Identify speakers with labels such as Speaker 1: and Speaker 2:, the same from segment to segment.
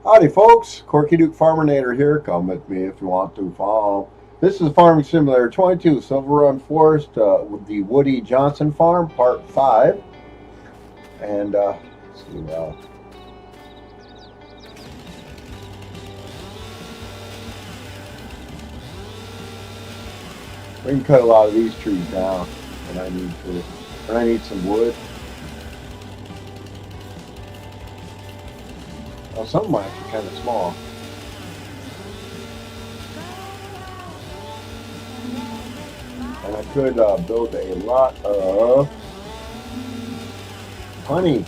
Speaker 1: Howdy, folks. Corky Duke Farminator here. Come with me if you want to farm. This is Farming Simulator 22, Silverrun Forest with the Woody Johnson Farm, Part 5. And, let's see, we can cut a lot of these trees down when I need some wood. Well, some of them are actually kind of small. And I could build a lot of honey.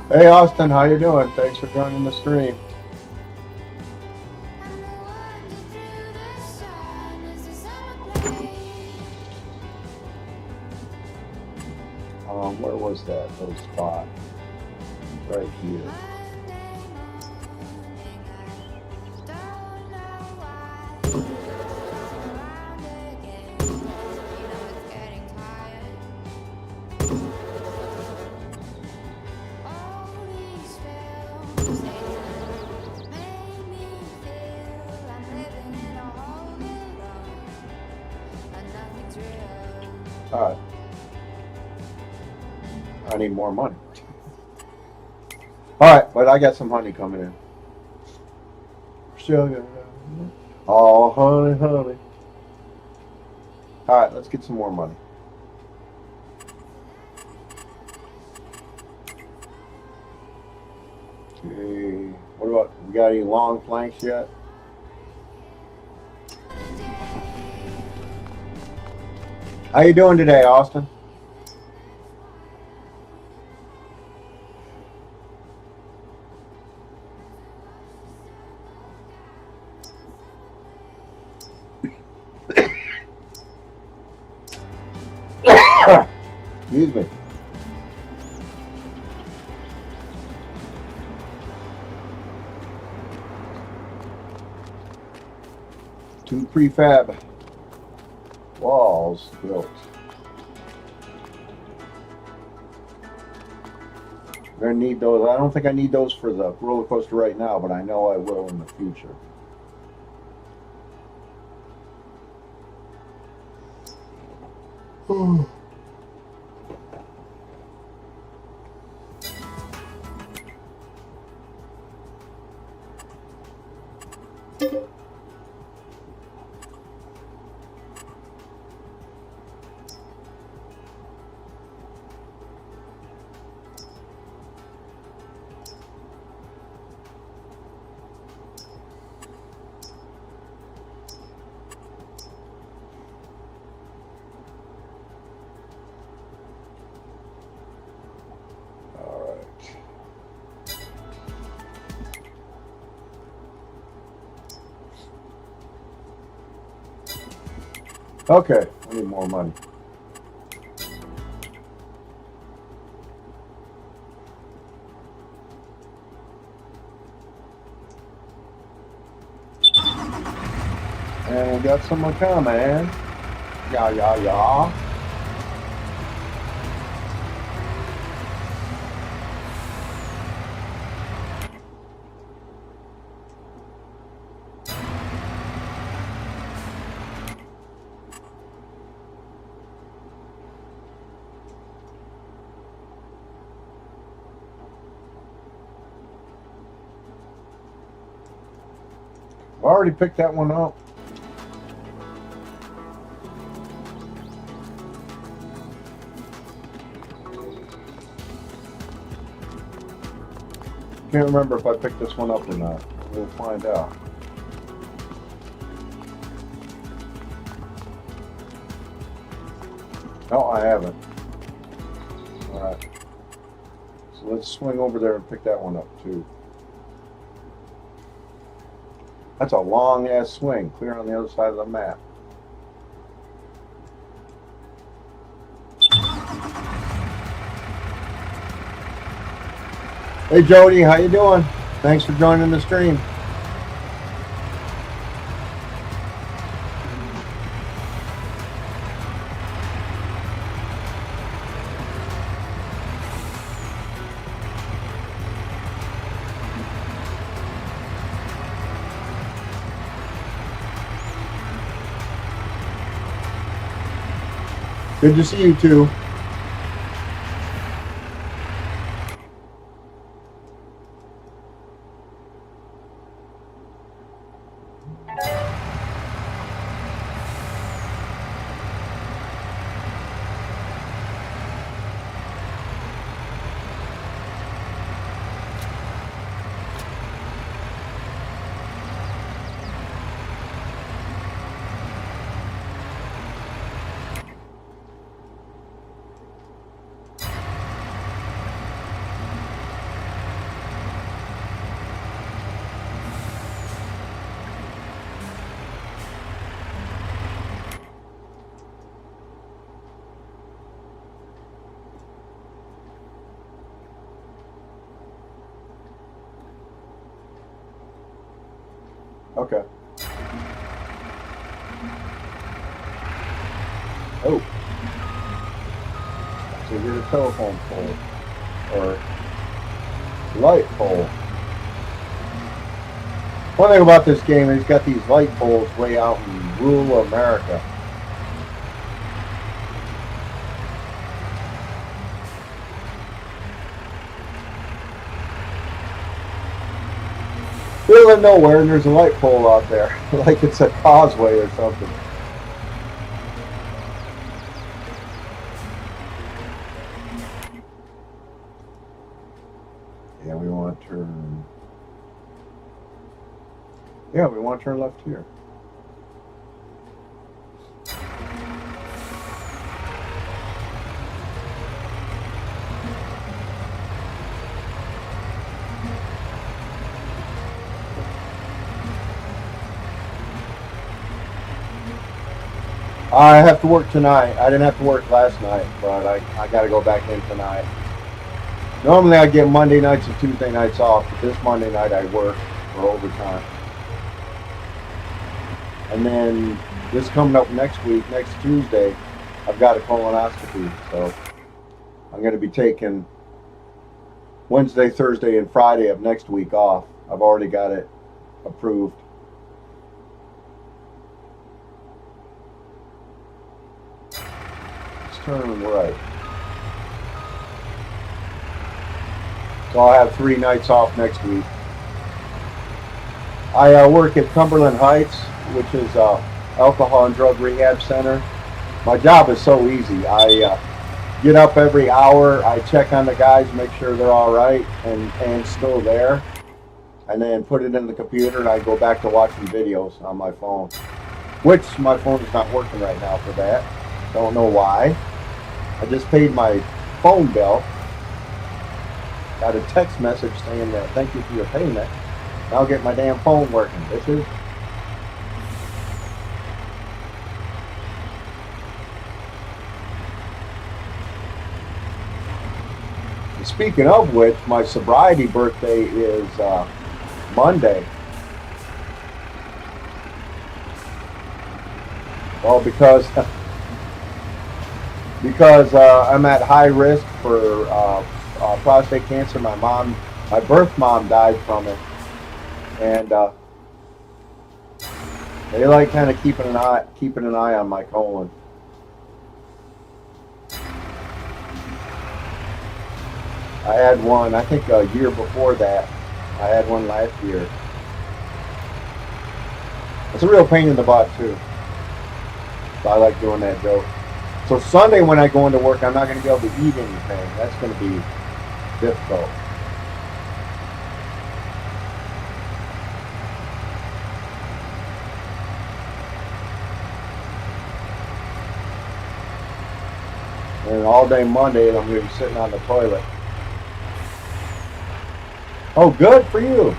Speaker 1: Hey Austin, how you doing? Thanks for joining the stream. Where was that little spot? Right here. Alright. I need more money. Alright, but I got some honey coming in. Sugar. Oh, honey, honey. Alright, let's get some more money. Okay. What about, we got any long planks yet? How you doing today, Austin? Excuse me. Two prefab walls built. I'm gonna need those. I don't think I need those for the roller coaster right now, but I know I will in the future. Okay, I need more money. And we got someone coming. Yeah, yeah, yeah. I already picked that one up. Can't remember if I picked this one up or not. We'll find out. No, I haven't. Alright. So let's swing over there and pick that one up too. That's a long ass swing, clear on the other side of the map. Hey Jody, how you doing? Thanks for joining the stream. Good to see you too. Okay. Oh. So here's a telephone pole. Or light pole. One thing about this game is it's got these light poles way out in rural America. Middle of nowhere, and there's a light pole out there, like it's a causeway or something. Yeah, we want to turn. Yeah, we want to turn left here. I have to work tonight. I didn't have to work last night, but I got to go back in tonight. Normally I get Monday nights and Tuesday nights off, but this Monday night I work for overtime. And then this coming up next week, next Tuesday, I've got a colonoscopy. So I'm going to be taking Wednesday, Thursday, and Friday of next week off. I've already got it approved. Turn right. So I'll have 3 nights off next week. I work at Cumberland Heights, which is alcohol and drug rehab center. My job is so easy. I get up every hour. I check on the guys, make sure they're all right and still there, and then put it in the computer, and I go back to watching videos on my phone, which my phone is not working right now for that. Don't know why. I just paid my phone bill. Got a text message saying that thank you for your payment. I'll get my damn phone working, bitches. Speaking of which, my sobriety birthday is Monday. Well, because I'm at high risk for prostate cancer. My birth mom died from it, and they like kind of keeping an eye on my colon. I had one, I think a year before that. I had one last year. It's a real pain in the butt too. So I like doing that joke. So Sunday when I go into work, I'm not going to be able to eat anything. That's going to be difficult. And all day Monday, I'm going to be sitting on the toilet. Oh, good for you.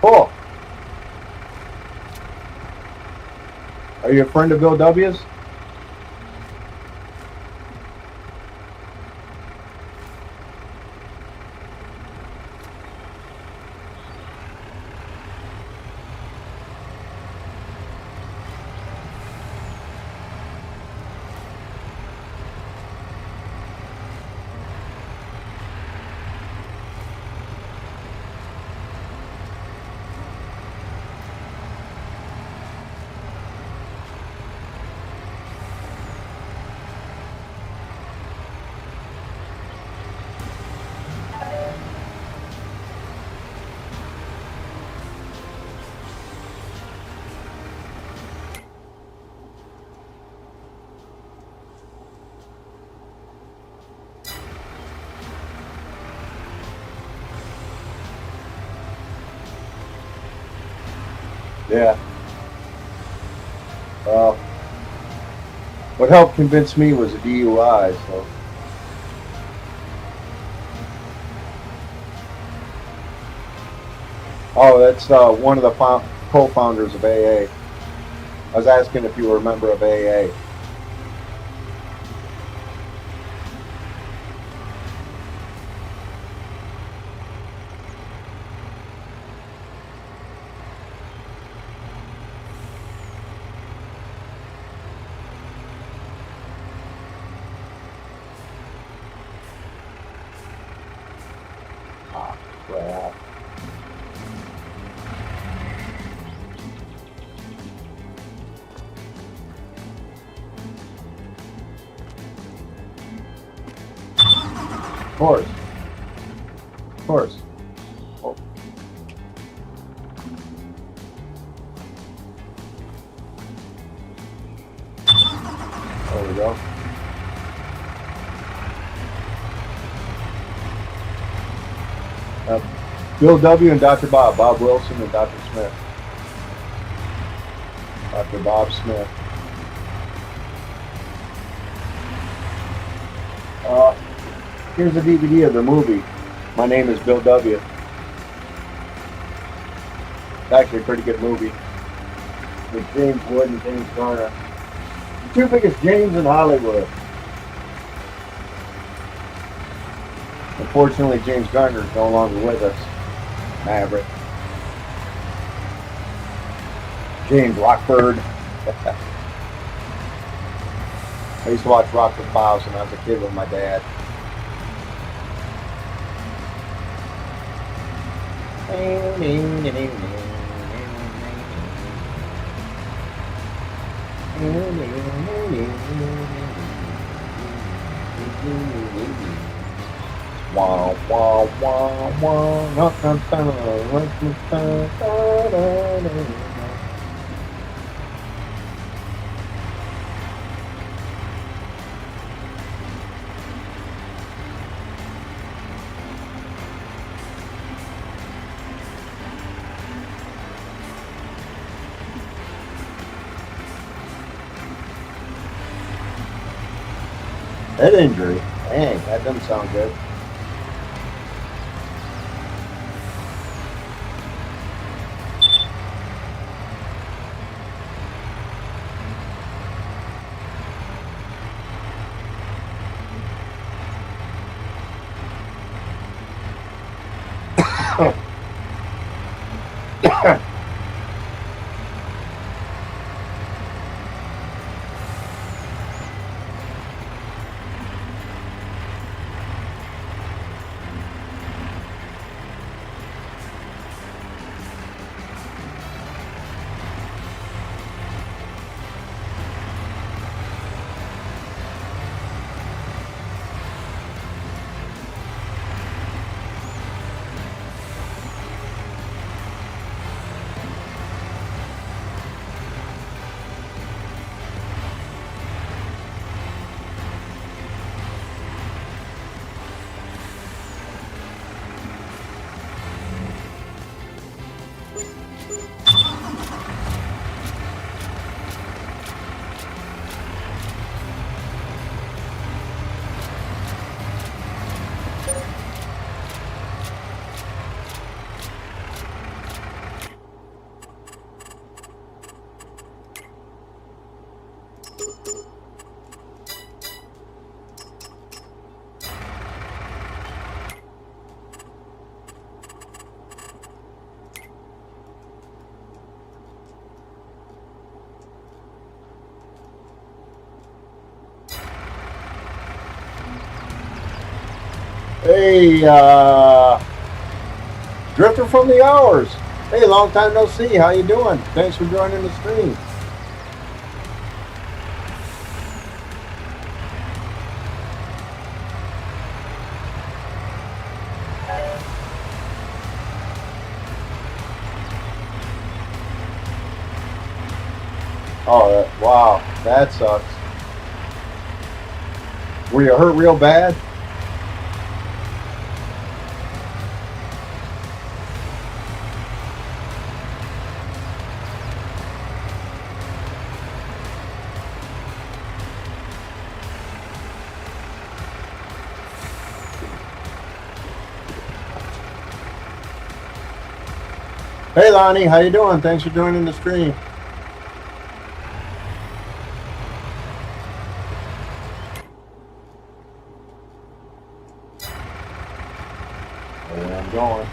Speaker 1: Cool. Are you a friend of Bill W's? Yeah. Well, what helped convince me was a DUI. So, oh, that's one of the co-founders of AA. I was asking if you were a member of AA. Ah, crap. Of course. Of course. Oh, there we go. Bill W. and Dr. Bob. Bob Wilson and Dr. Smith. Dr. Bob Smith. Uh, Here's a DVD of the movie. My Name is Bill W. It's actually a pretty good movie with James Wood and James Garner. The two biggest James in Hollywood. Unfortunately, James Garner is no longer with us. Maverick. James Rockford. I used to watch Rockford Files when I was a kid with my dad. Wow, wow, wow, wow. Head injury. Dang, that doesn't sound good. Hey, Drifter from the Hours. Hey, long time no see. How you doing? Thanks for joining the stream. Oh, wow, that sucks. Were you hurt real bad? Hey, Lonnie, how you doing? Thanks for joining the stream. There I'm going.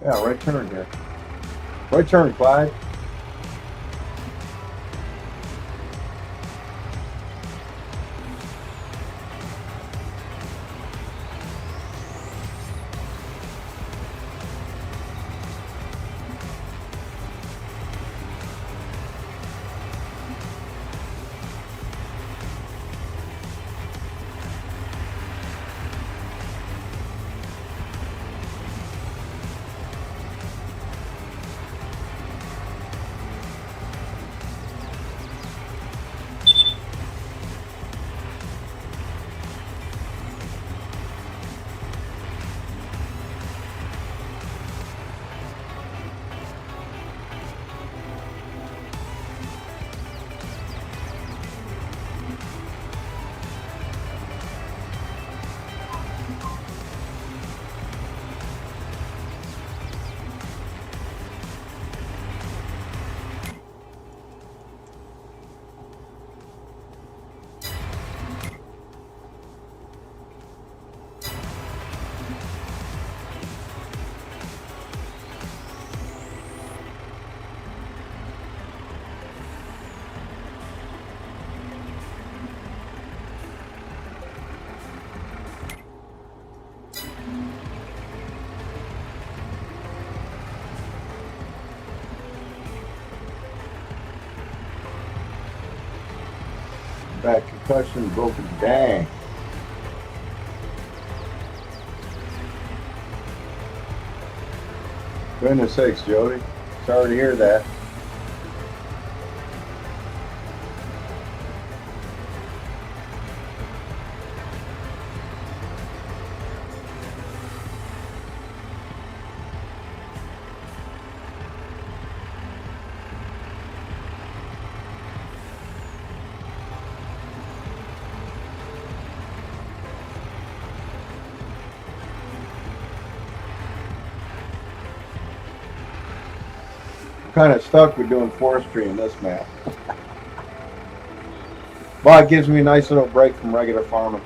Speaker 1: Yeah, right turn here. Right turn, Clyde. Back concussion, broken. Dang. Goodness sakes, Jody. Sorry to hear that. I'm kind of stuck with doing forestry in this map. But it gives me a nice little break from regular farming.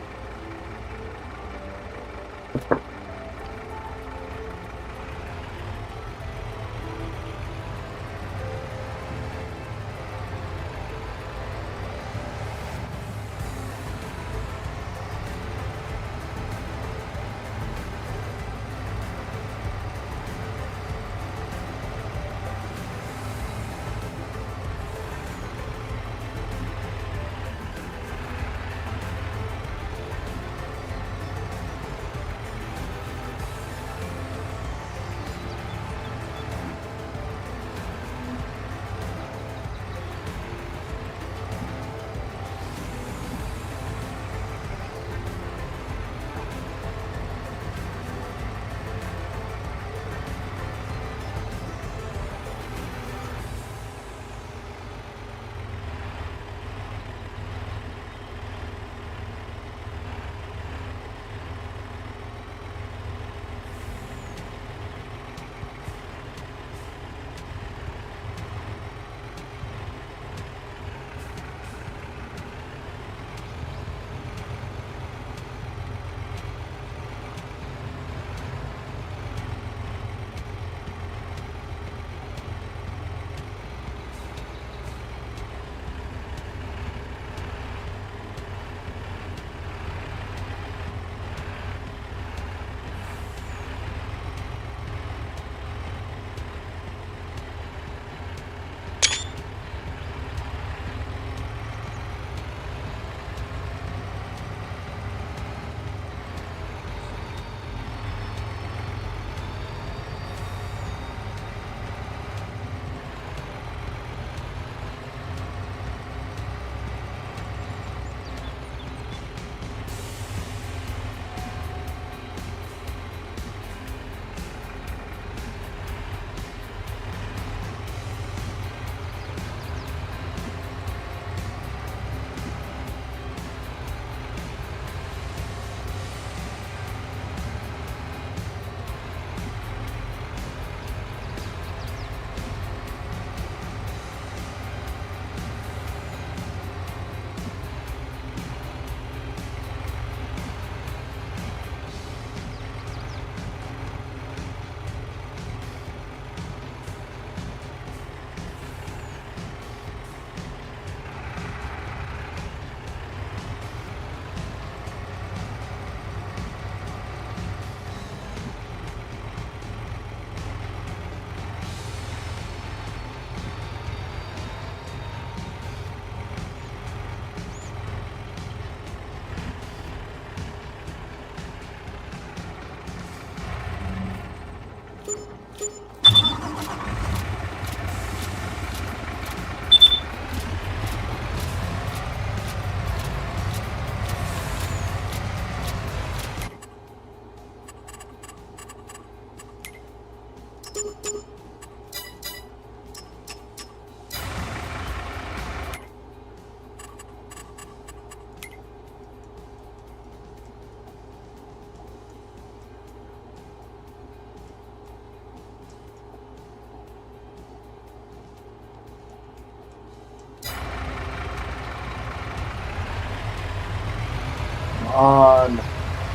Speaker 1: On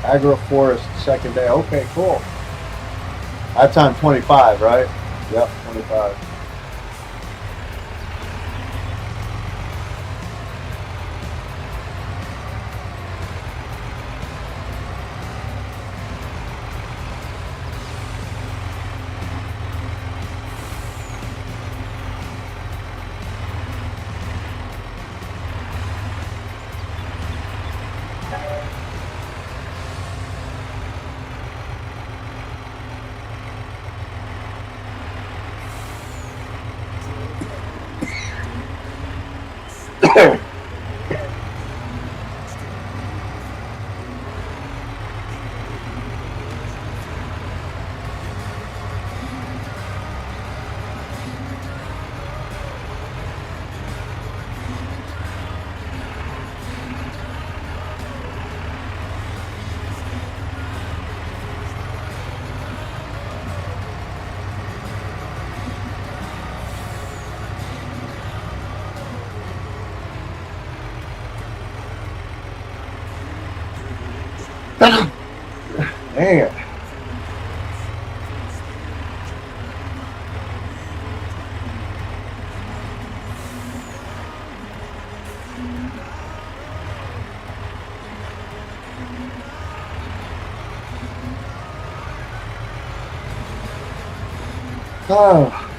Speaker 1: Agroforest second day. Okay, cool. That's on 25, right? Yep, 25. Dang it. Oh.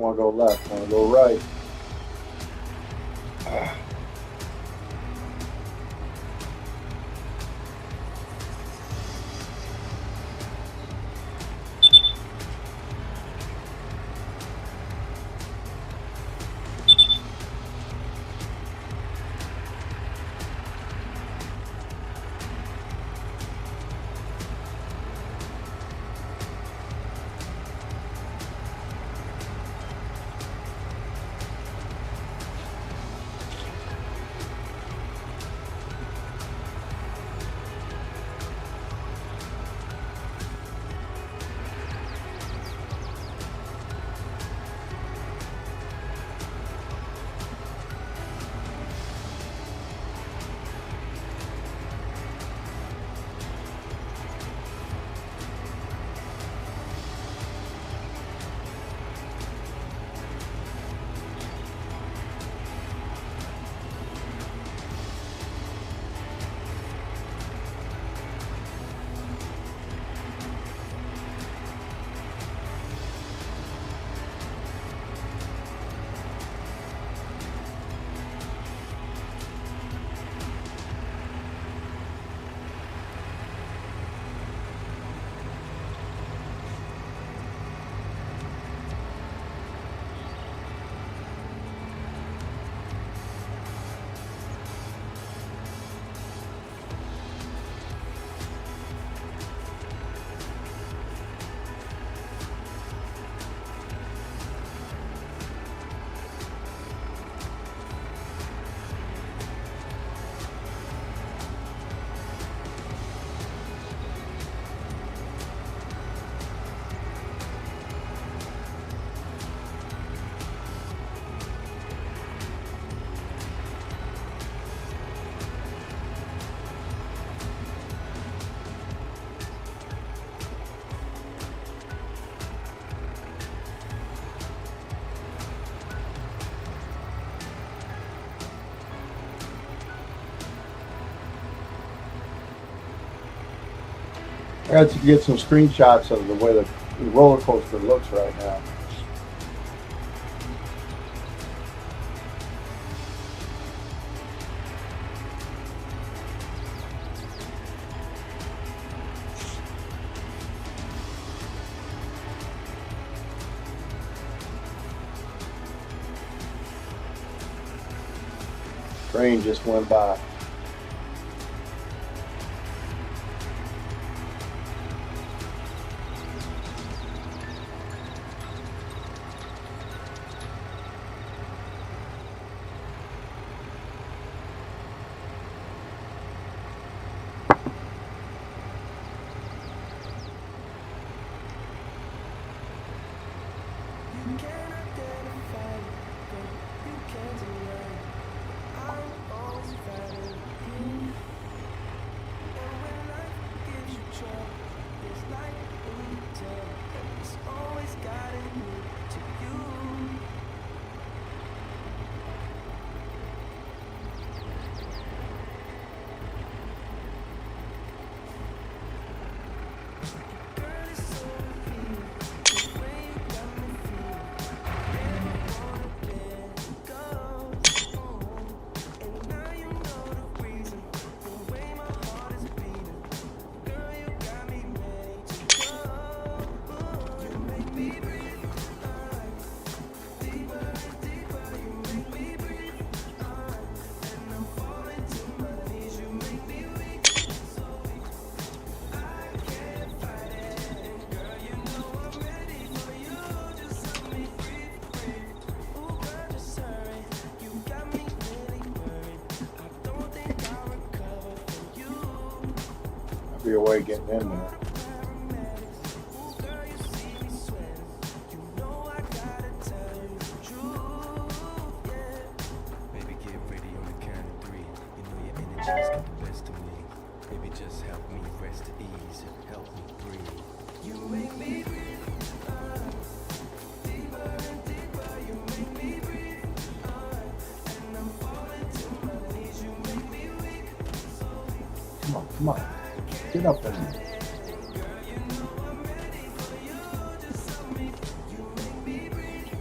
Speaker 1: want to go left. I want to go right. I got to get some screenshots of the way the roller coaster looks right now. Train just went by. Be a way of getting in there.
Speaker 2: Baby, get ready on the count of three. You know your energy's got the best of me. Baby, just help me rest at ease and help me breathe. You make me breathe. Deeper and deeper, you make me breathe. And I'm falling to my knees. You make me weak. So weak.
Speaker 1: Come on. Get up in there.
Speaker 2: Girl, you know I'm ready for you. Just tell me. You make me breathe.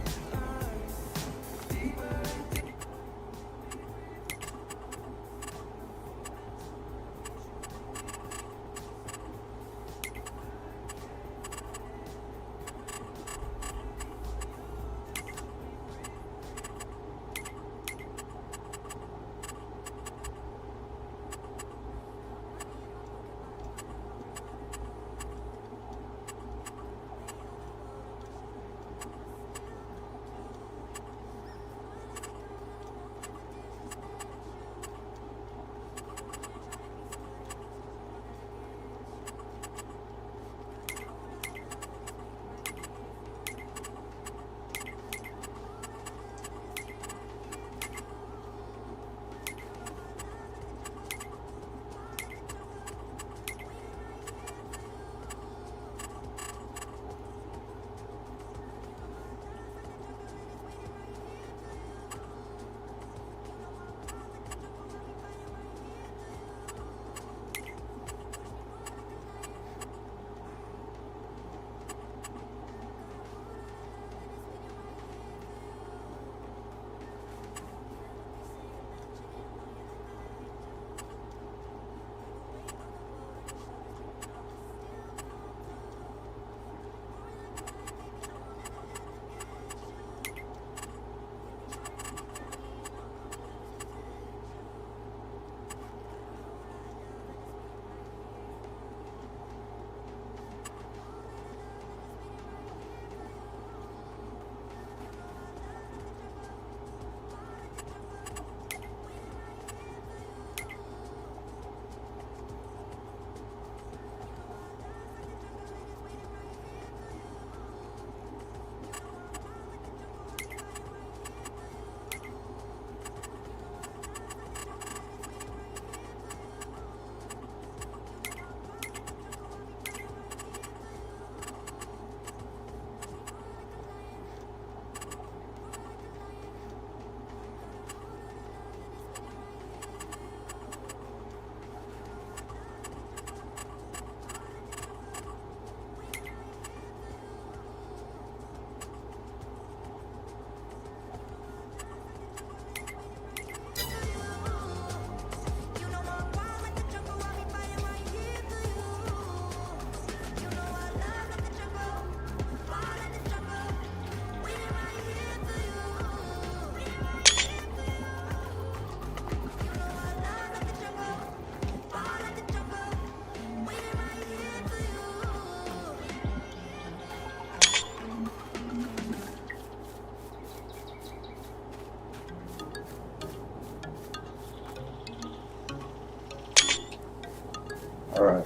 Speaker 1: All right.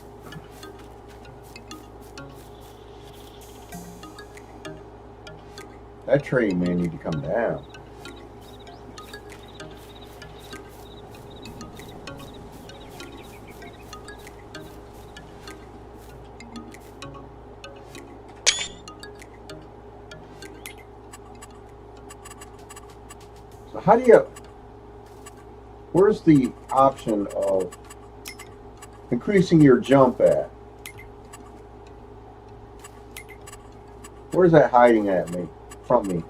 Speaker 1: That tree may need to come down. So how do you, where's the option of increasing your jump at? Where's that hiding at me, from me?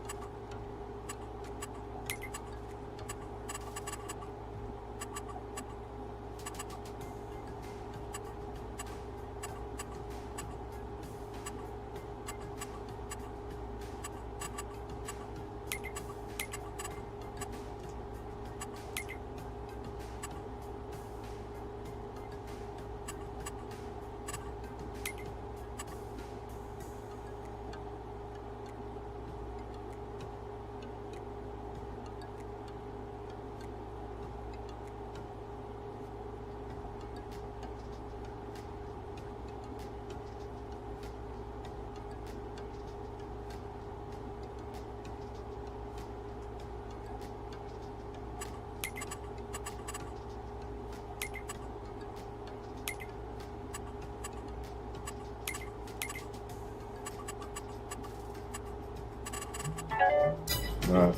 Speaker 1: Right.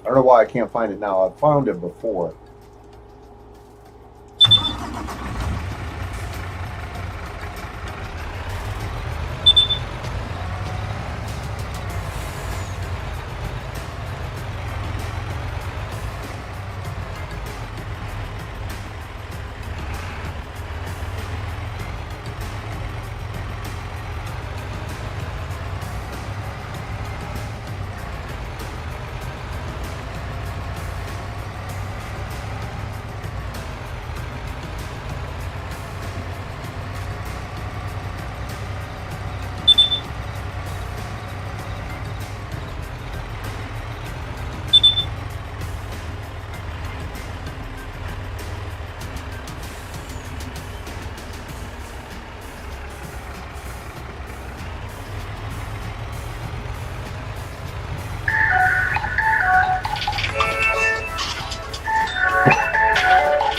Speaker 1: I don't know why I can't find it now. I've found it before.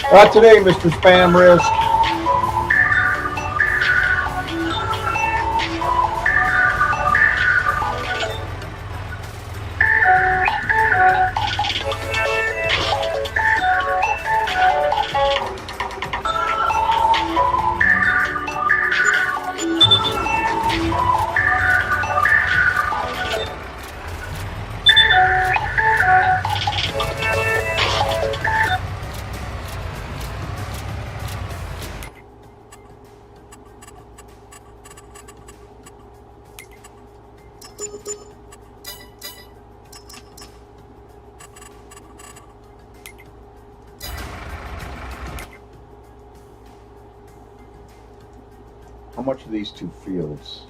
Speaker 1: Not today, Mr. Spam Risk. How much are these two fields?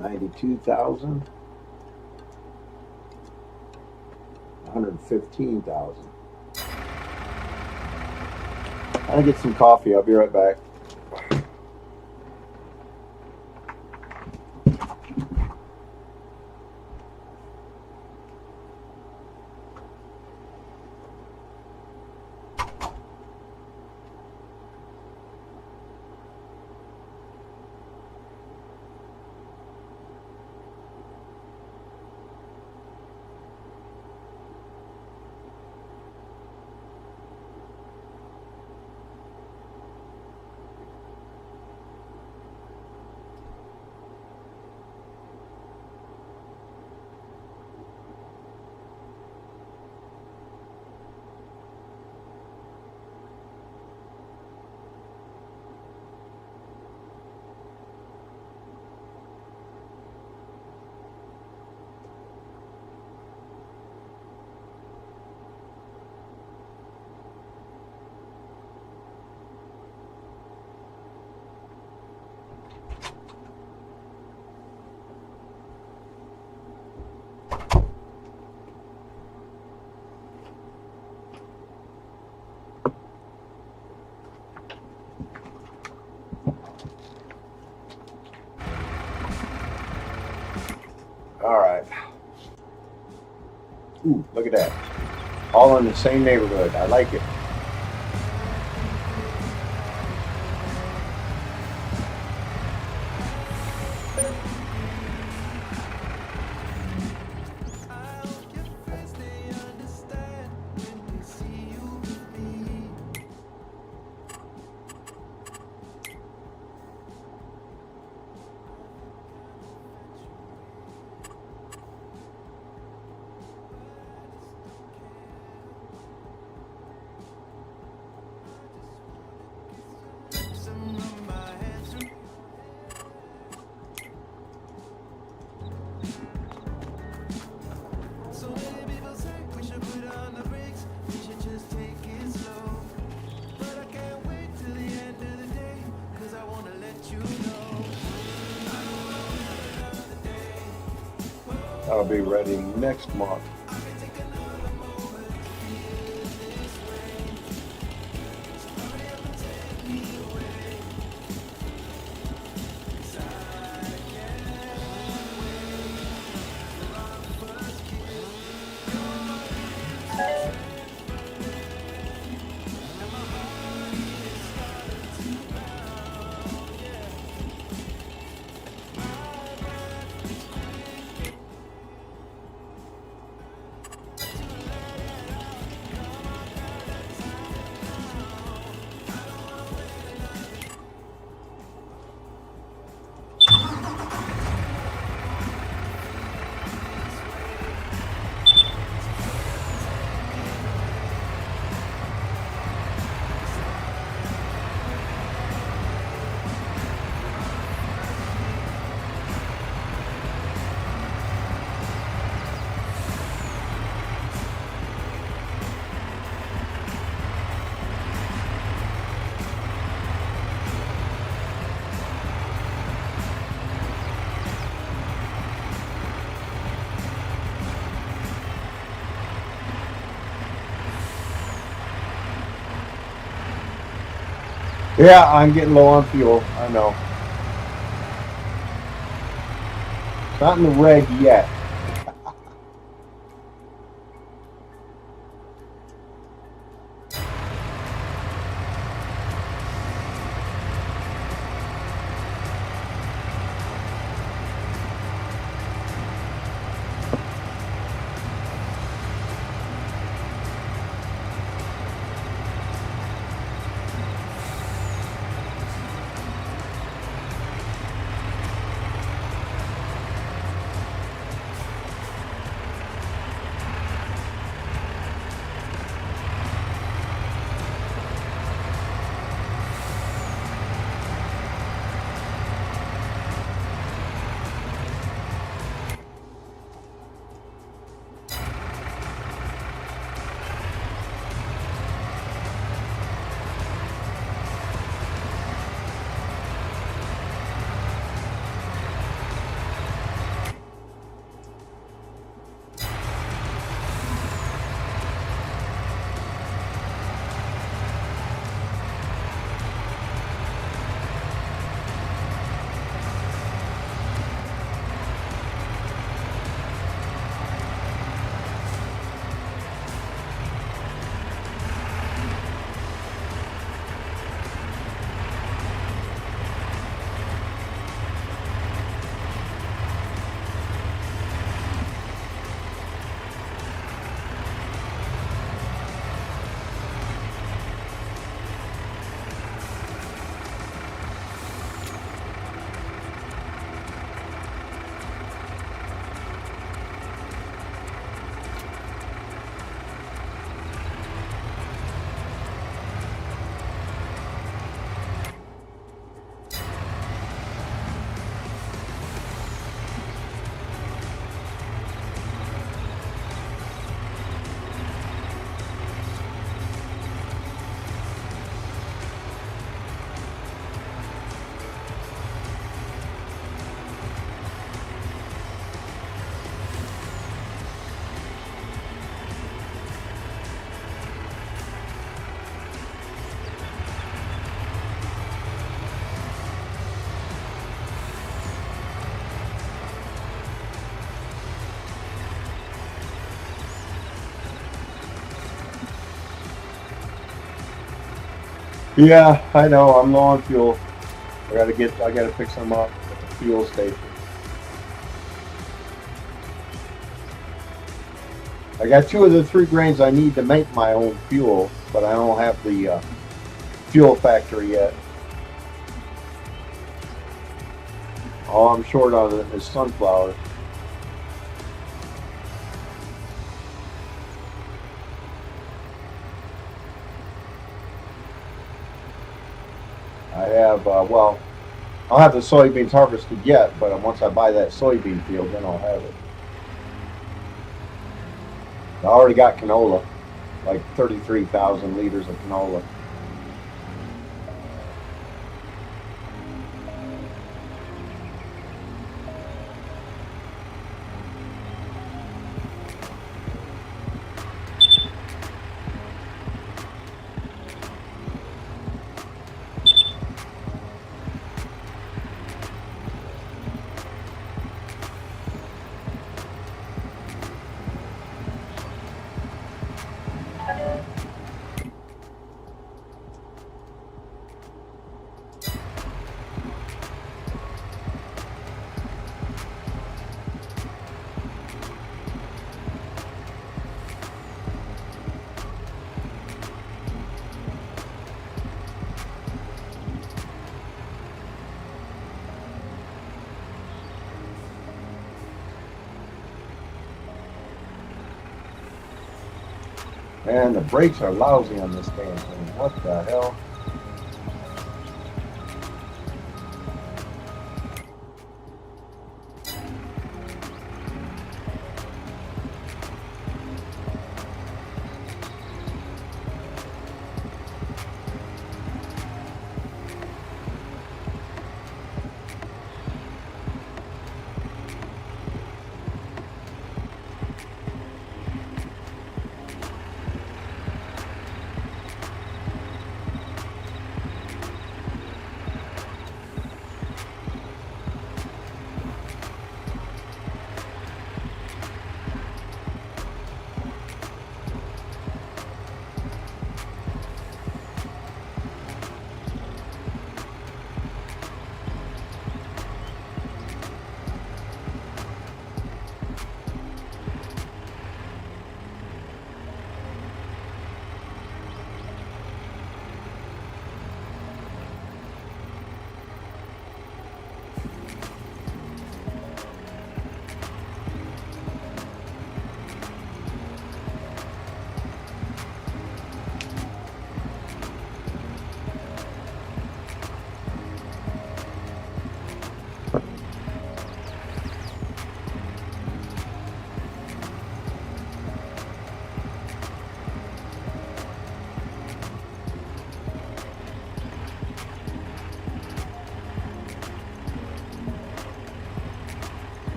Speaker 1: $92,000, $115,000. I'll get some coffee. I'll be right back. All right. Ooh, look at that. All in the same neighborhood. I like it. That'll be ready next month. Yeah, I'm getting low on fuel. I know. Not in the red yet. Yeah, I know. I'm low on fuel. I gotta fix them up at the fuel station. I got two of the three grains I need to make my own fuel, but I don't have the fuel factory yet. All I'm short on is sunflower. I have, I'll have the soybeans harvested yet, but once I buy that soybean field, then I'll have it. I already got canola, like 33,000 liters of canola. Man, the brakes are lousy on this damn thing. What the hell?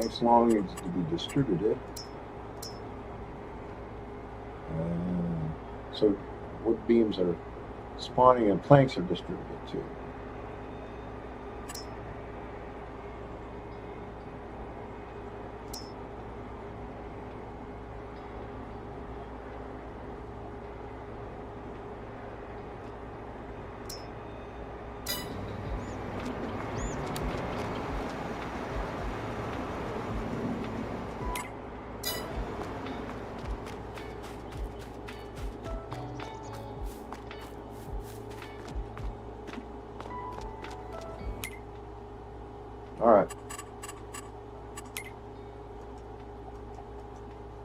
Speaker 1: Next long is to be distributed. So wood beams are spawning and planks are distributed too.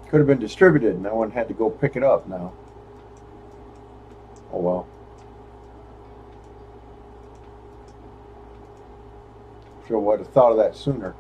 Speaker 1: Could have been distributed, and no one had to go pick it up now. Oh well. Sure would have thought of that sooner.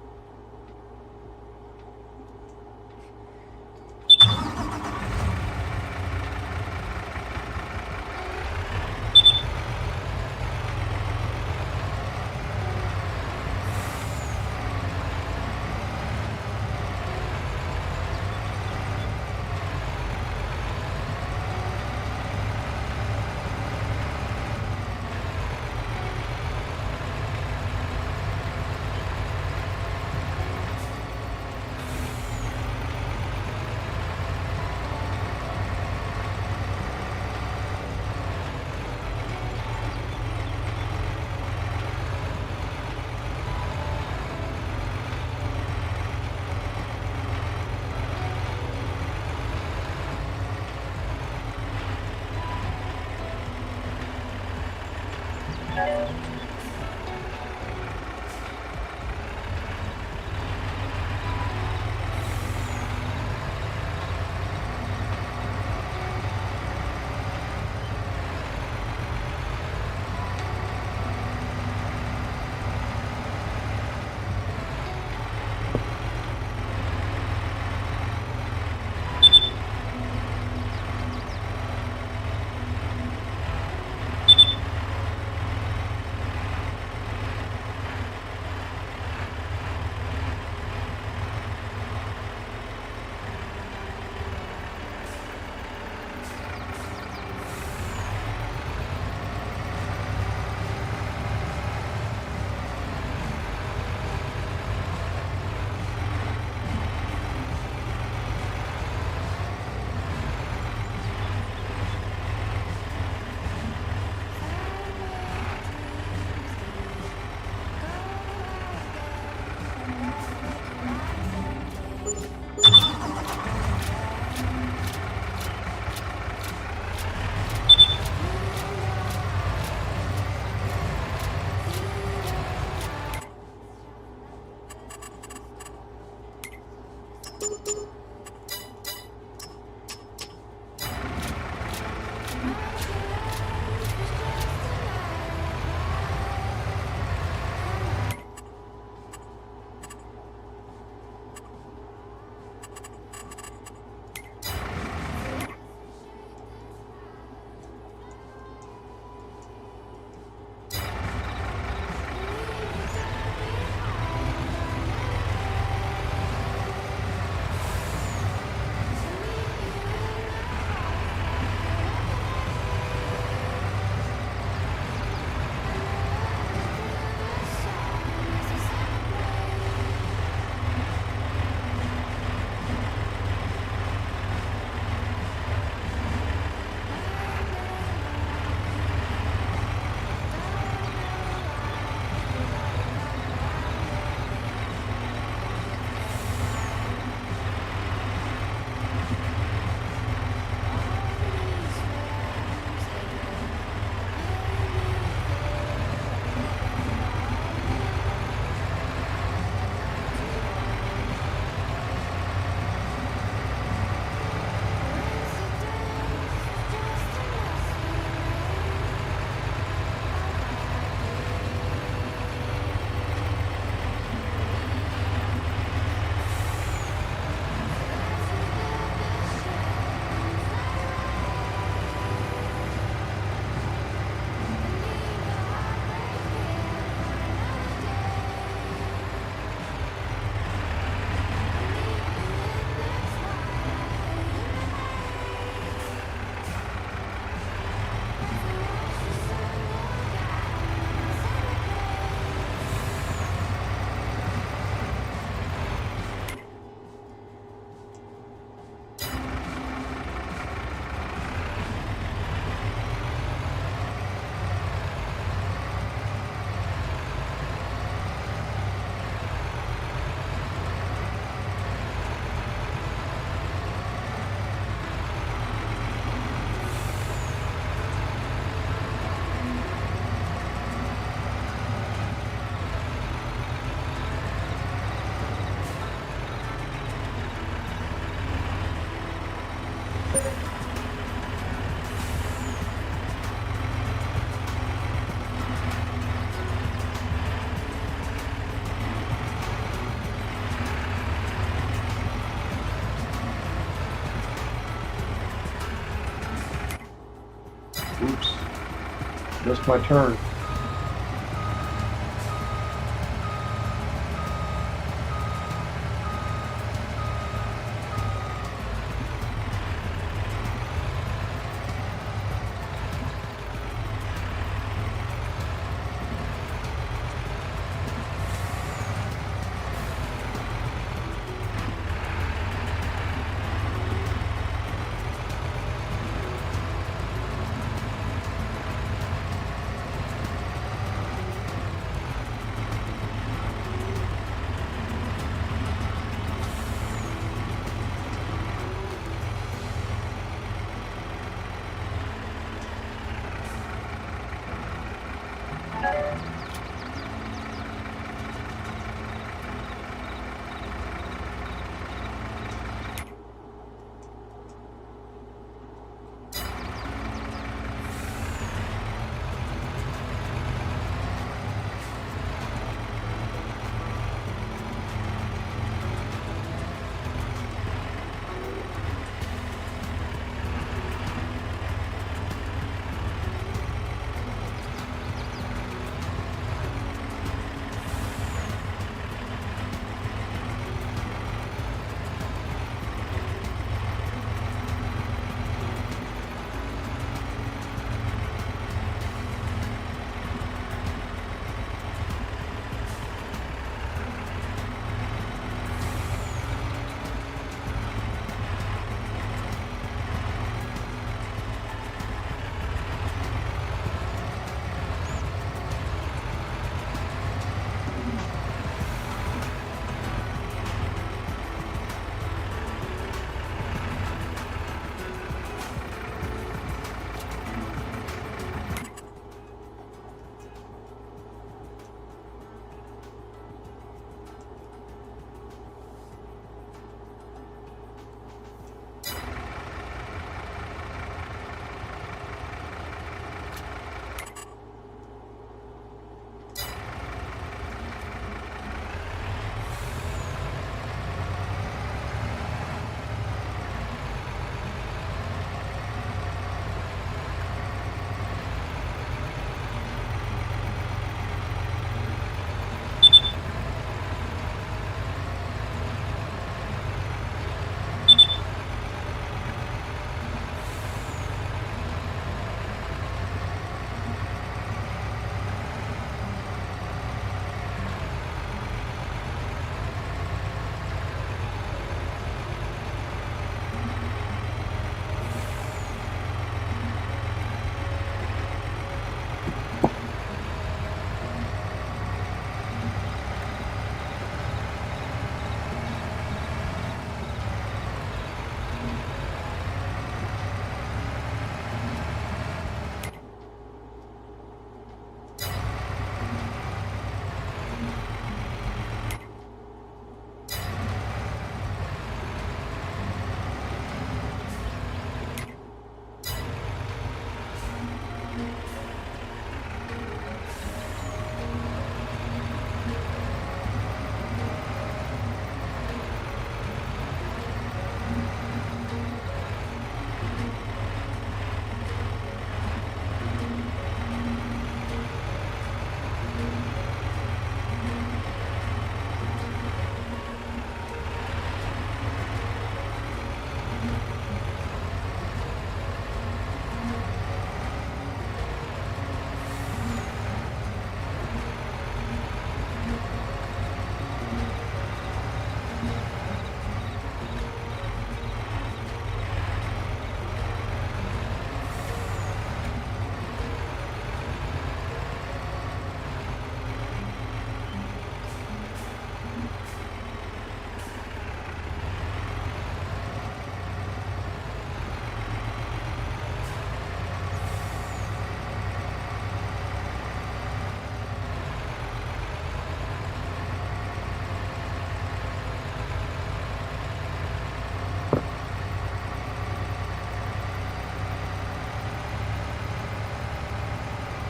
Speaker 1: Missed my turn.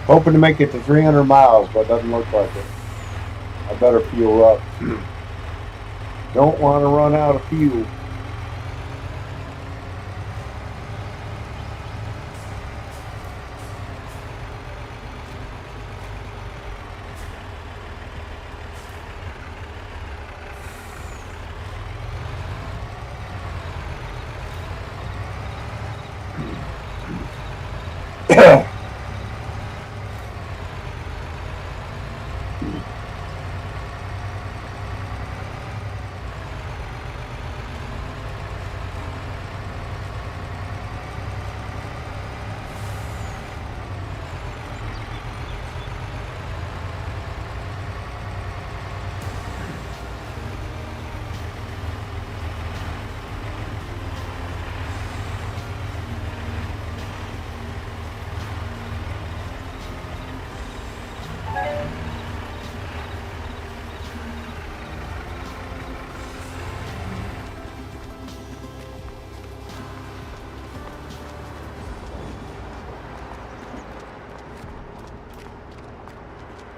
Speaker 1: Hoping to make it to 300 miles, but it doesn't look like it. I better fuel up. Don't want to run out of fuel.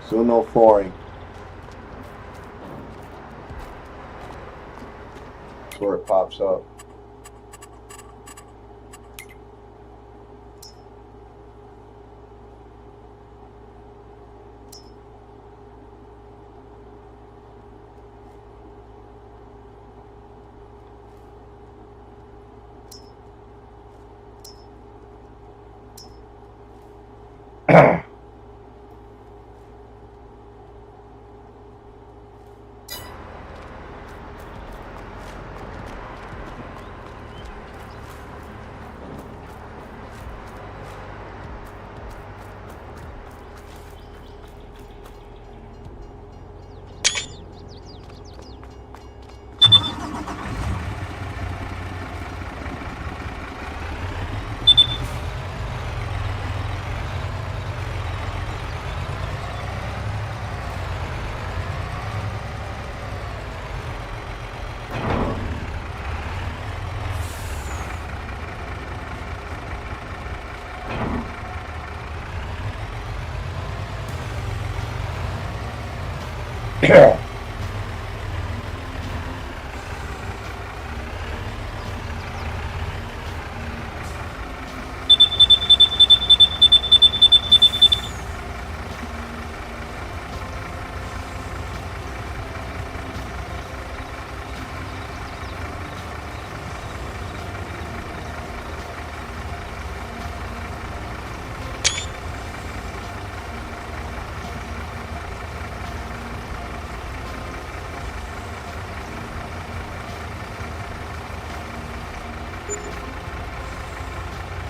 Speaker 1: So no flooring. That's where it pops up.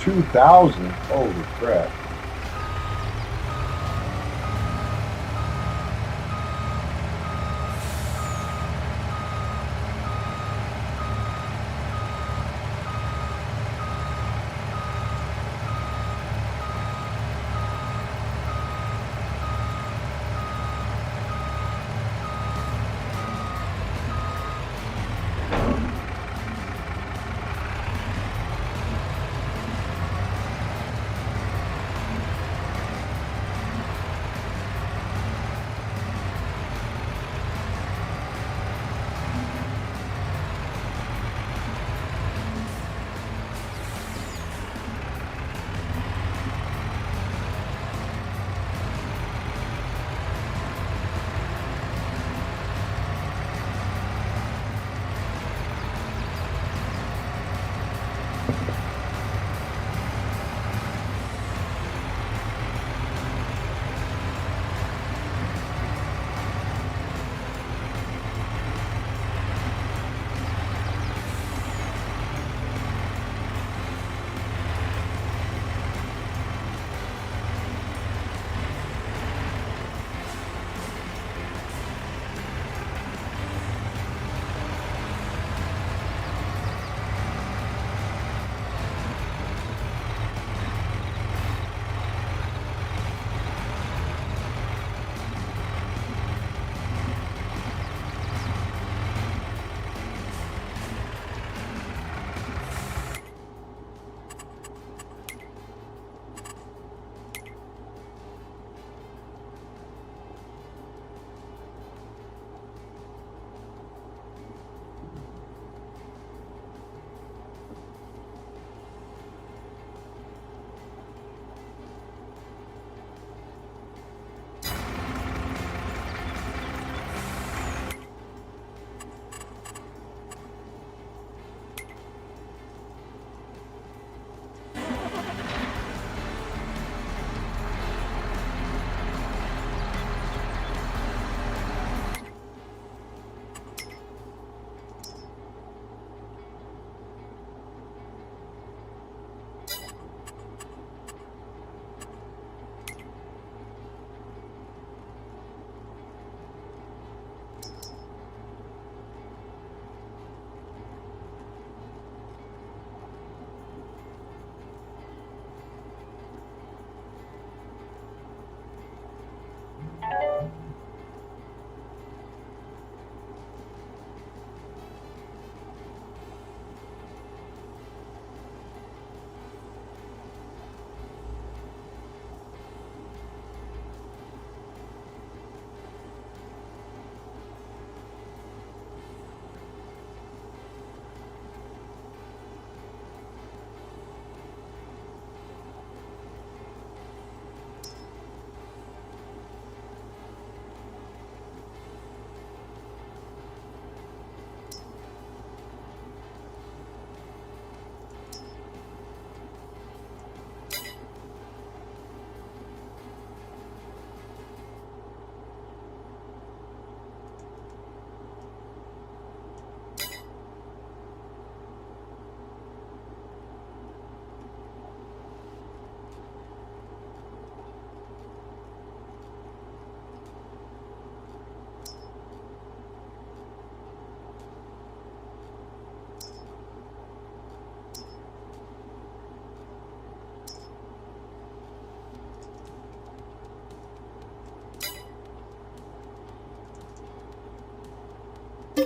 Speaker 1: $2,000. Holy crap.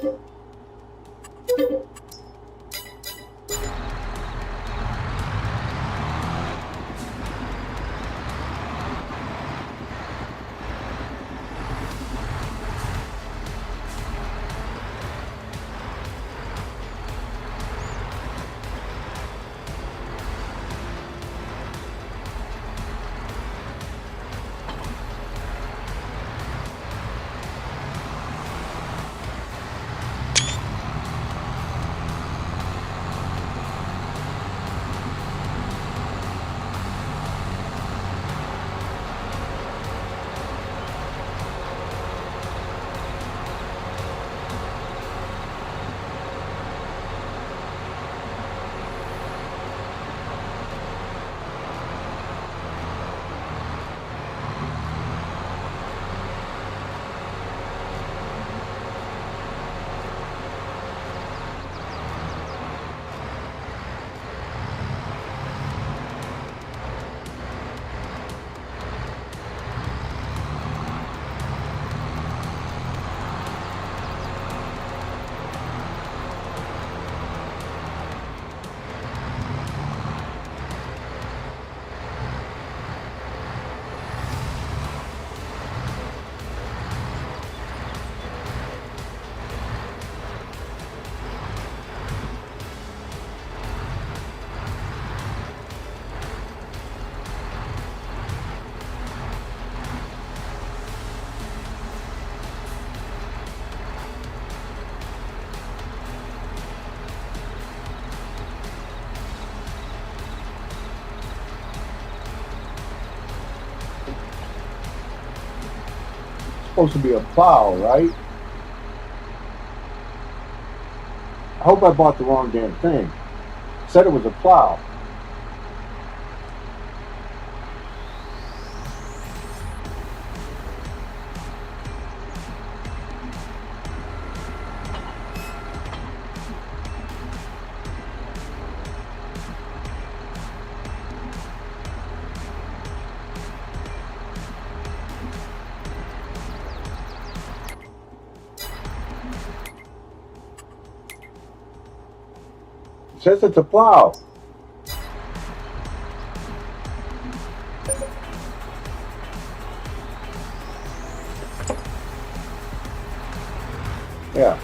Speaker 1: Supposed to be a plow, right? I hope I bought the wrong damn thing. Said it was a plow. It says it's a plow. Yeah.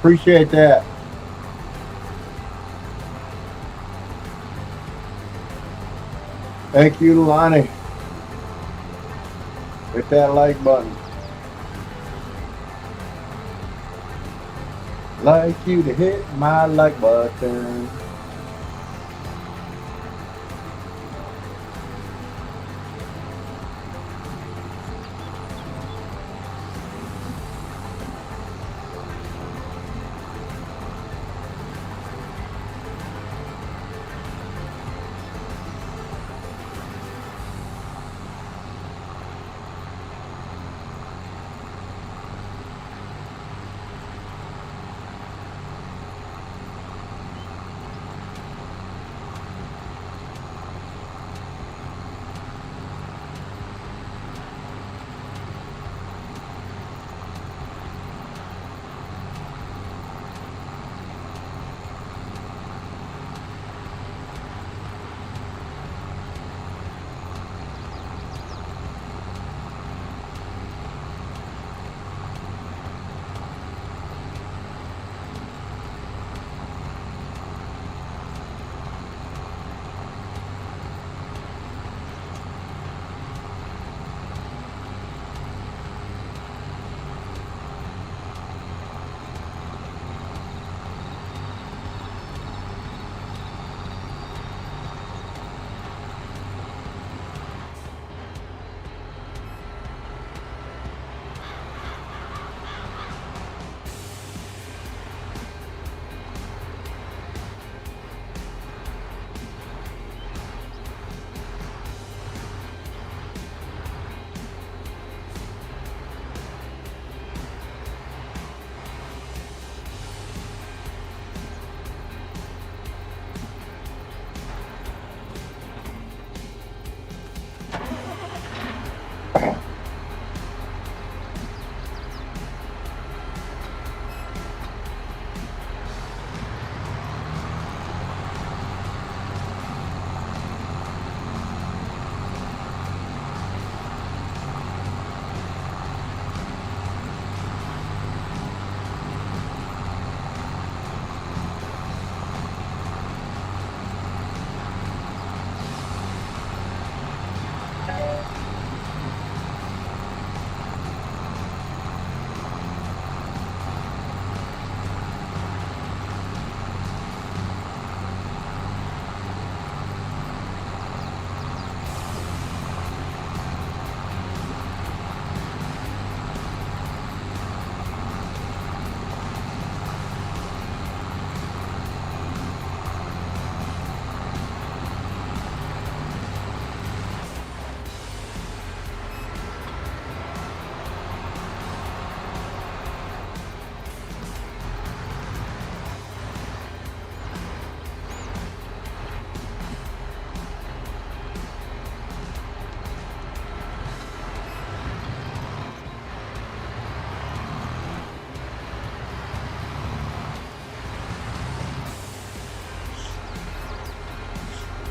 Speaker 1: Appreciate that. Thank you, Lonnie. Hit that like button. Like you to hit my like button.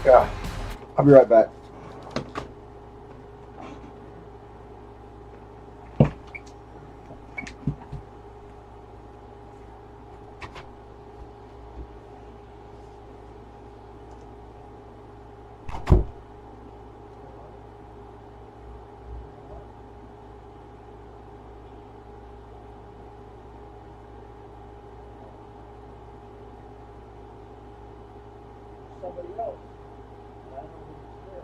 Speaker 1: Yeah, I'll be right back. Somebody else. I don't know who's there.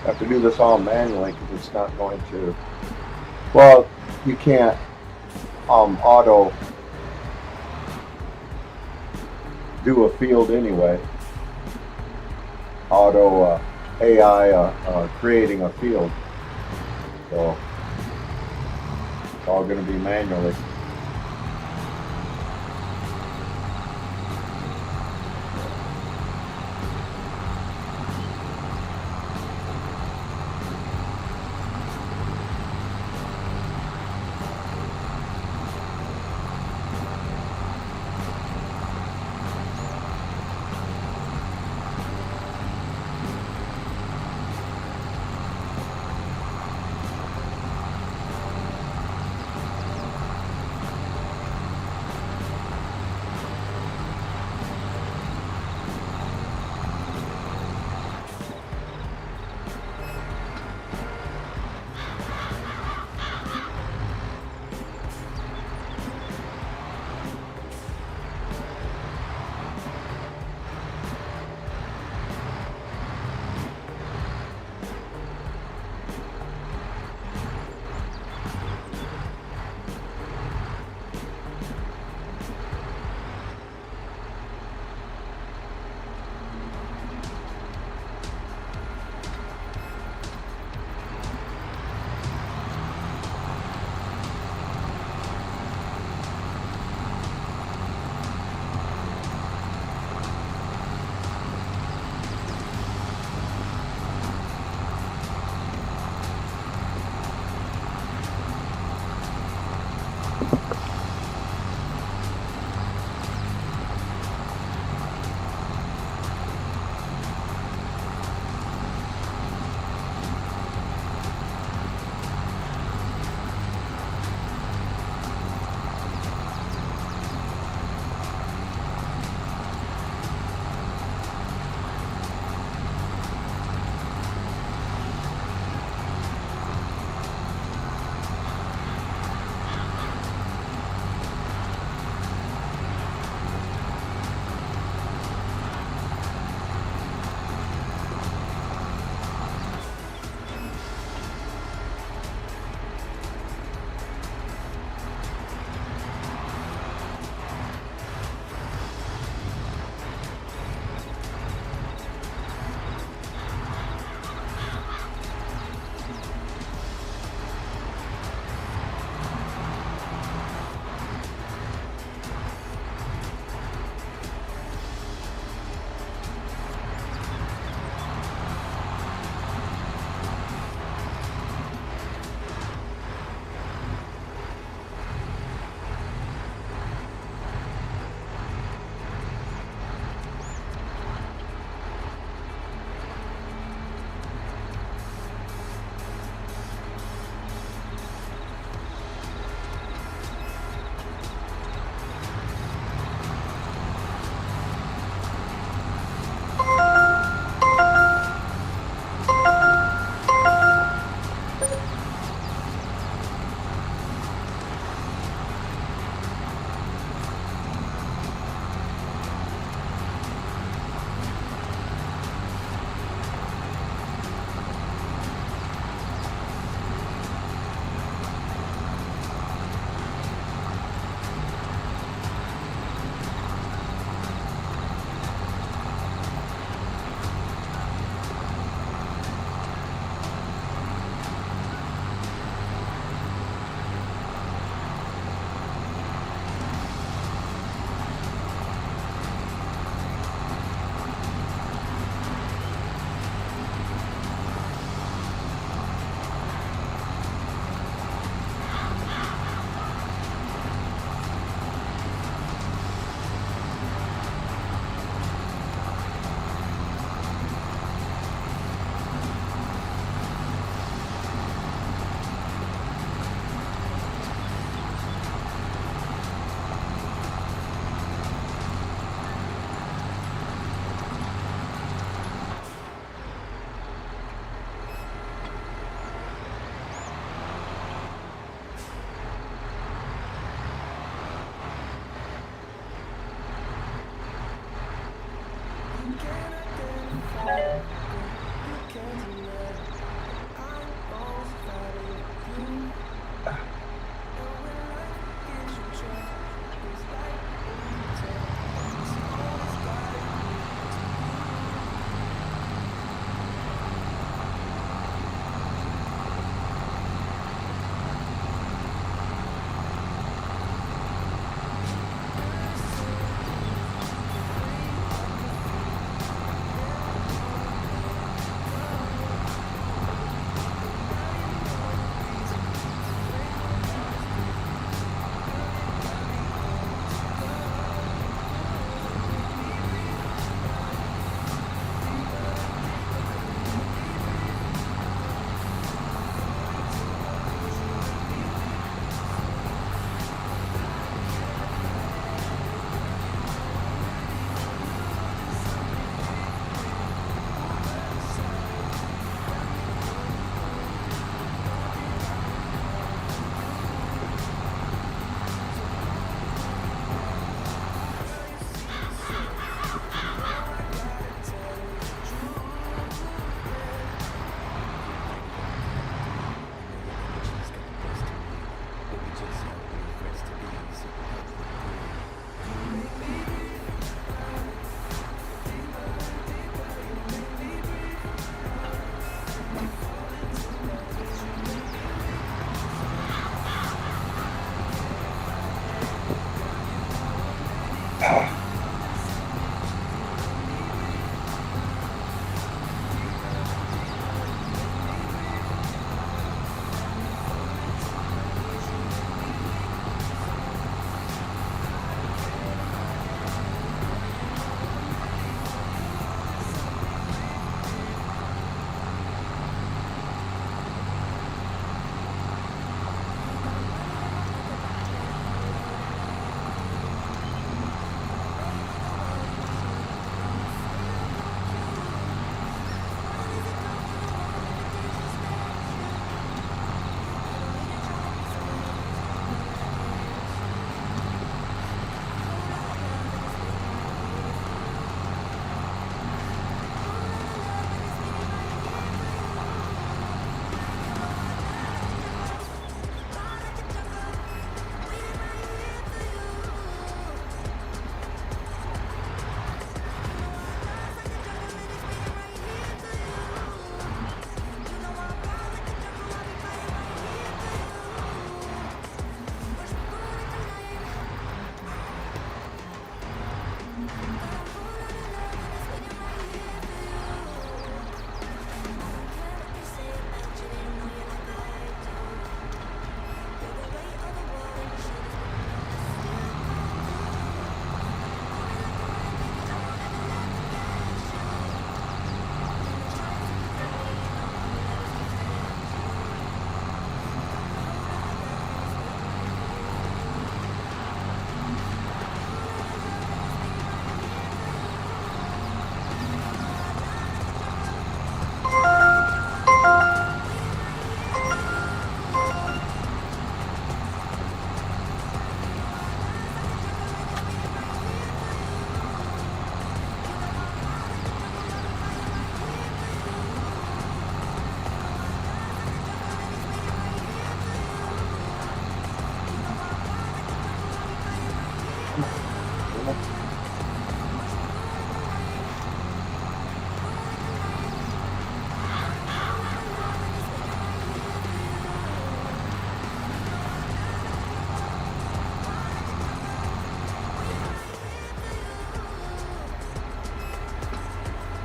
Speaker 1: Have to do this all manually because it's not going to. Well, you can't auto do a field anyway. Auto AI creating a field. So it's all going to be manually.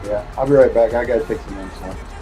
Speaker 1: Yeah, I'll be right back. I gotta take some insulin.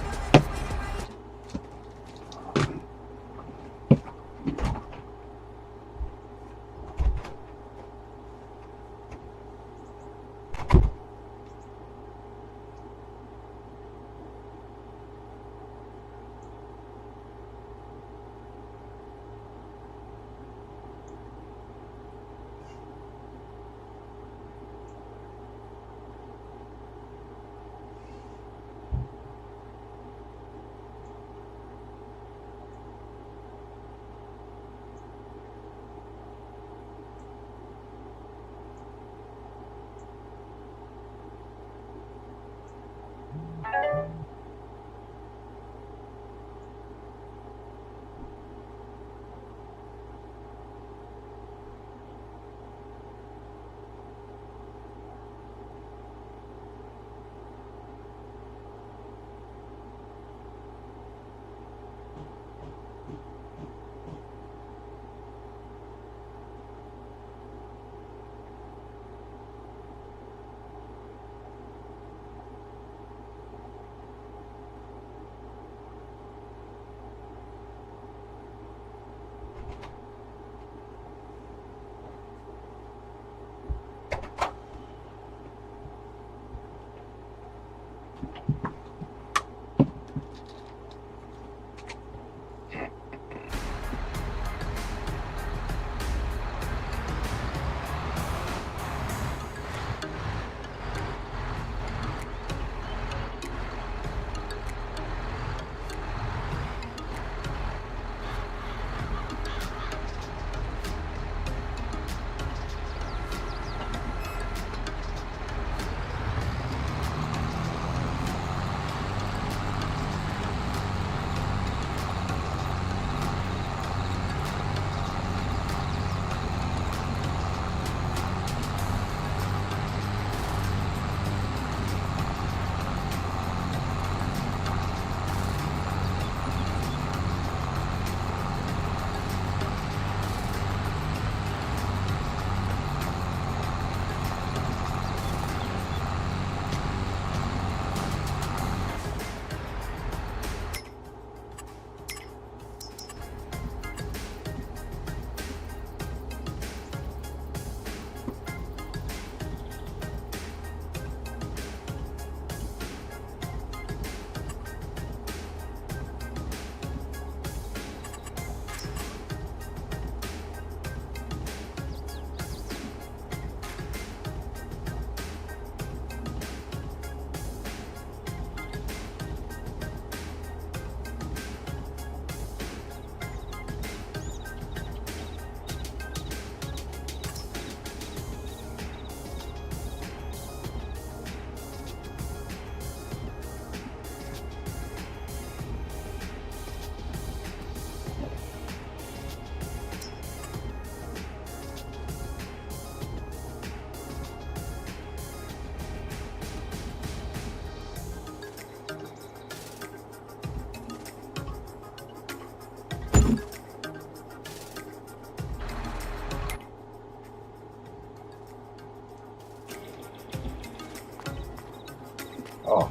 Speaker 1: Oh,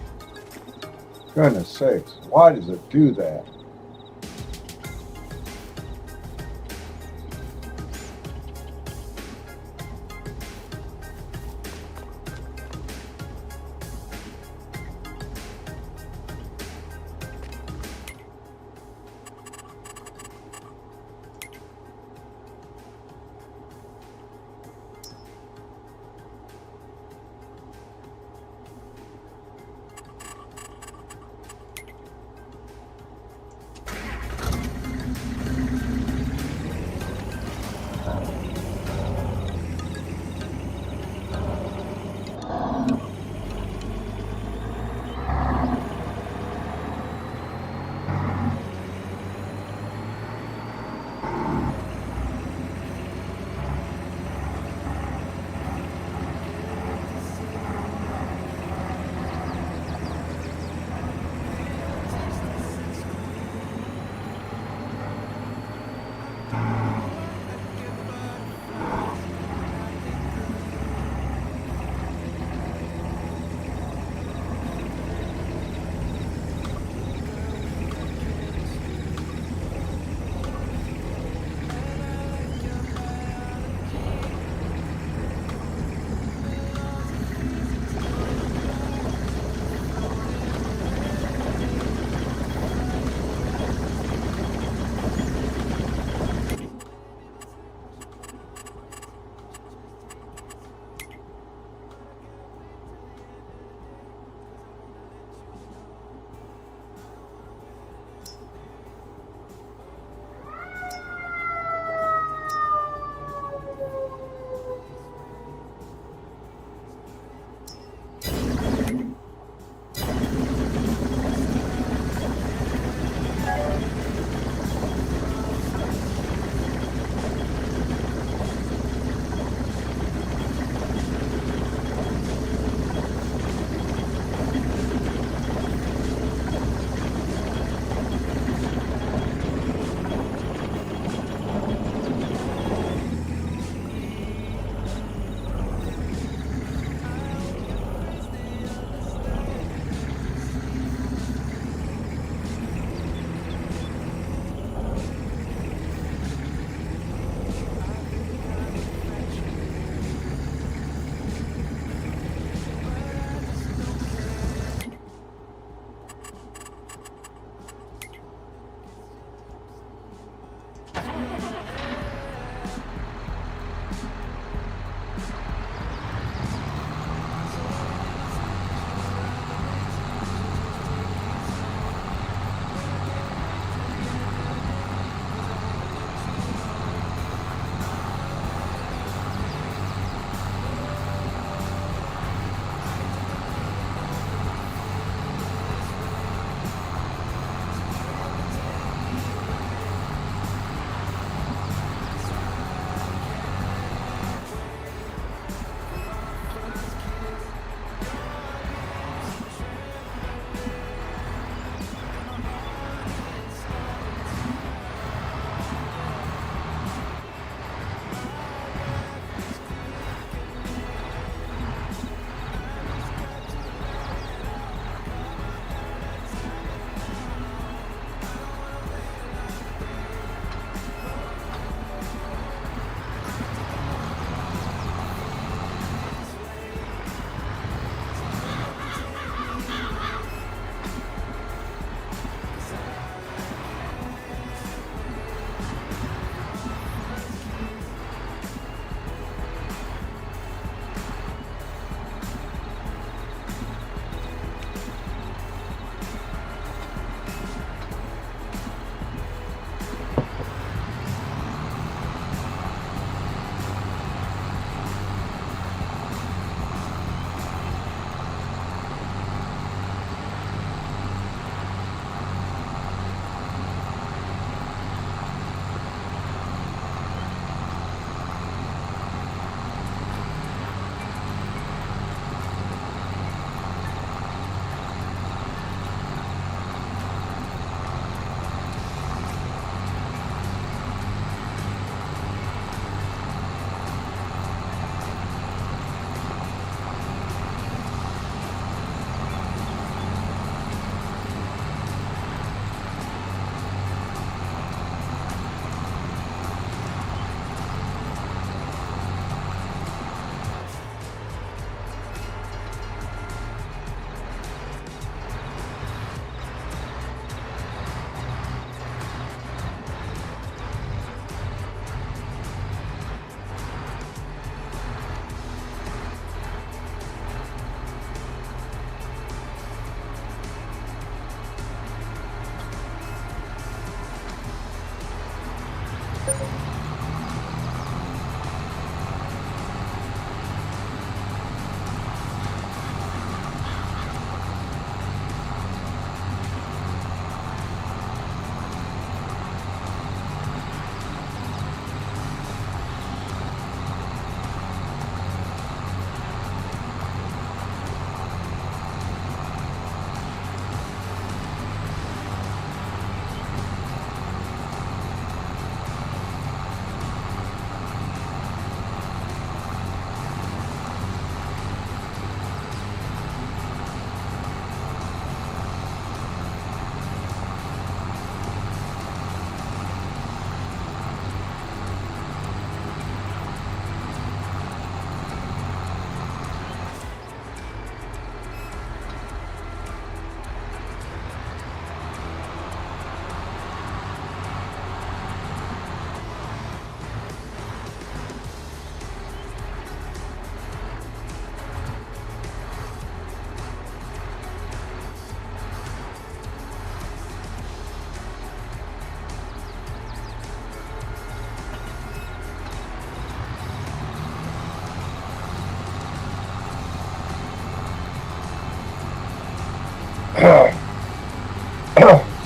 Speaker 1: goodness sakes. Why does it do that?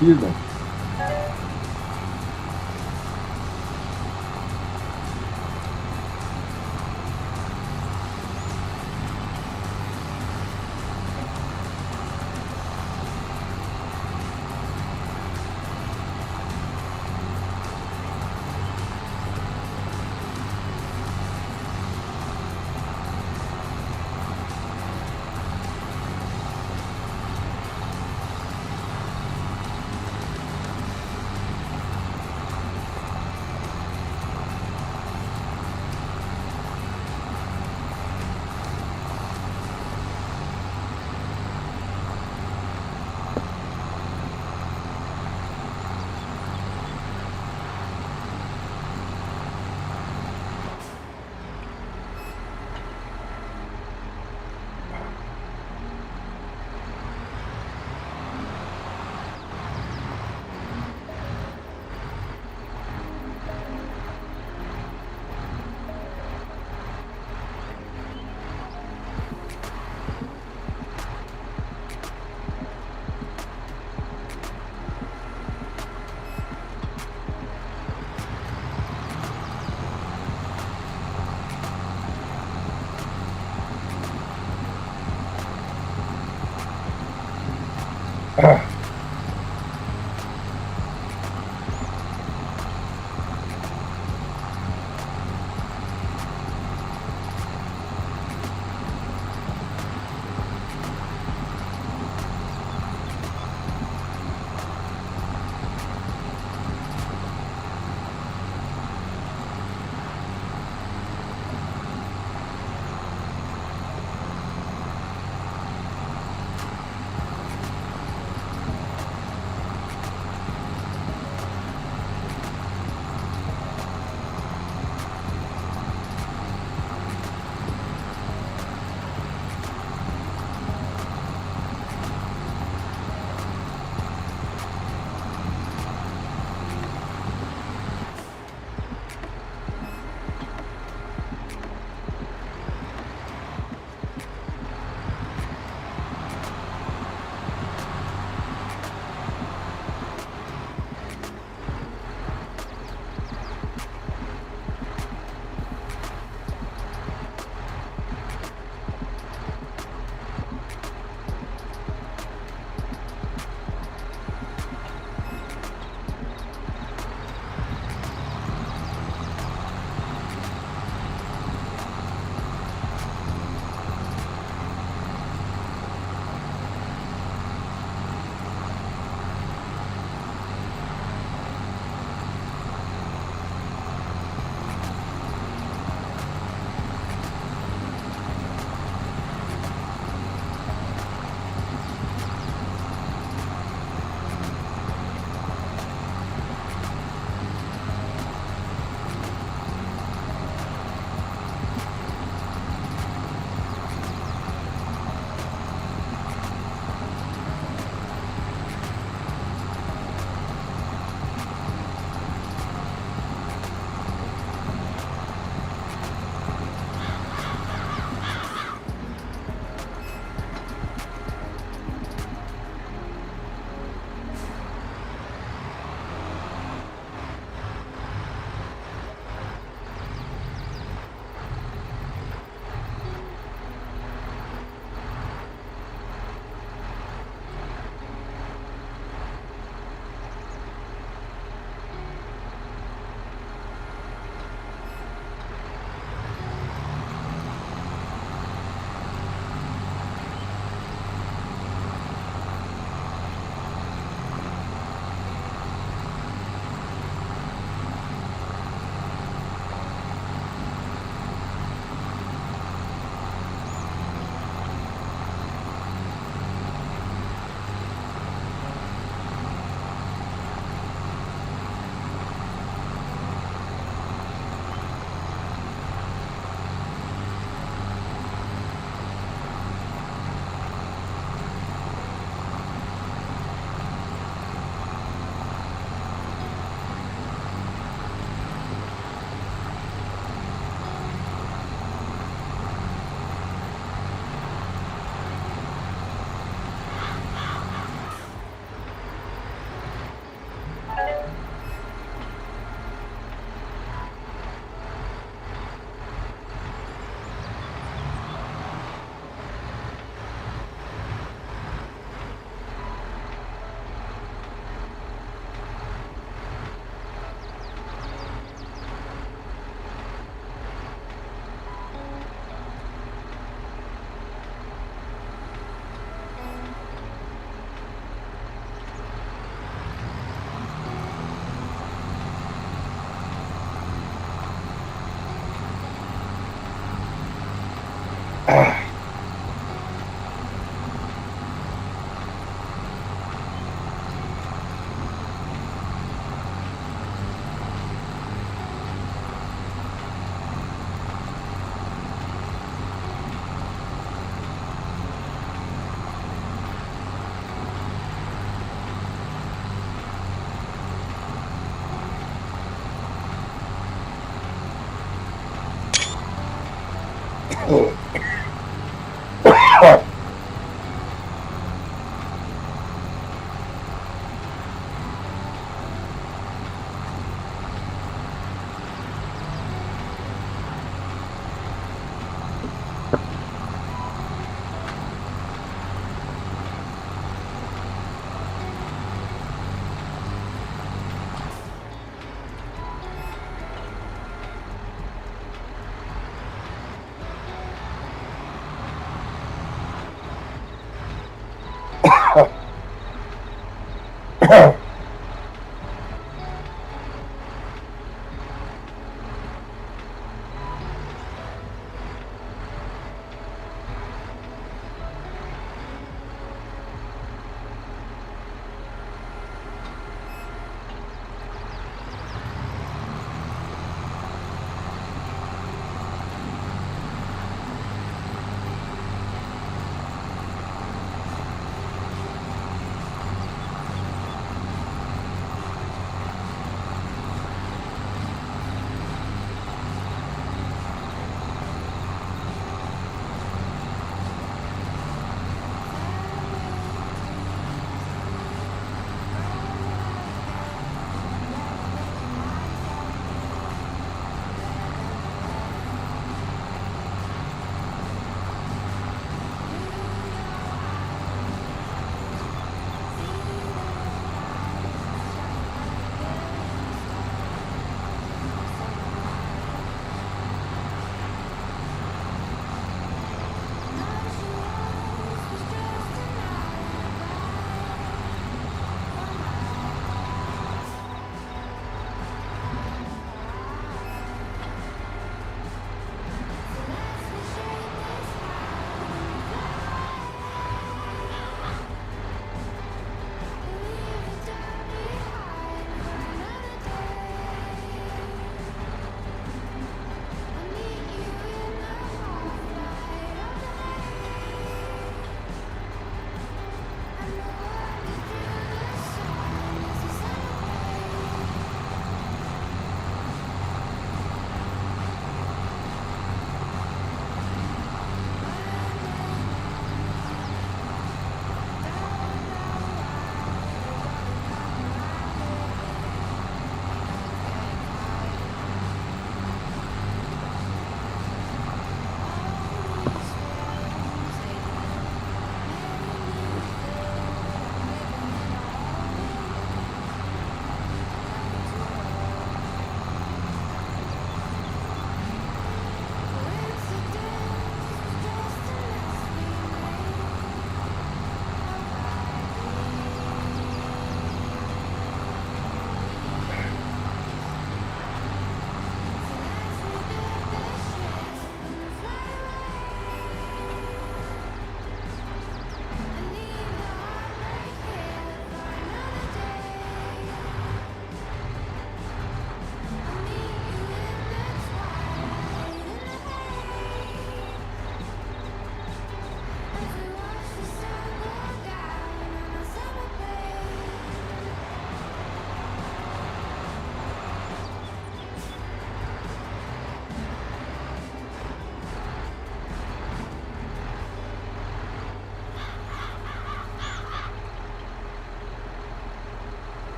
Speaker 1: Excuse me.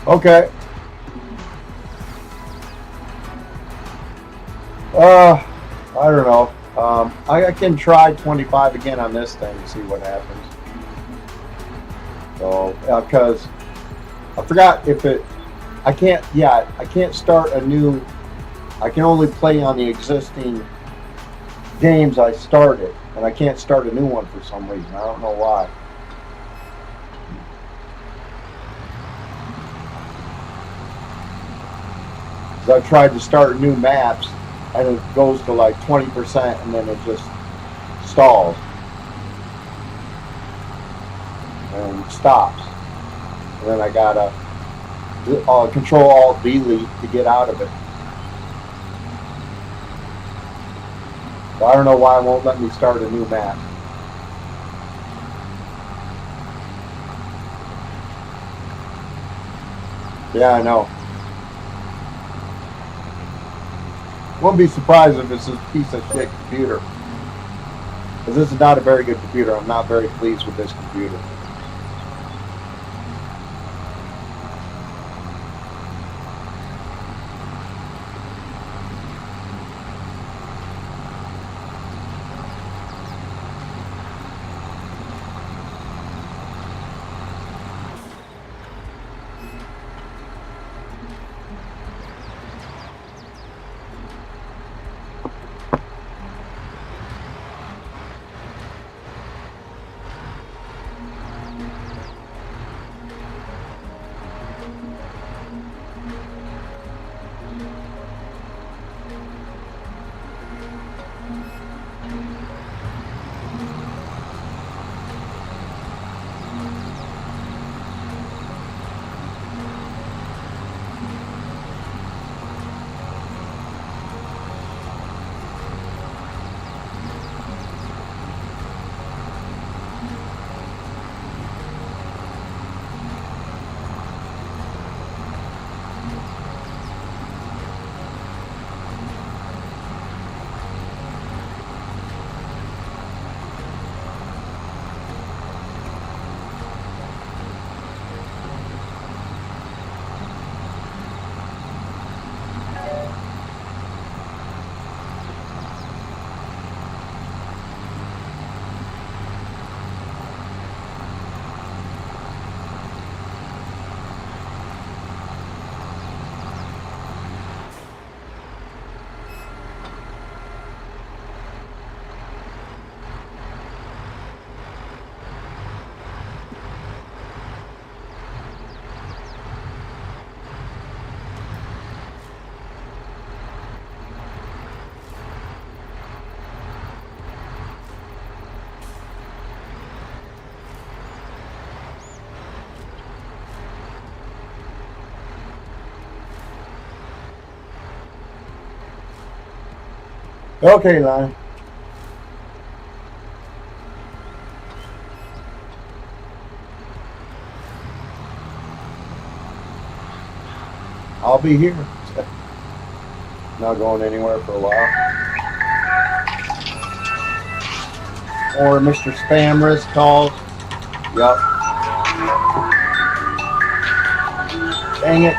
Speaker 1: Okay. I don't know. I can try 25 again on this thing and see what happens. So, because I forgot if it, I can't, yeah, I can't start a new, I can only play on the existing games I started, and I can't start a new one for some reason. I don't know why. Because I've tried to start new maps, and it goes to like 20%, and then it just stalls and stops. And then I gotta Control Alt Delete to get out of it. So I don't know why it won't let me start a new map. Yeah, I know. Won't be surprised if it's this piece of shit computer. Because this is not a very good computer. I'm not very pleased with this computer. Okay, Lion. I'll be here. Not going anywhere for a while. Or Mr. Spamrus calls. Yup. Dang it.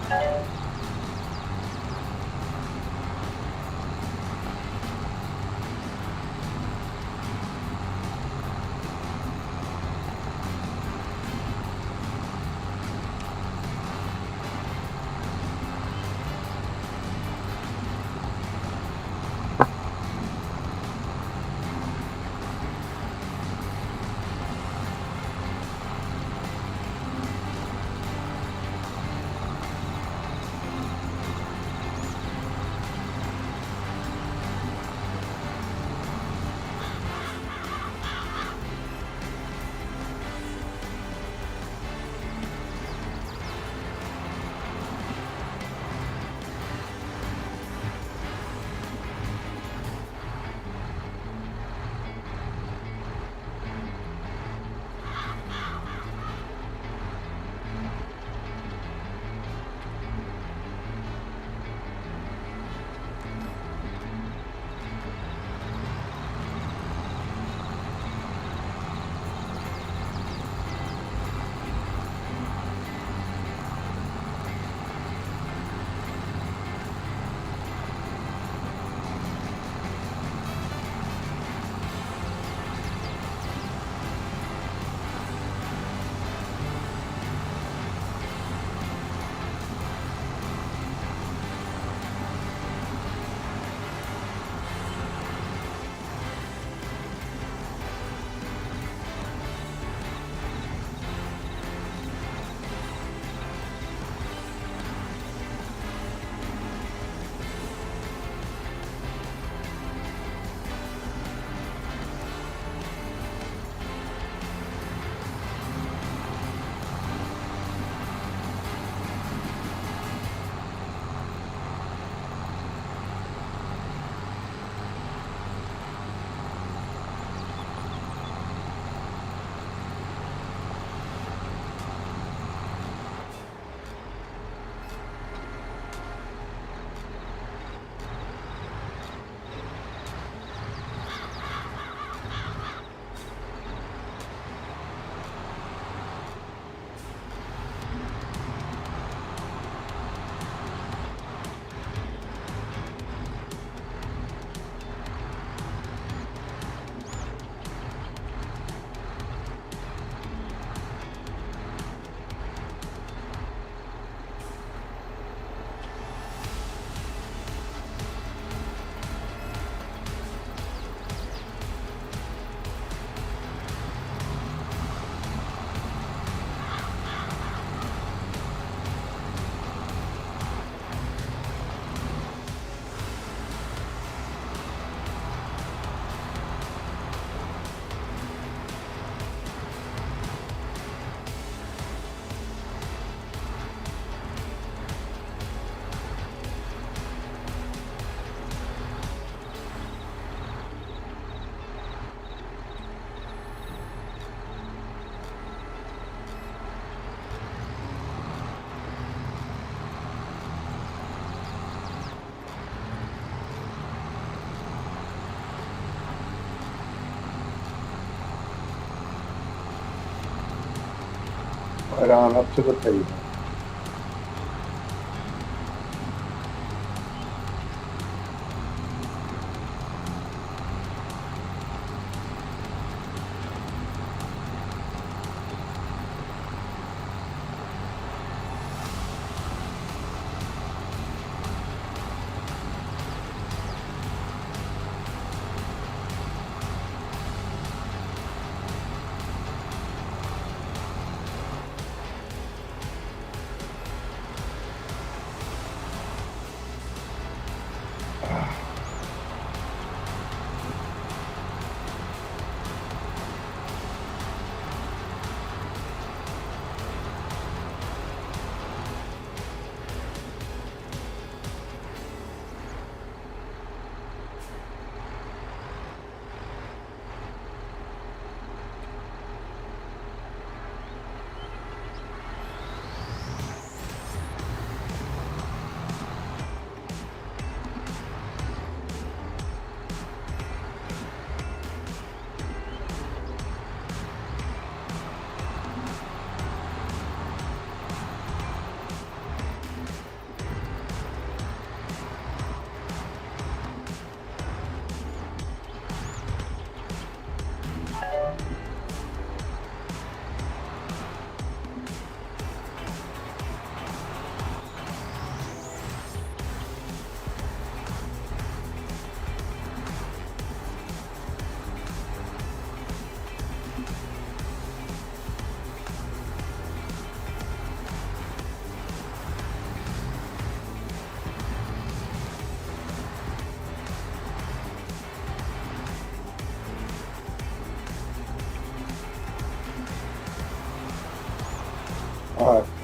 Speaker 1: Right on up to the pavement.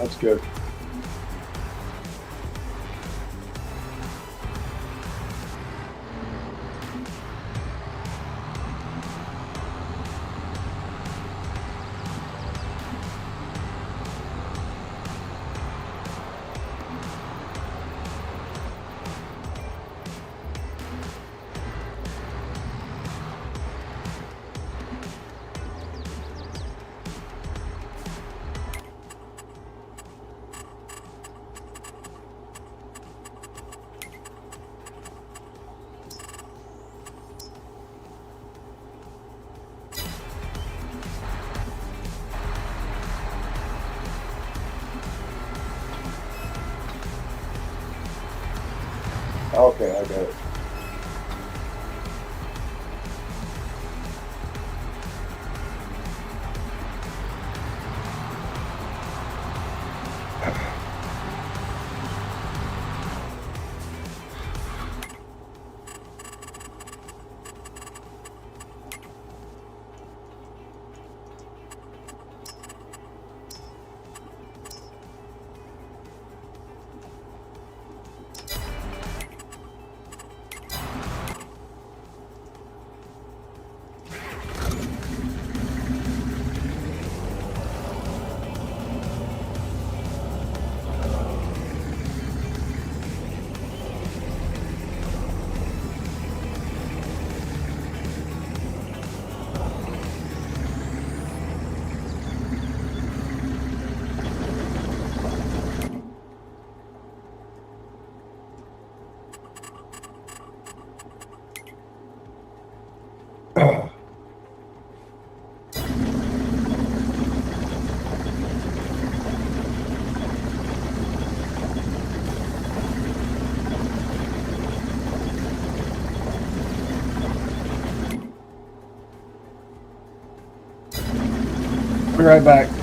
Speaker 1: That's good. Okay, I got it. Be right back.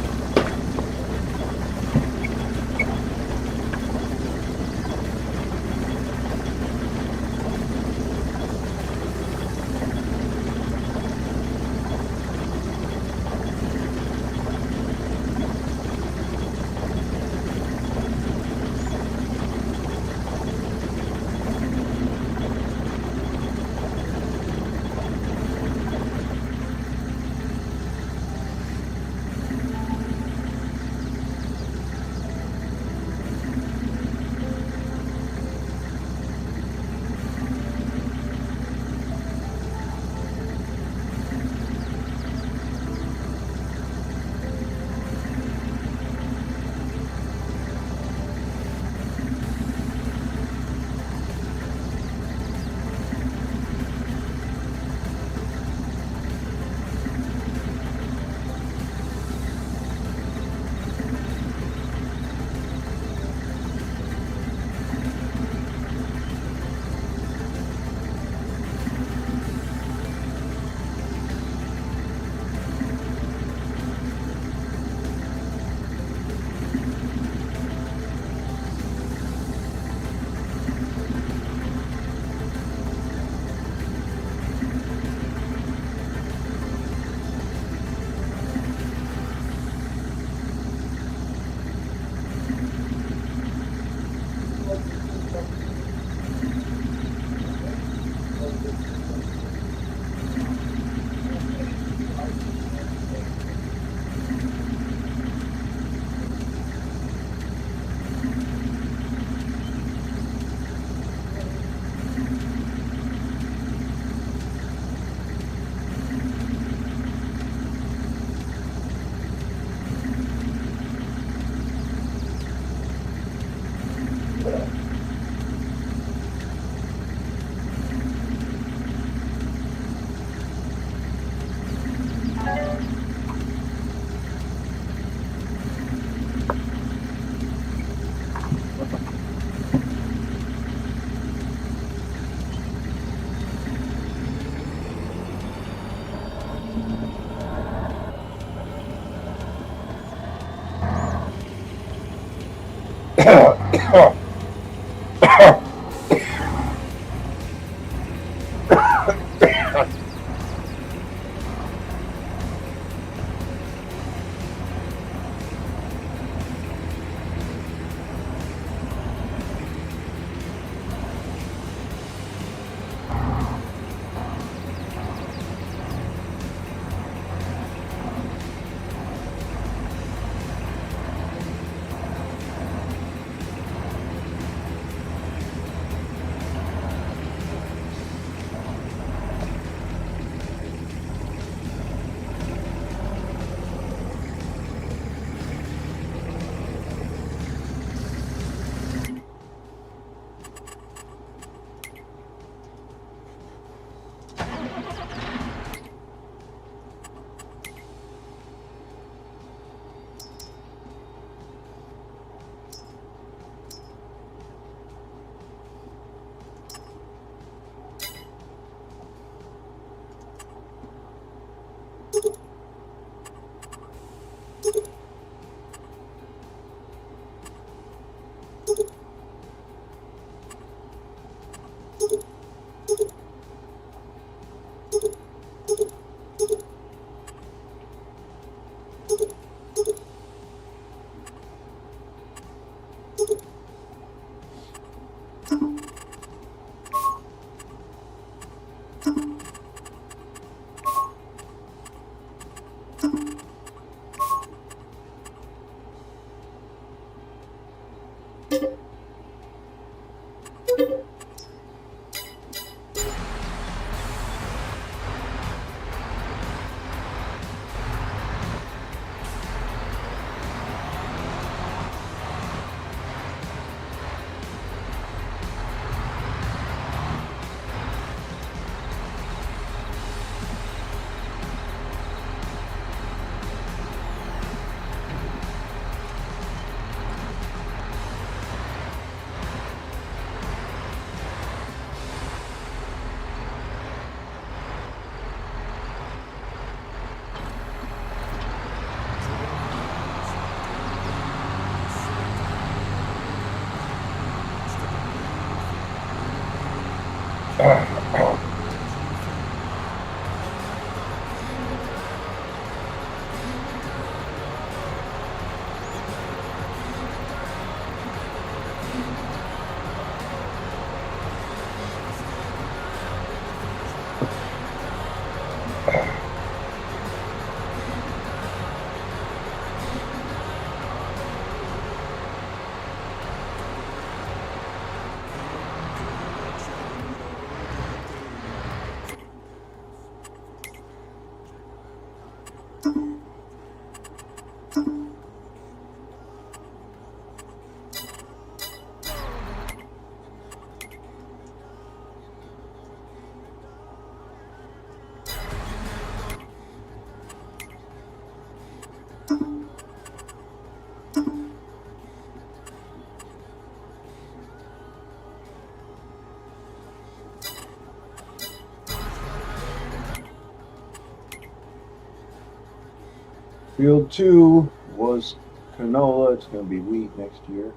Speaker 1: Field 2 was canola. It's going to be wheat next year.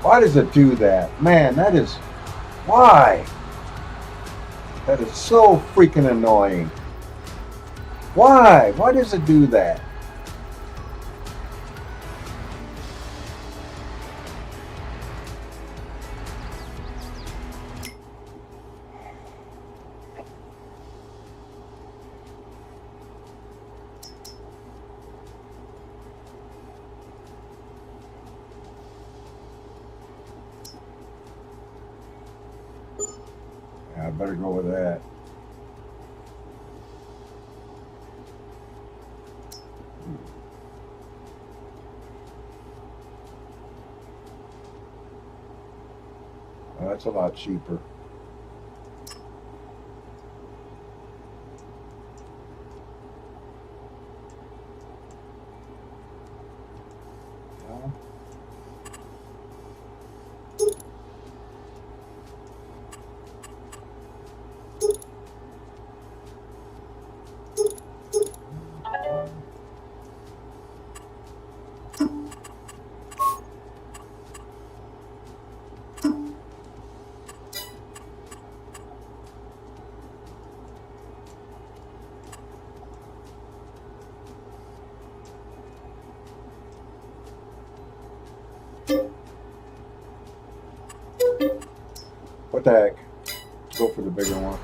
Speaker 1: Why does it do that? Man, that is. Why? That is so freaking annoying. Why? Why does it do that? I better go with that. Oh, that's a lot cheaper. Well, what the heck? Go for the bigger one.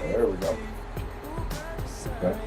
Speaker 1: There we go. Okay.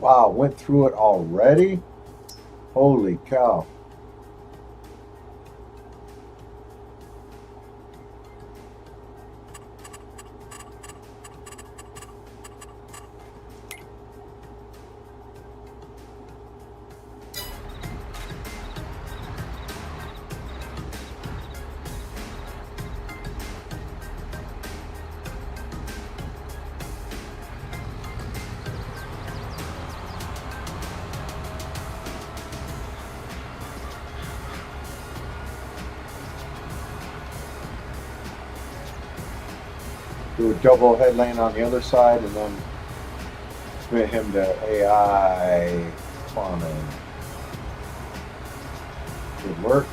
Speaker 1: Wow, went through it already? Holy cow. Do a double head lane on the other side and then submit him to AI farming. Good work.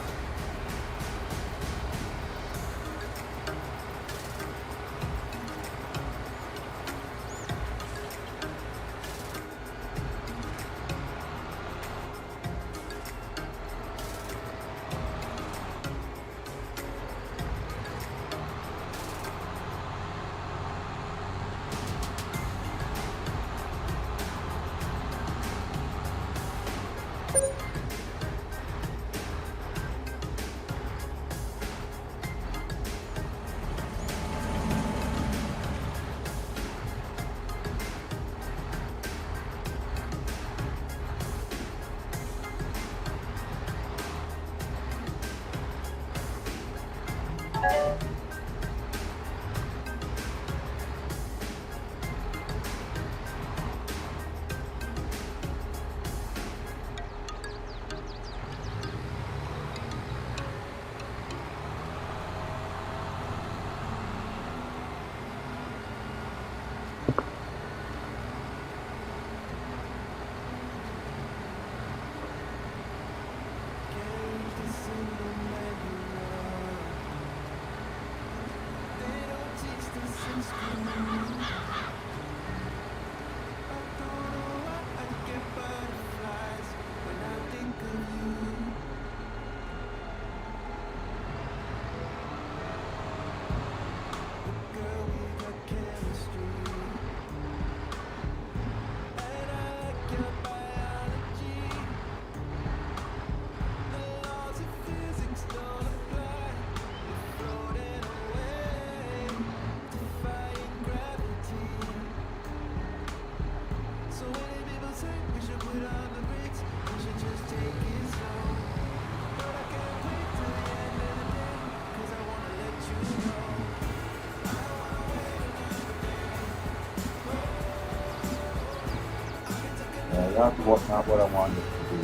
Speaker 1: Not what I wanted it to do.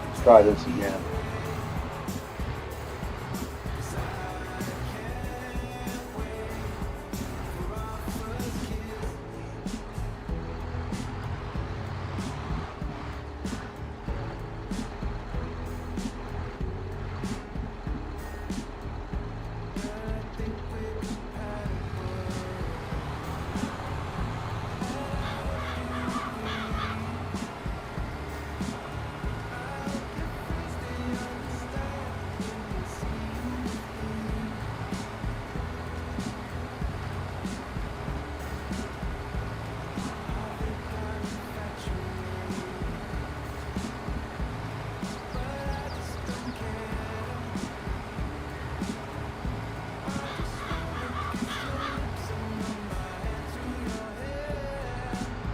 Speaker 1: Let's try this again.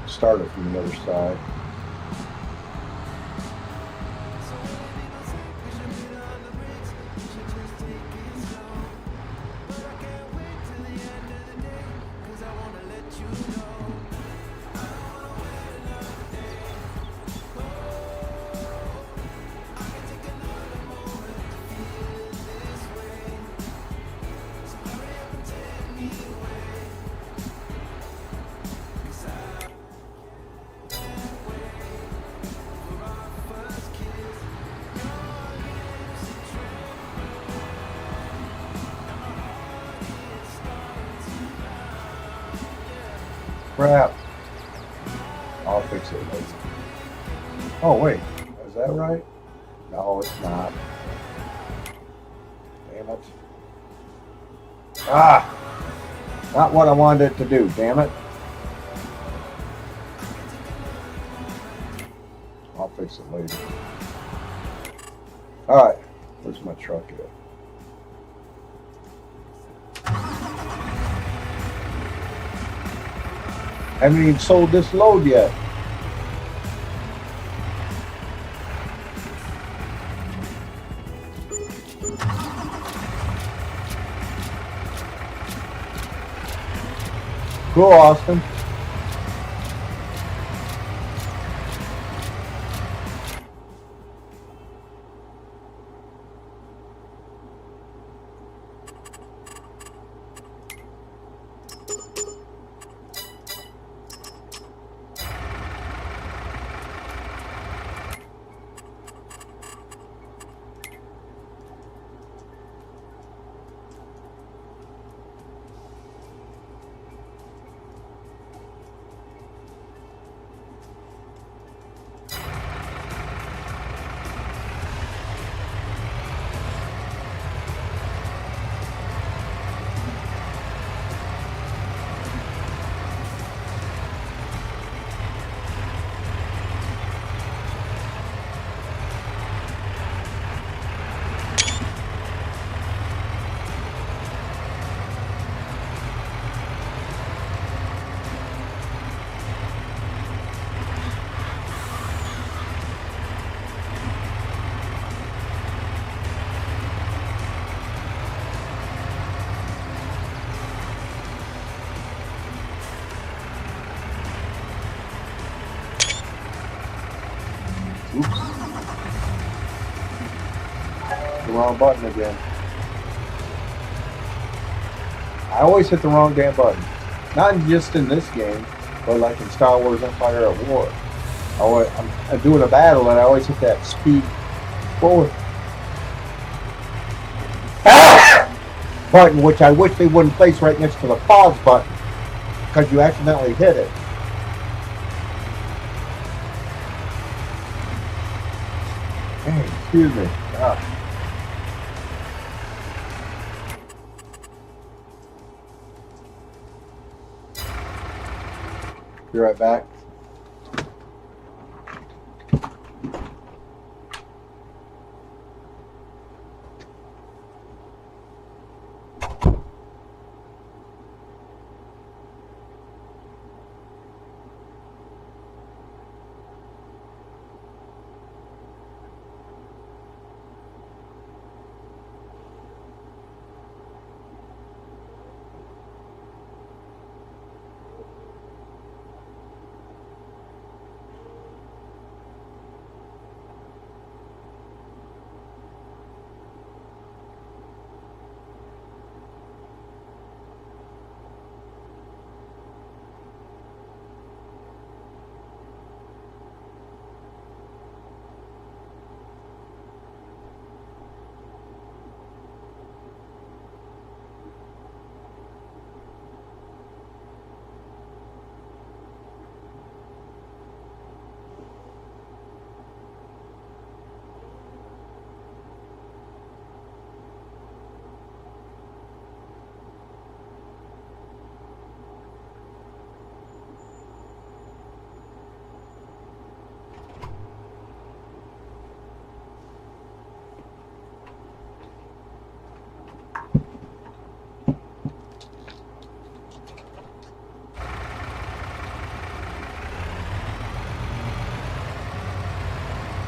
Speaker 1: Start it from the other side. Crap. I'll fix it later. Oh, wait. Is that right? No, it's not. Damn it. Ah! Not what I wanted it to do, damn it. fix it later. Alright, where's my truck at? Haven't even sold this load yet. Cool, Austin. Oops. The wrong button again. I always hit the wrong damn button. Not just in this game, but like in Star Wars Empire at War. I'm doing a battle and I always hit that speed forward button, which I wish they wouldn't place right next to the pause button because you accidentally hit it. Hey, excuse me. Be right back.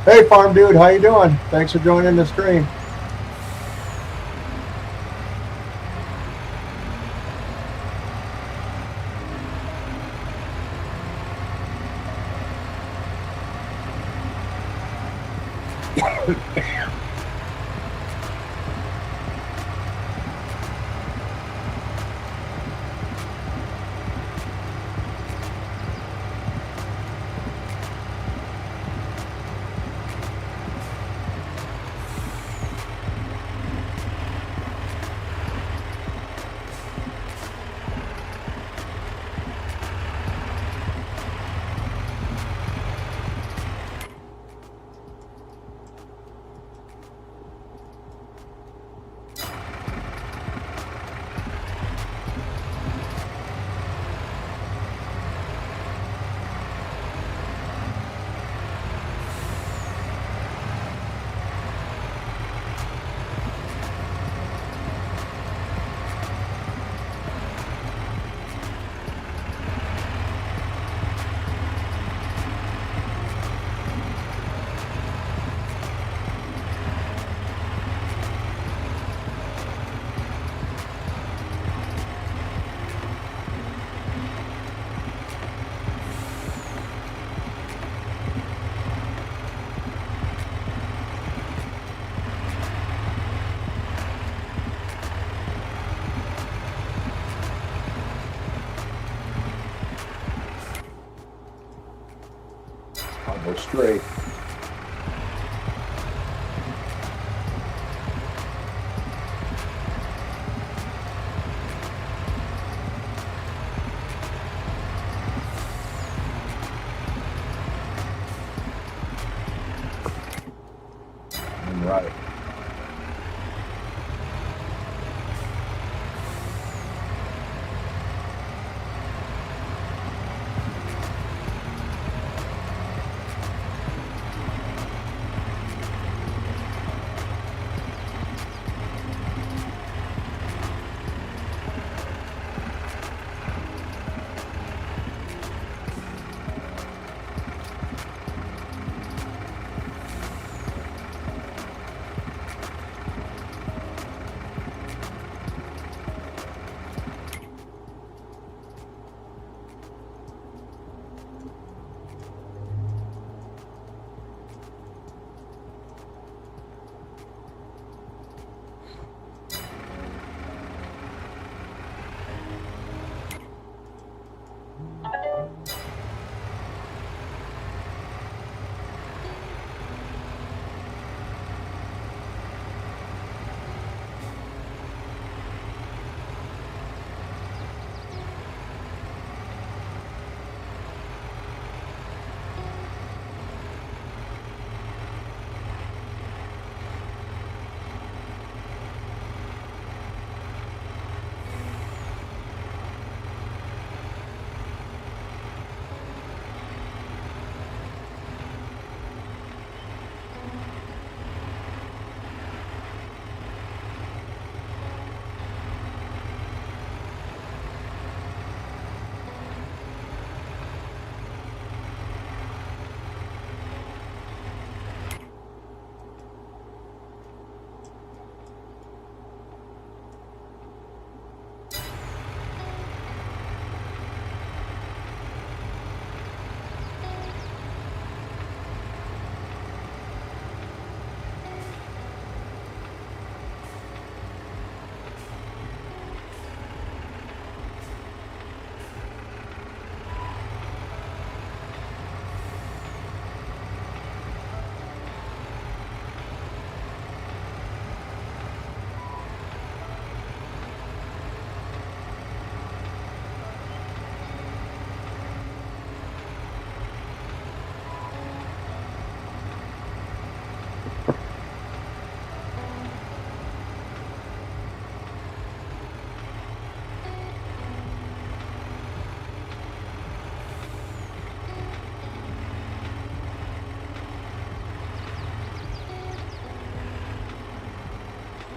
Speaker 1: Hey, Farm Dude, how you doing? Thanks for joining the stream. I'll go straight. And right.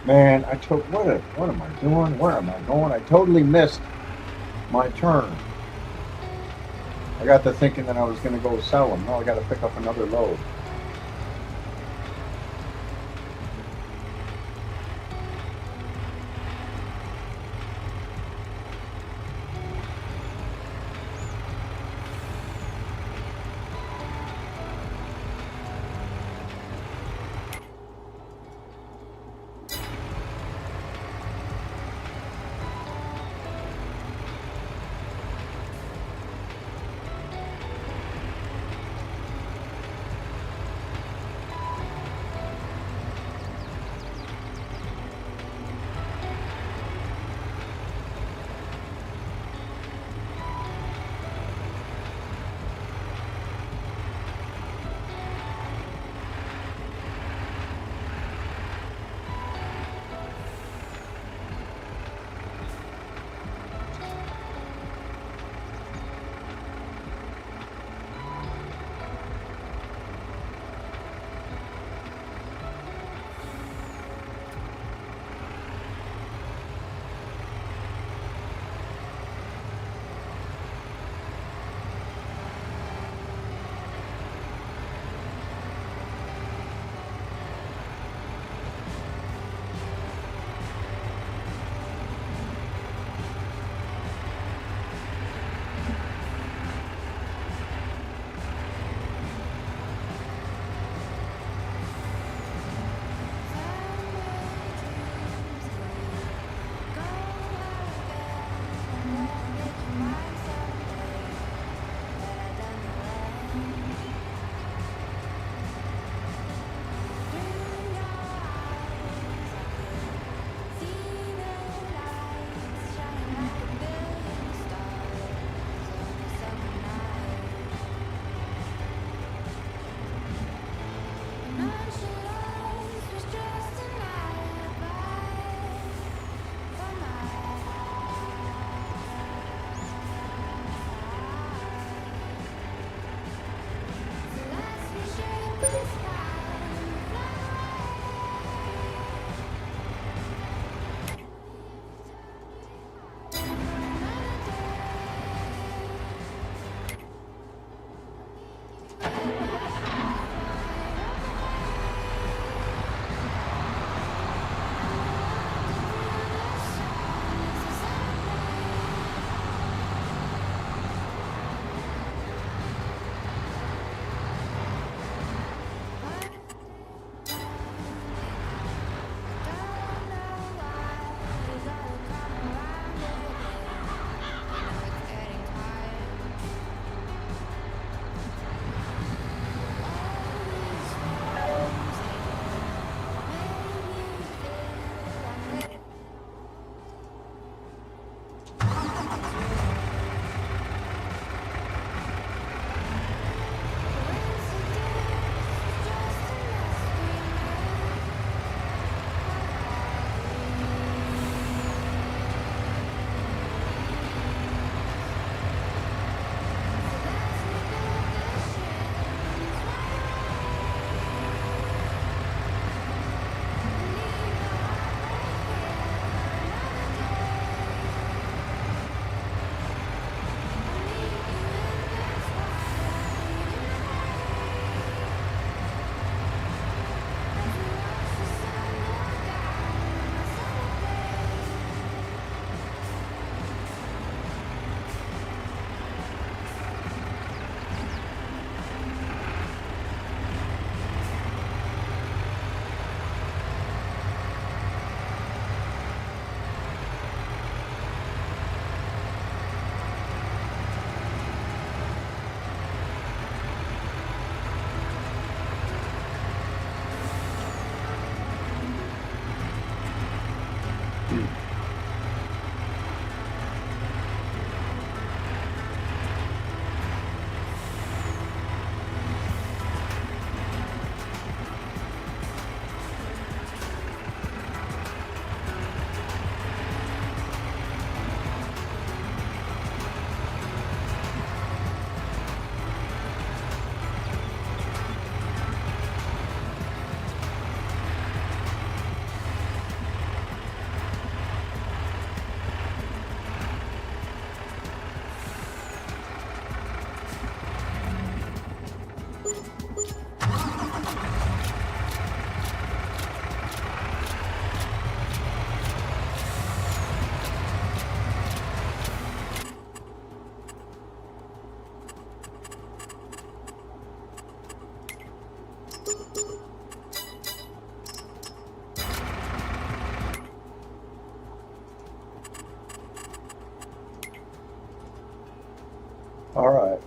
Speaker 1: Man, I took what am I doing? Where am I going? I totally missed my turn. I got to thinking that I was going to go sell them. No, I got to pick up another load.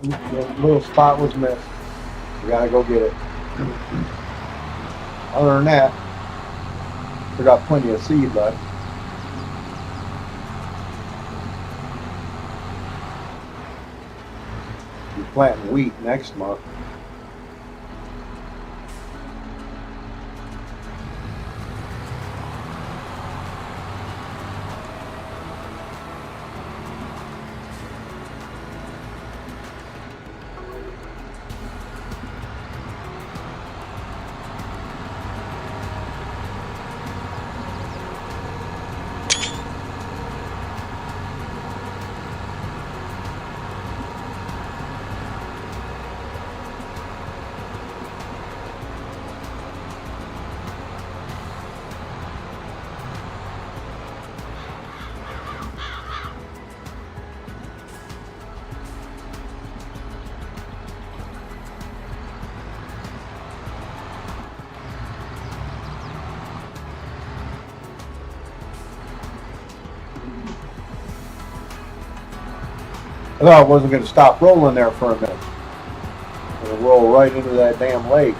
Speaker 1: The little spot was missed. We gotta go get it. Other than that, we got plenty of seed left. We're planting wheat next month. I thought it wasn't going to stop rolling there for a minute. It'll roll right into that damn lake.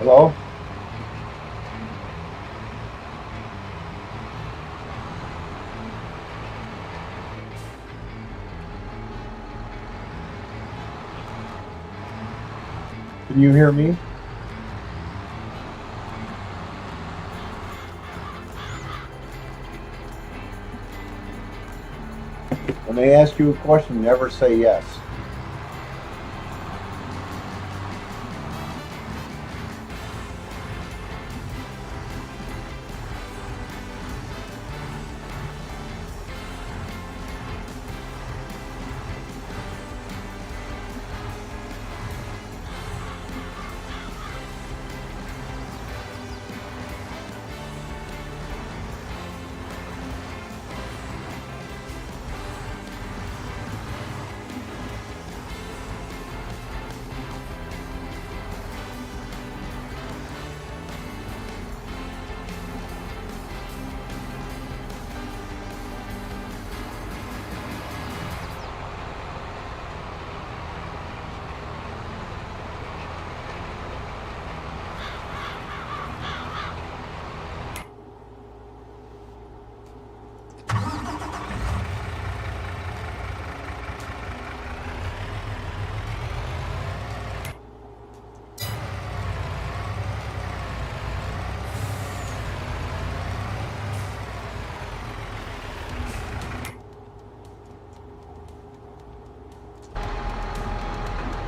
Speaker 1: Hello? Can you hear me? When they ask you a question, never say yes.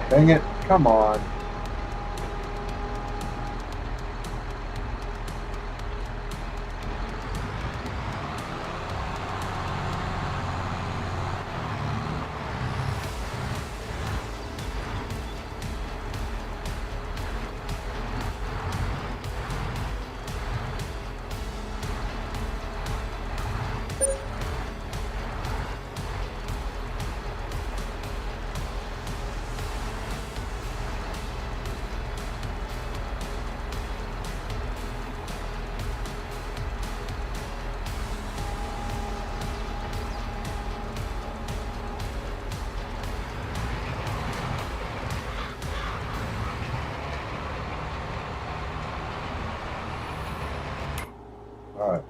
Speaker 1: Dang it, come on. All right.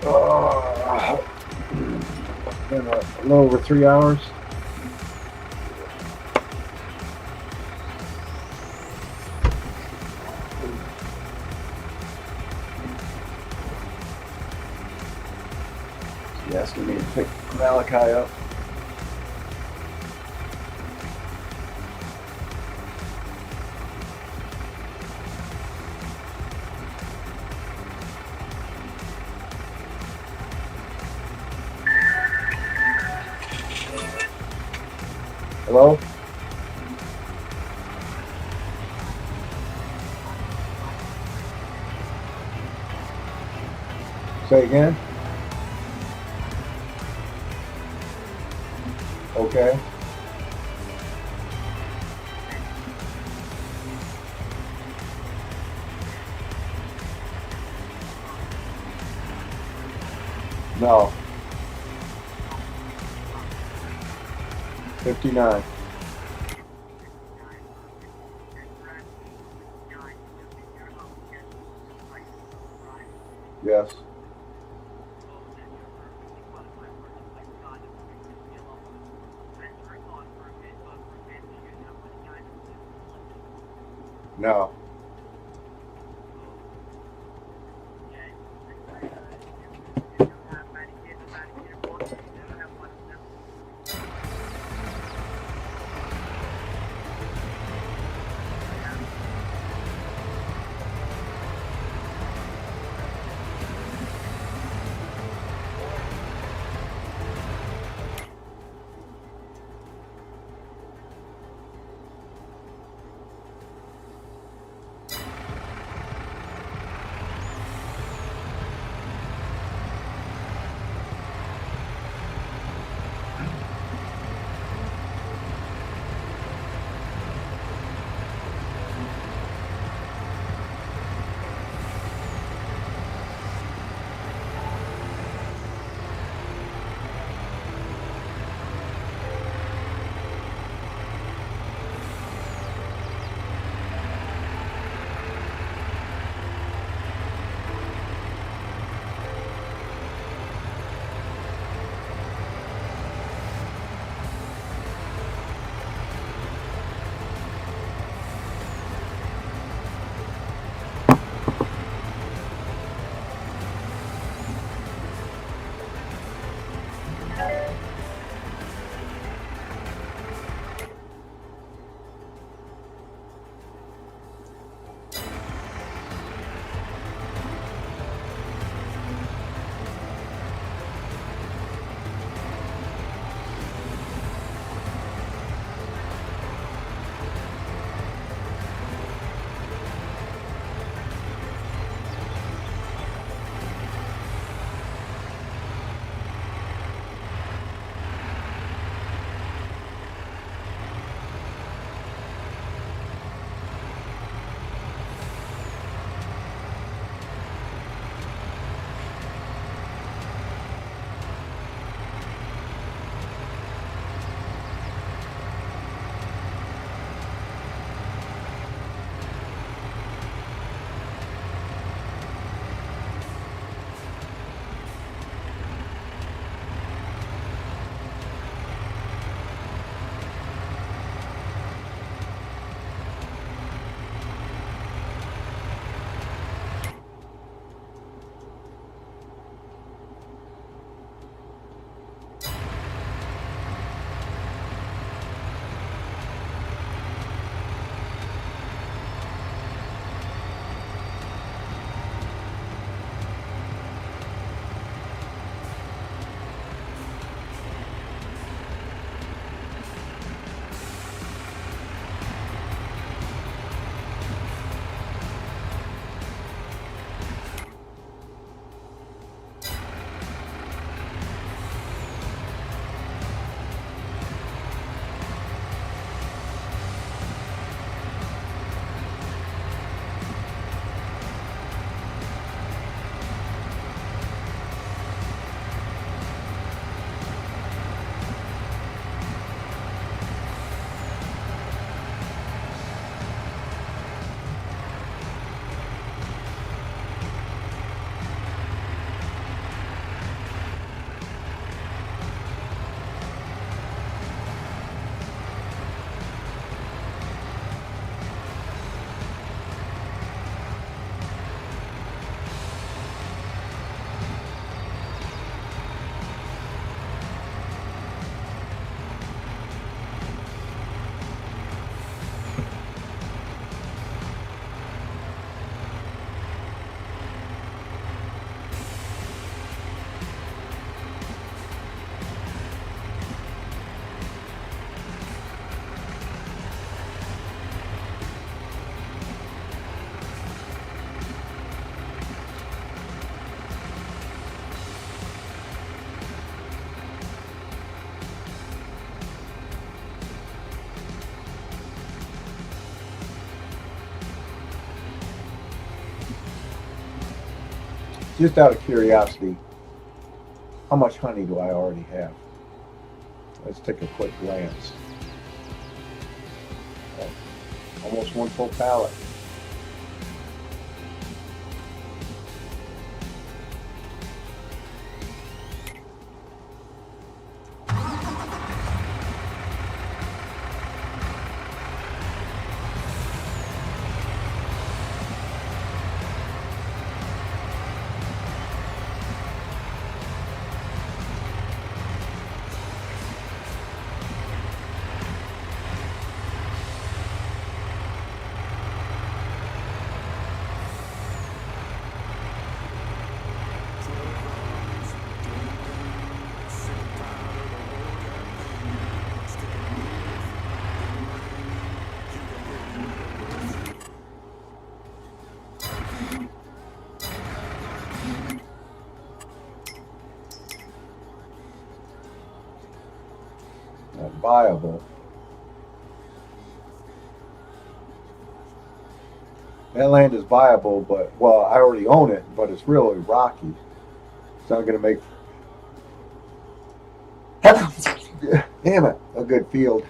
Speaker 1: Been a little over 3 hours. He's asking me to pick Malachi up. Hello? Say again? Okay. No. 59. Yes. No. Just out of curiosity, how much honey do I already have? Let's take a quick glance. Oh, almost one full pallet. Not viable. That land is viable, but, well, I already own it, but it's really rocky. It's not going to make, damn it, a good field.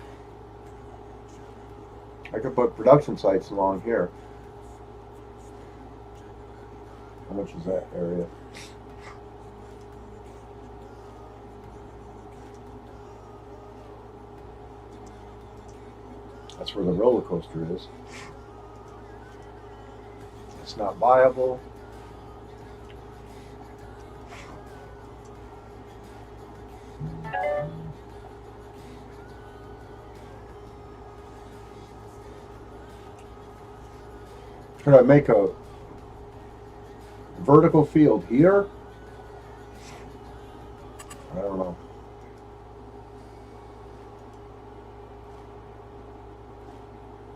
Speaker 1: I could put production sites along here. How much is that area? That's where the roller coaster is. It's not viable. Could I make a vertical field here? I don't know.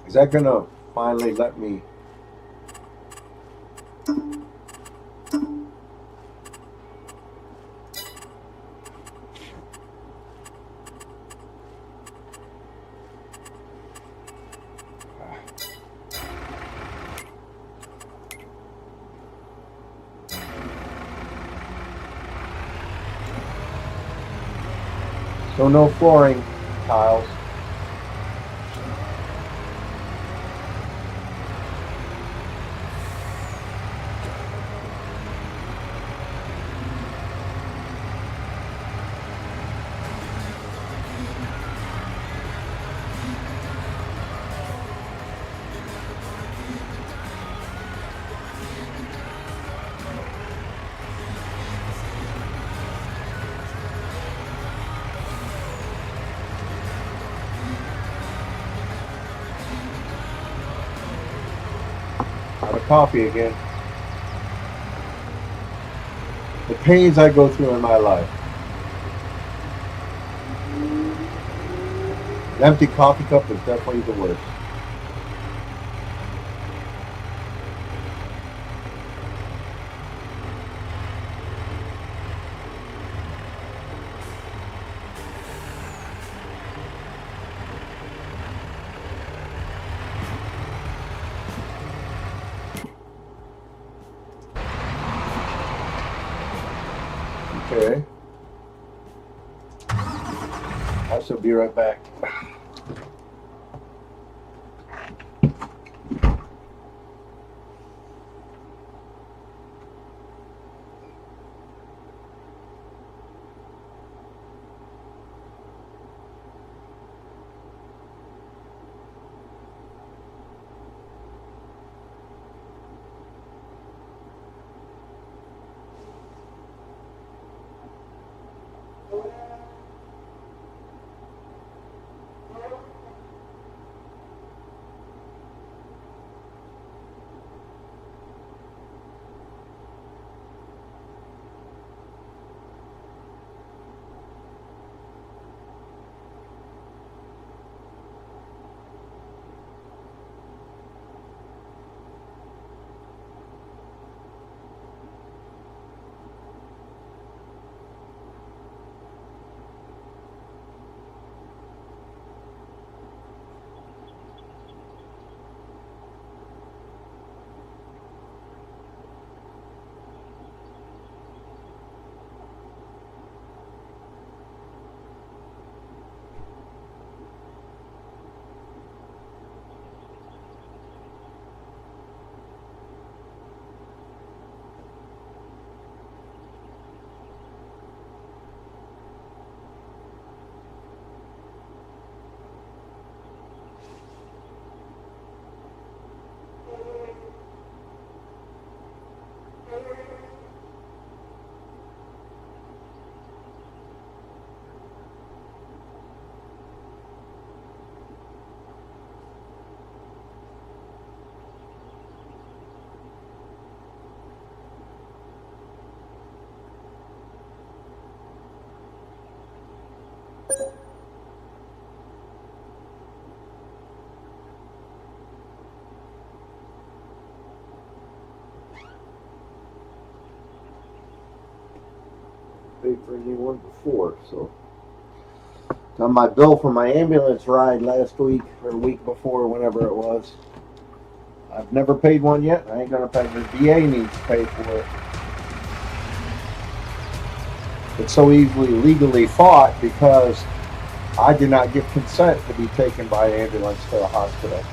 Speaker 1: Is that gonna finally let me? So no flooring tiles. Out of coffee again. The pains I go through in my life. An empty coffee cup is definitely the worst. Okay. I shall be right back. Paid for a new one before, so. Done my bill for my ambulance ride last week, or week before, whenever it was. I've never paid one yet. I ain't gonna pay. The VA needs to pay for it. It's so easily legally fought because I did not give consent to be taken by ambulance to the hospital.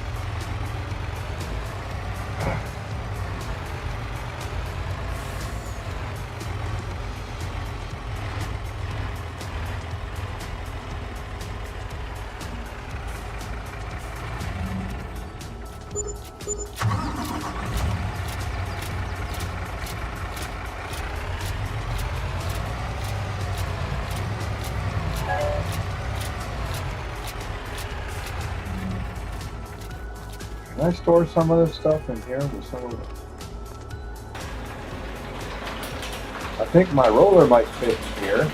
Speaker 1: Can I store some of this stuff in here with some of it? I think my roller might fit in here.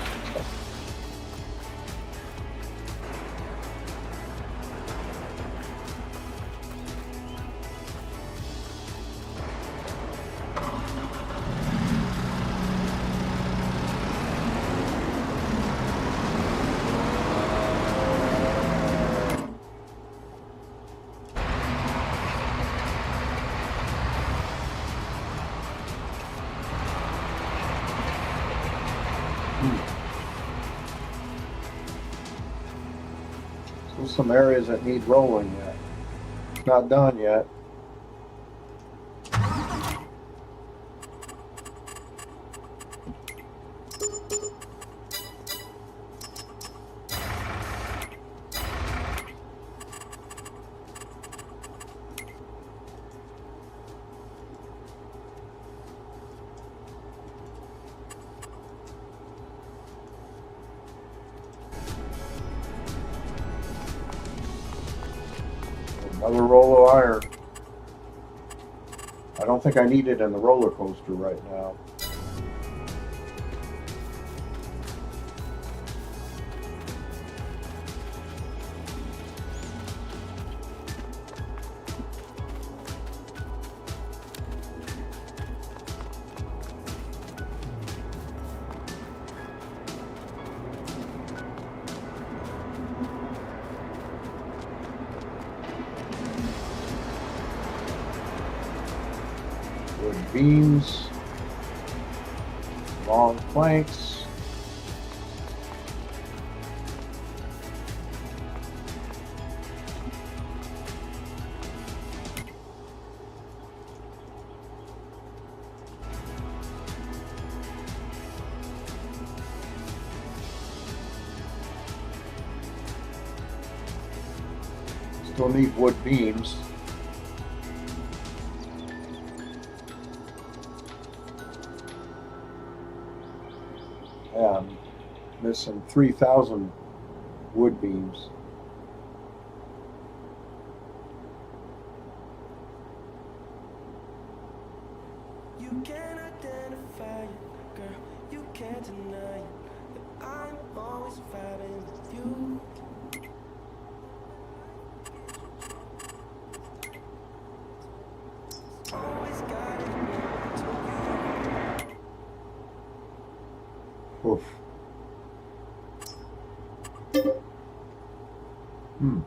Speaker 1: There's some areas that need rolling yet. It's not done yet. Another roll of iron. I don't think I need it in the roller coaster right now. Wood beams, long planks. Still need wood beams. Yeah, I'm missing 3,000 wood beams.
Speaker 2: You can't identify it, girl. You can't deny it. That I'm always vibing with you. Always got it to you.
Speaker 1: Oof. Hmm.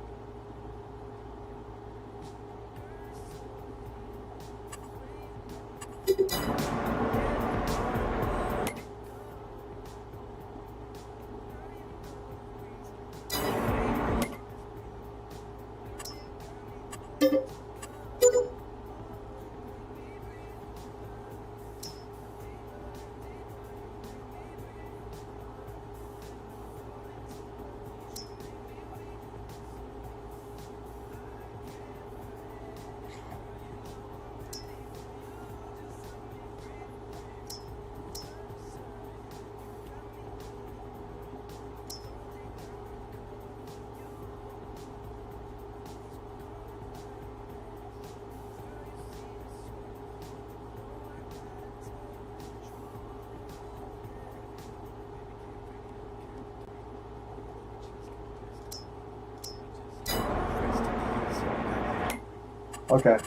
Speaker 1: Okay.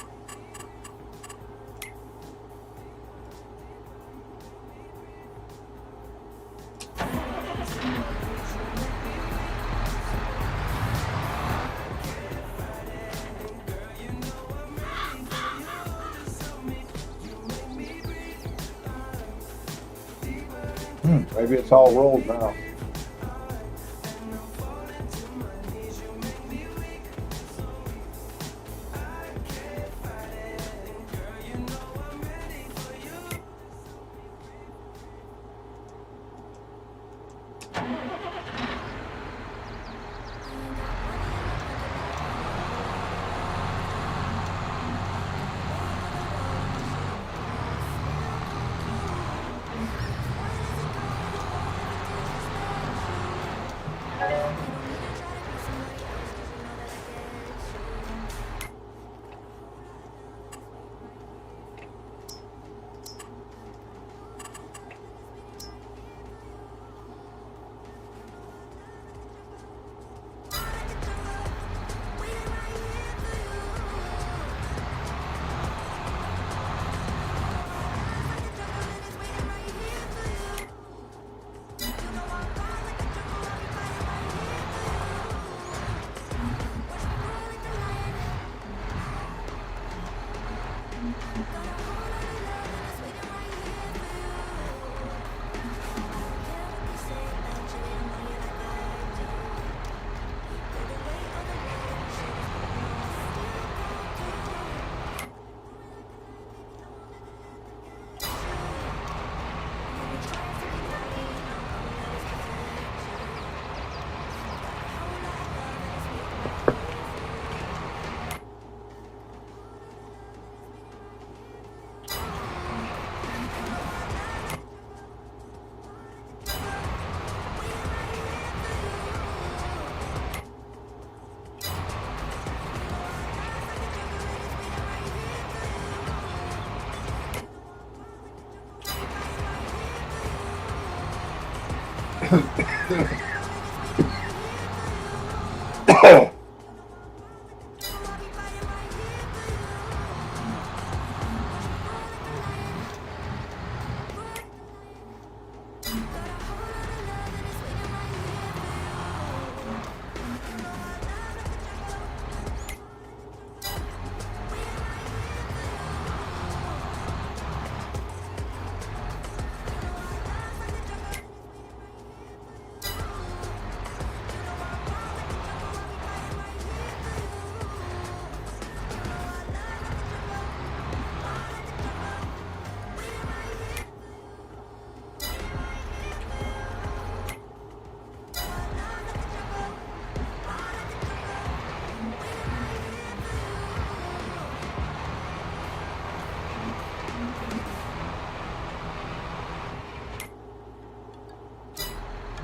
Speaker 1: Maybe it's all rolled now.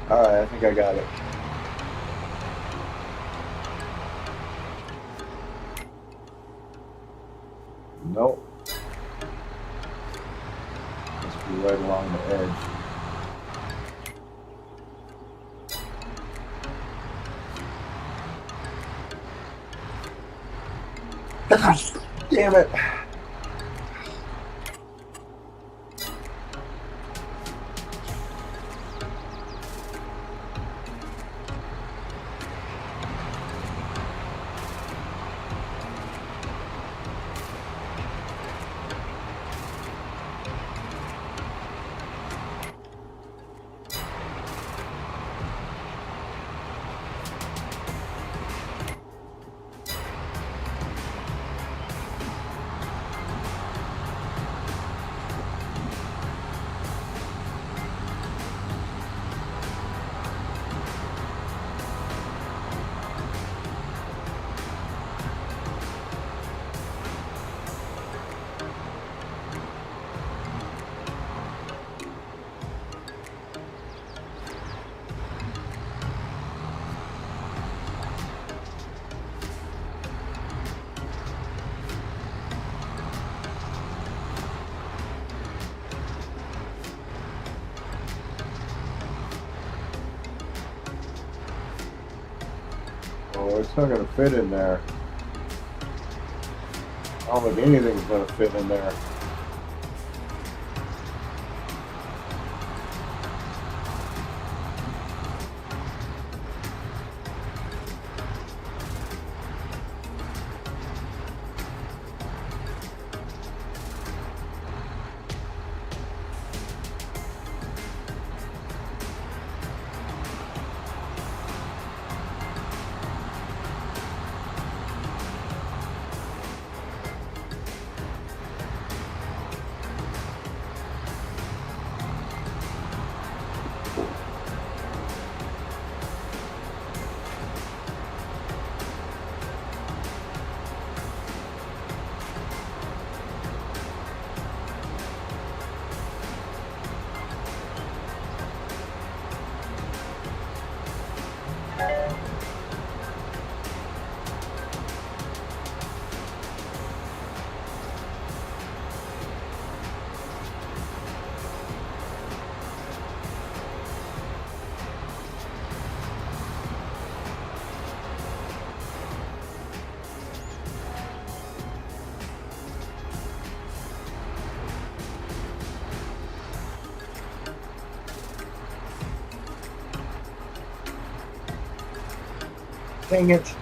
Speaker 1: All right, I think I got it. Nope. Must be right along the edge. Damn it. Oh, it's not going to fit in there. I don't think anything's going to fit in there. Dang it.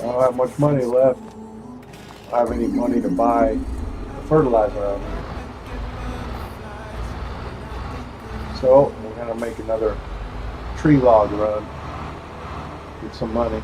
Speaker 1: I don't have much money left. I don't have any money to buy fertilizer out here. So we're gonna make another tree log run. Get some money.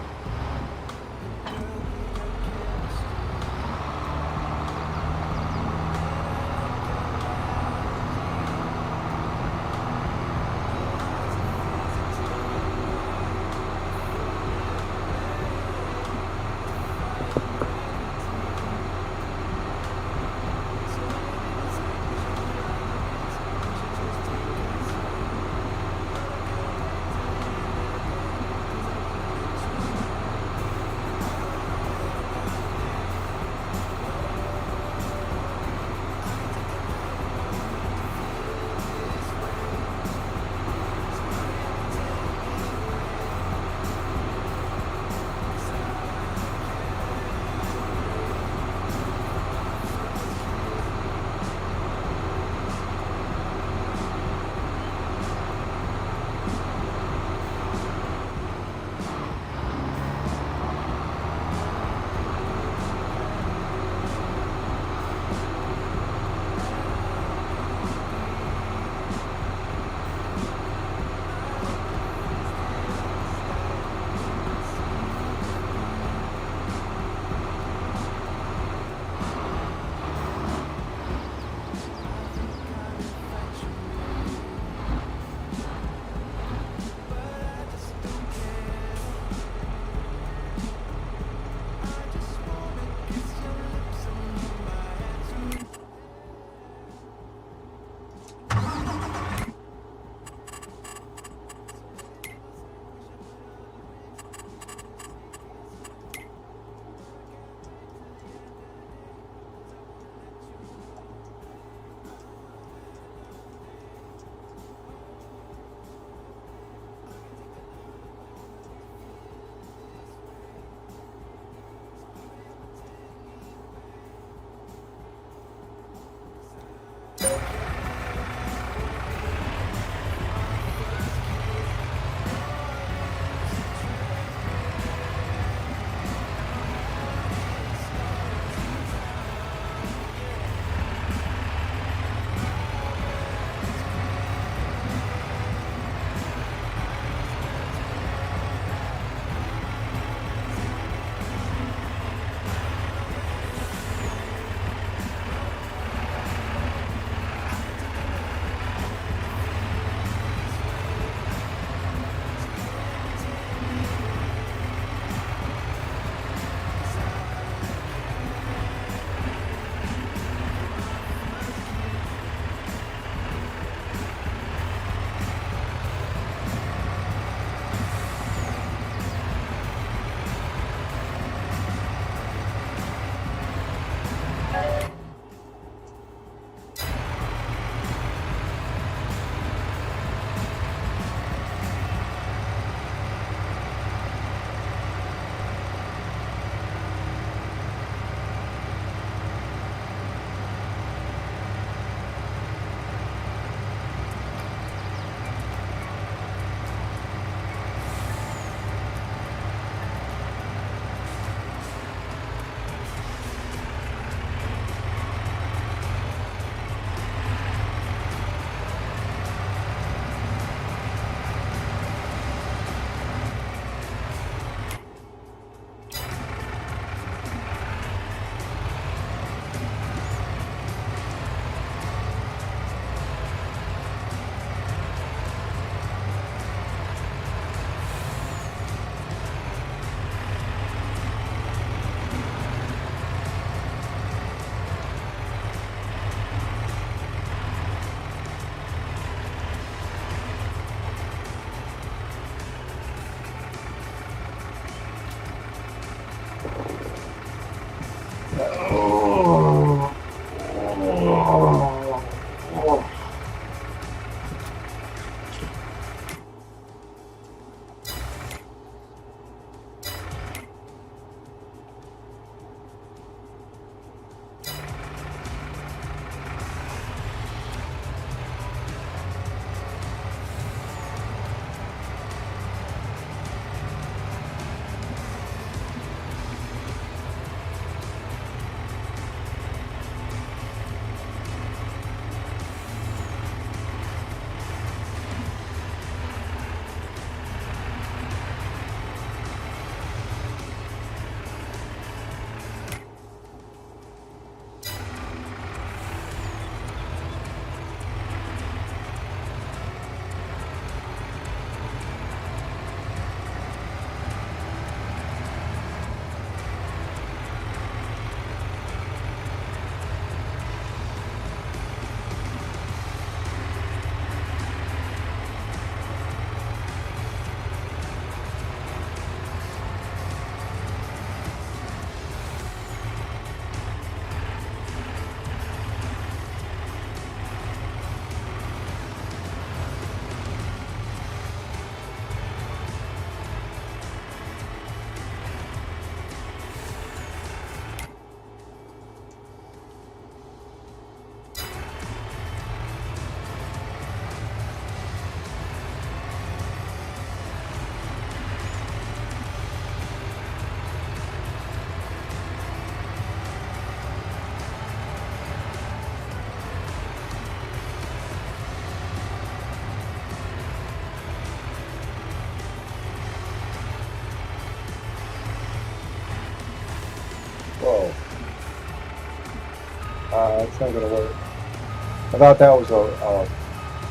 Speaker 1: It's not going to work. I thought that was a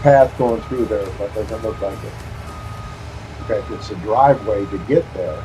Speaker 1: path going through there, but it doesn't look like it. In fact, it's a driveway to get there.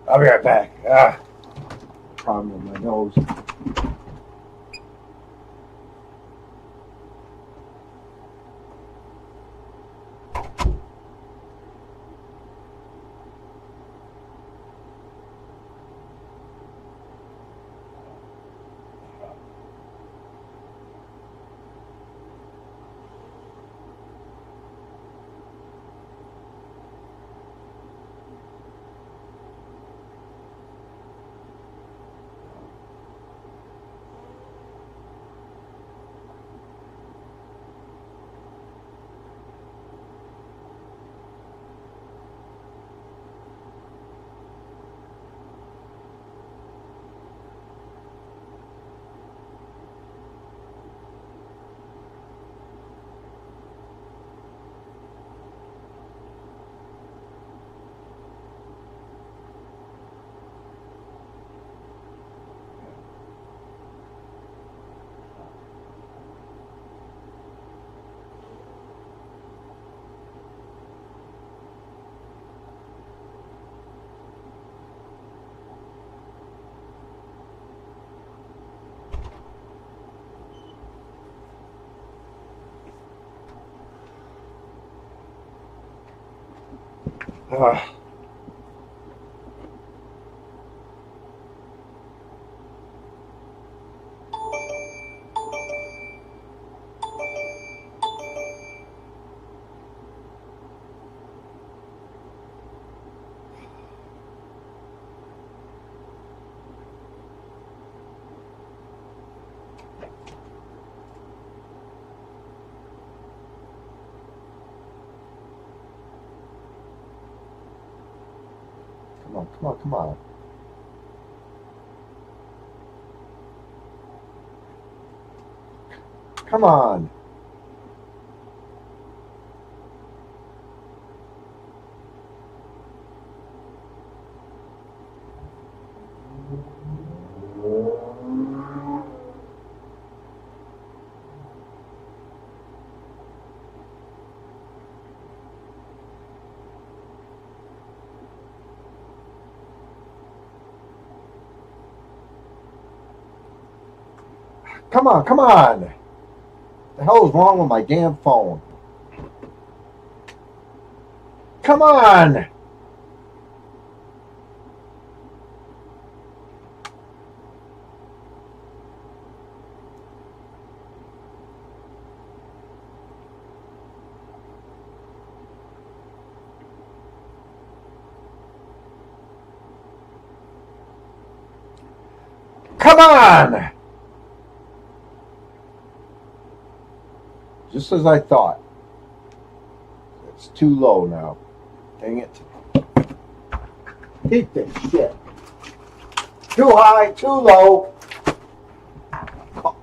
Speaker 1: I'll be right back. Problem with my nose. Uh, Come on, come on, come on. Come on. Come on, come on. The hell is wrong with my damn phone? Come on. Come on. Just as I thought. It's too low now. Dang it. Eat this shit. Too high, too low. Fuck.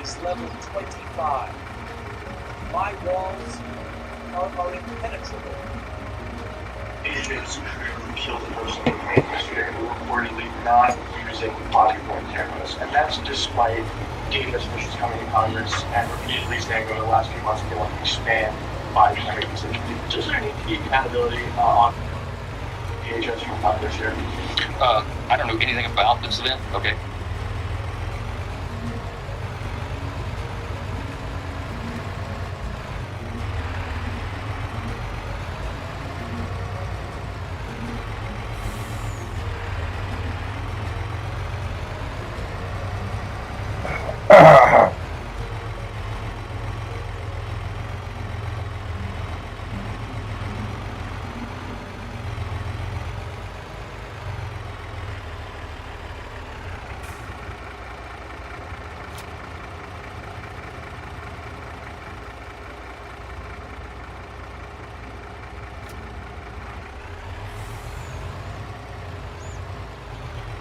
Speaker 3: base level 25. My walls are impenetrable.
Speaker 4: Agents who killed a person in Maine yesterday were reportedly not using body-worn cameras, and that's despite DEMA officials coming to Congress and repeatedly saying over the last few months that they want to expand body camera usage. Does there need to be accountability on DHS from Congress here?
Speaker 5: I don't know anything about this event, okay?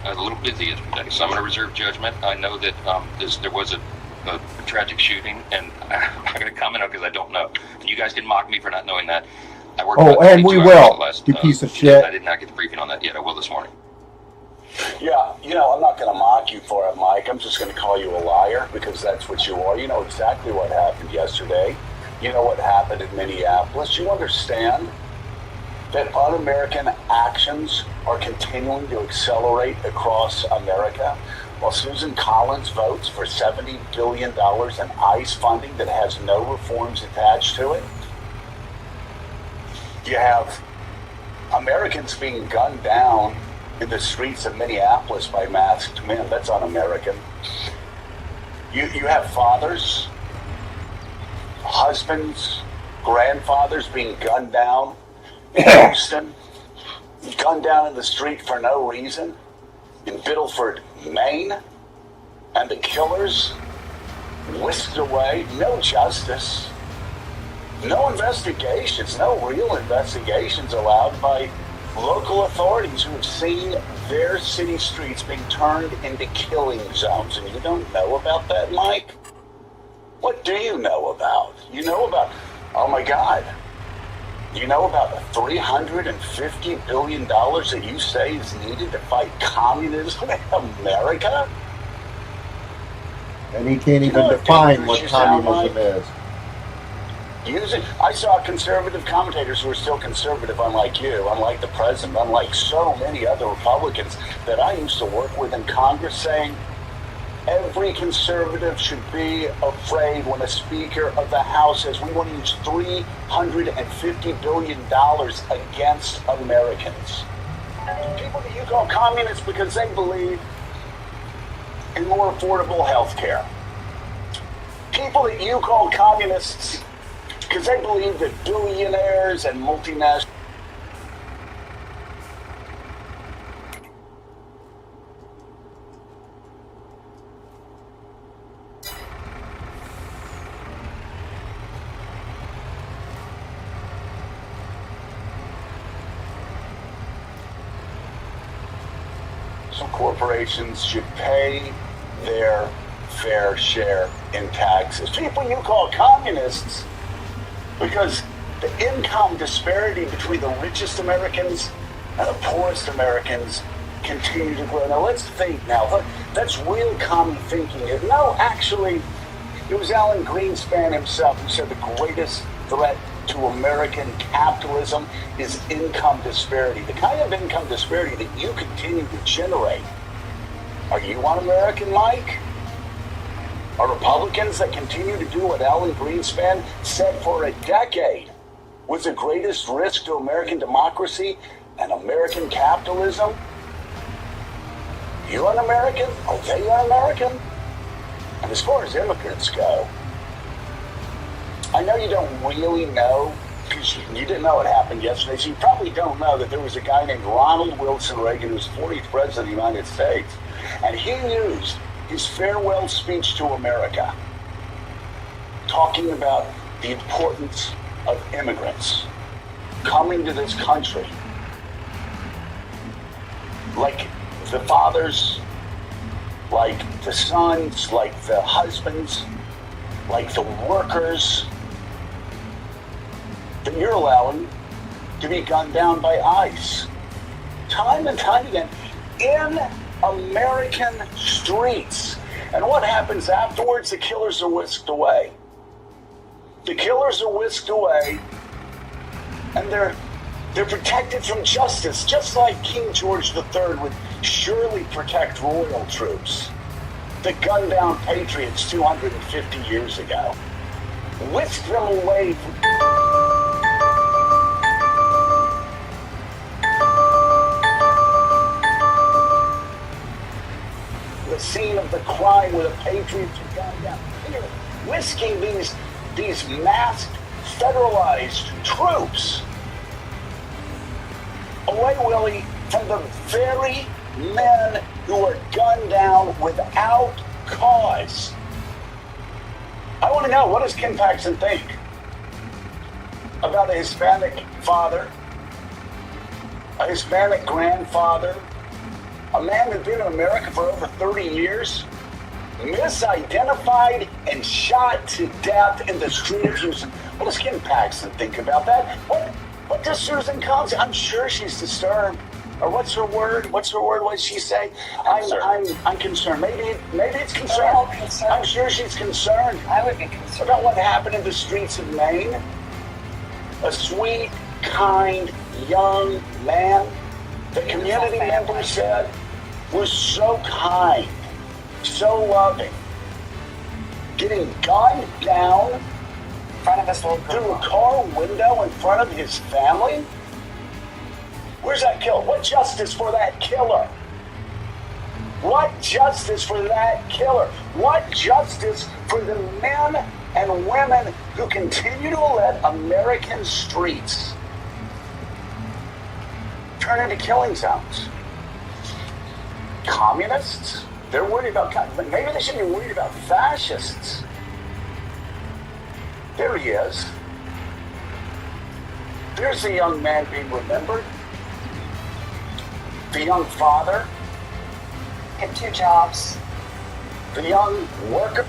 Speaker 5: I was a little busy yesterday, so I'm going to reserve judgment. I know that there was a tragic shooting, and I'm not going to comment on it because I don't know. You guys can mock me for not knowing that. I worked about
Speaker 1: and we
Speaker 5: 22 hours
Speaker 1: will,
Speaker 5: last,
Speaker 1: you piece of shit.
Speaker 5: I did not get the briefing on that yet. I will this morning.
Speaker 6: Yeah, I'm not going to mock you for it, Mike. I'm just going to call you a liar because that's what you are. You know exactly what happened yesterday. You know what happened in Minneapolis. You understand that un-American actions are continuing to accelerate across America while Susan Collins votes for $70 billion in ICE funding that has no reforms attached to it. You have Americans being gunned down in the streets of Minneapolis by masked men. That's un-American. You have fathers, husbands, grandfathers being gunned down in Houston, gunned down in the street for no reason in Biddleford, Maine, and the killers whisked away. No justice, no investigations, no real investigations allowed by local authorities who have seen their city streets being turned into killing zones. And you don't know about that, Mike? What do you know about? You know about, oh my God, you know about the $350 billion that you say is needed to fight communism in America?
Speaker 1: And he can't even define what communism is.
Speaker 6: I saw conservative commentators who are still conservative, unlike you, unlike the president, unlike so many other Republicans that I used to work with in Congress, saying every conservative should be afraid when a Speaker of the House says we want to use $350 billion against Americans. People that you call communists because they believe in more affordable health care. People that you call communists because they believe that billionaires and multinational corporations should pay their fair share in taxes. People you call communists because the income disparity between the richest Americans and the poorest Americans continue to grow. Now let's think now. That's real common thinking. No, actually, it was Alan Greenspan himself who said the greatest threat to American capitalism is income disparity. The kind of income disparity that you continue to generate. Are you un-American, Mike? Are Republicans that continue to do what Alan Greenspan said for a decade was the greatest risk to American democracy and American capitalism? You un-American? Are they un-American? And as far as immigrants go, I know you don't really know, because you didn't know what happened yesterday, so you probably don't know that there was a guy named Ronald Wilson Reagan who was 40th president of the United States, and he used his farewell speech to America, talking about the importance of immigrants coming to this country, like the fathers like the sons, like the husbands, like the workers, that you're allowing to be gunned down by ICE. Time and time again, in American streets. And what happens afterwards? The killers are whisked away. The killers are whisked away, and they're protected from justice, just like King George III would surely protect royal troops that gunned down patriots 250 years ago. Whisked them away from... the scene of the crime where the patriots are gunned down. Here, whisking these masked, federalized troops away, Willie, from the very men who are gunned down without cause. I want to know, what does Ken Paxton think about a Hispanic father, a Hispanic grandfather, a man who's been in America for over 30 years, misidentified and shot to death in the street of Houston? What does Ken Paxton think about that? What does Susan Collins? I'm sure she's disturbed. Or what's her word? What did she say? I'm concerned. Maybe it's concerned. I'm sure she's concerned.
Speaker 7: I would be concerned
Speaker 6: about what happened in the streets of Maine. A sweet, kind, young man, the community member said, was so kind, so loving, getting gunned down
Speaker 7: in front of this little girl
Speaker 6: through a car window in front of his family. Where's that killer? What justice for that killer? What justice for that killer? What justice for the men and women who continue to let American streets turn into killing zones? Communists? They're worried about... Maybe they should be worried about fascists. There he is. There's the young man being remembered. The young father.
Speaker 7: Get 2 jobs.
Speaker 6: The young worker.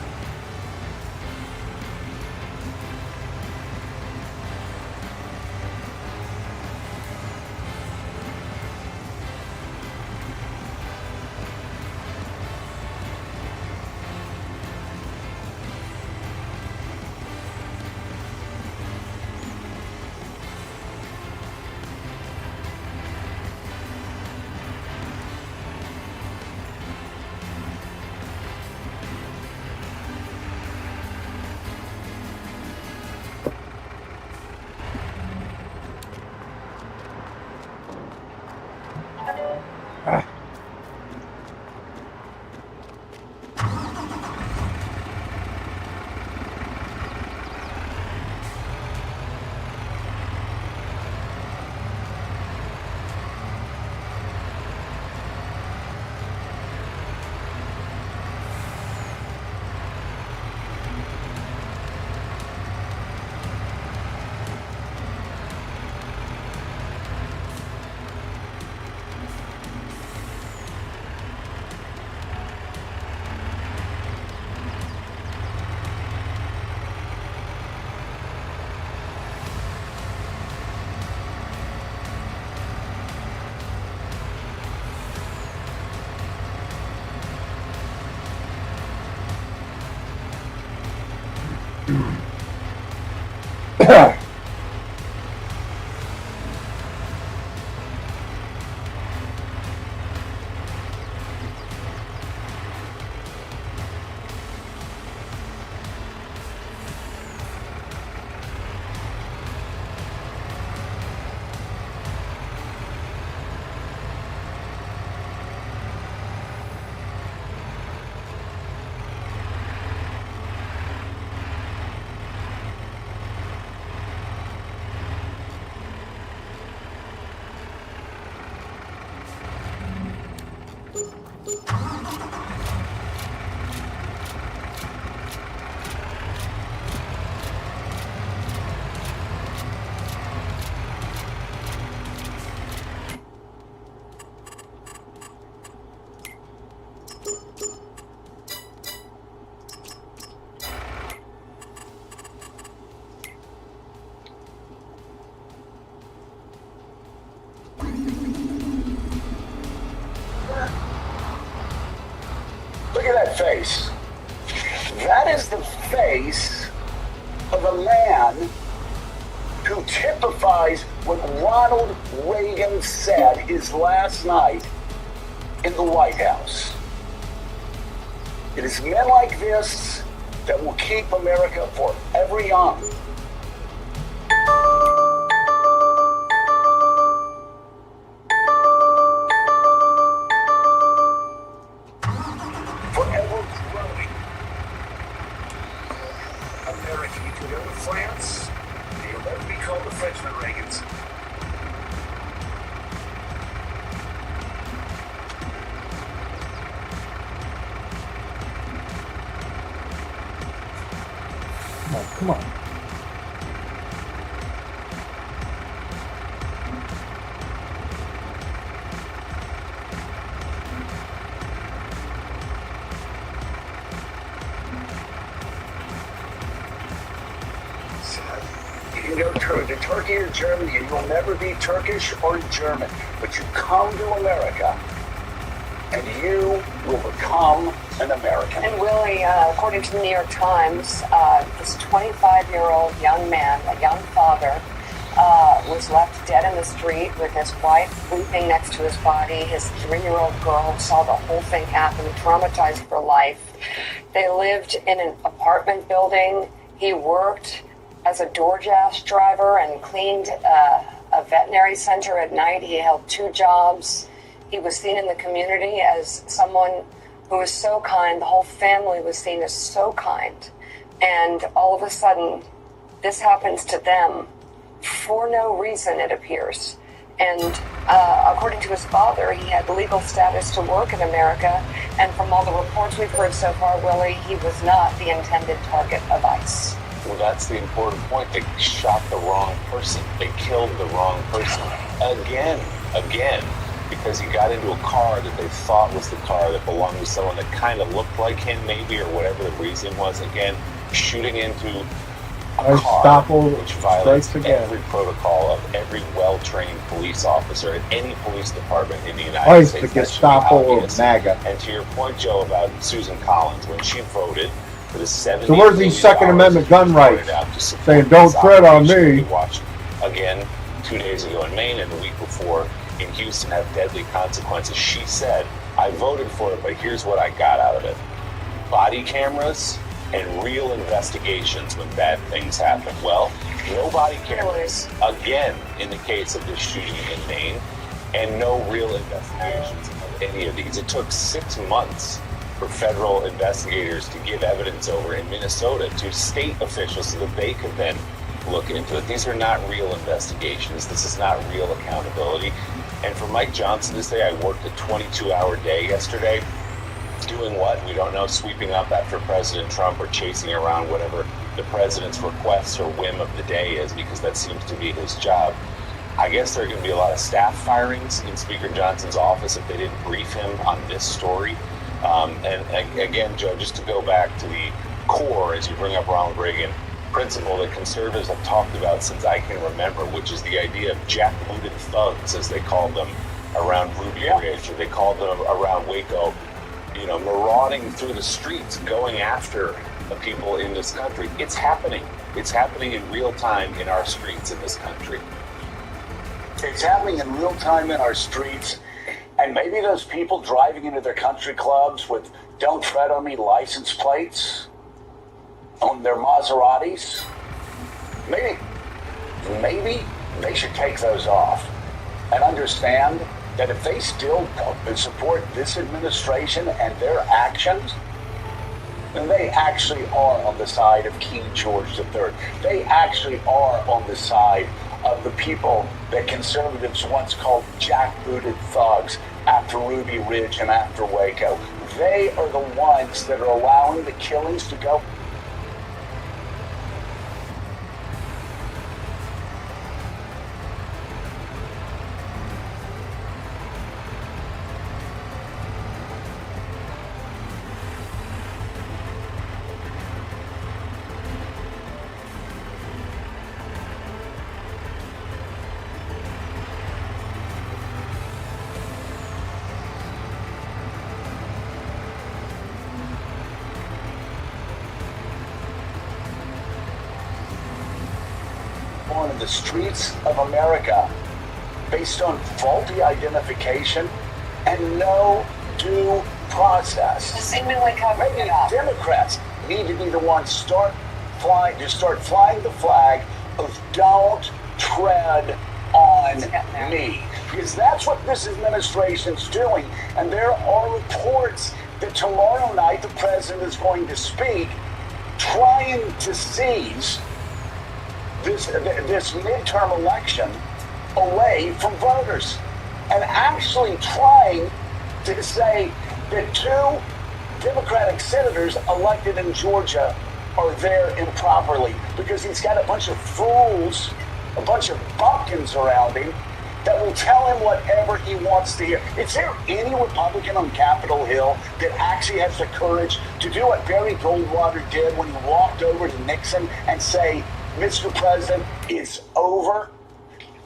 Speaker 6: case of a man who typifies what Ronald Reagan said his last night in the White House. It is men like this that will keep America forever young. Forever growing. America, you can go to France, and you'll never be called the Frenchman Reagans.
Speaker 1: Come on.
Speaker 6: You can go to Turkey or Germany, and you'll never be Turkish or German. But you come to America, and you will become an American.
Speaker 7: And Willie, according to the New York Times, this 25-year-old young man, a young father, was left dead in the street with his wife weeping next to his body. His 3-year-old girl saw the whole thing happen, traumatized for life. They lived in an apartment building. He worked as a DoorDash driver and cleaned a veterinary center at night. He held 2 jobs. He was seen in the community as someone who was so kind. The whole family was seen as so kind. And all of a sudden, this happens to them for no reason, it appears. And according to his father, he had legal status to work in America. And from all the reports we've heard so far, Willie, he was not the intended target of ICE.
Speaker 8: Well, that's the important point. They shot the wrong person. They killed the wrong person. Again, because he got into a car that they thought was the car that belonged to someone that kind of looked like him, maybe, or whatever the reason was. Again, shooting into a car, which violates every protocol of every well-trained police officer at any police department in the United States.
Speaker 1: The Gestapo of MAGA.
Speaker 8: And to your point, Joe, about Susan Collins, when she voted for the $70
Speaker 1: So where's these Second Amendment gun rights? Saying, don't tread on me.
Speaker 8: We watched, again, 2 days ago in Maine and the week before in Houston have deadly consequences. She said, I voted for it, but here's what I got out of it. Body cameras and real investigations when bad things happen. Well, no body cameras, again, in the case of this shooting in Maine, and no real investigations of any of these. It took 6 months for federal investigators to give evidence over in Minnesota to state officials so that they could then look into it. These are not real investigations. This is not real accountability. And for Mike Johnson to say, I worked a 22-hour day yesterday, doing what? We don't know, sweeping up after President Trump or chasing around whatever the president's request or whim of the day is, because that seems to be his job. I guess there are going to be a lot of staff firings in Speaker Johnson's office if they didn't brief him on this story. And again, Joe, just to go back to the core, as you bring up Ronald Reagan, principle that conservatives have talked about since I can remember, which is the idea of jackbooted thugs, as they called them around Ruby Ridge, or they called them around Waco, you know, marauding through the streets, going after the people in this country. It's happening. It's happening in real time in our streets in this country.
Speaker 6: It's happening in real time in our streets. And maybe those people driving into their country clubs with "Don't Tread on Me" license plates on their Maseratis, maybe they should take those off and understand that if they still support this administration and their actions, then they actually are on the side of King George III. They actually are on the side of the people that conservatives once called jackbooted thugs after Ruby Ridge and after Waco. They are the ones that are allowing the killings to go. on the streets of America based on faulty identification and no due process.
Speaker 7: Seemingly covered
Speaker 6: Maybe
Speaker 7: it up.
Speaker 6: Democrats need to be the ones start flying the flag of don't tread on me. Because that's what this administration's doing. And there are reports that tomorrow night the president is going to speak trying to seize this midterm election away from voters. And actually trying to say that 2 Democratic senators elected in Georgia are there improperly because he's got a bunch of fools, a bunch of bumpkins around him that will tell him whatever he wants to hear. Is there any Republican on Capitol Hill that actually has the courage to do what Barry Goldwater did when he walked over to Nixon and say, Mr. President, it's over?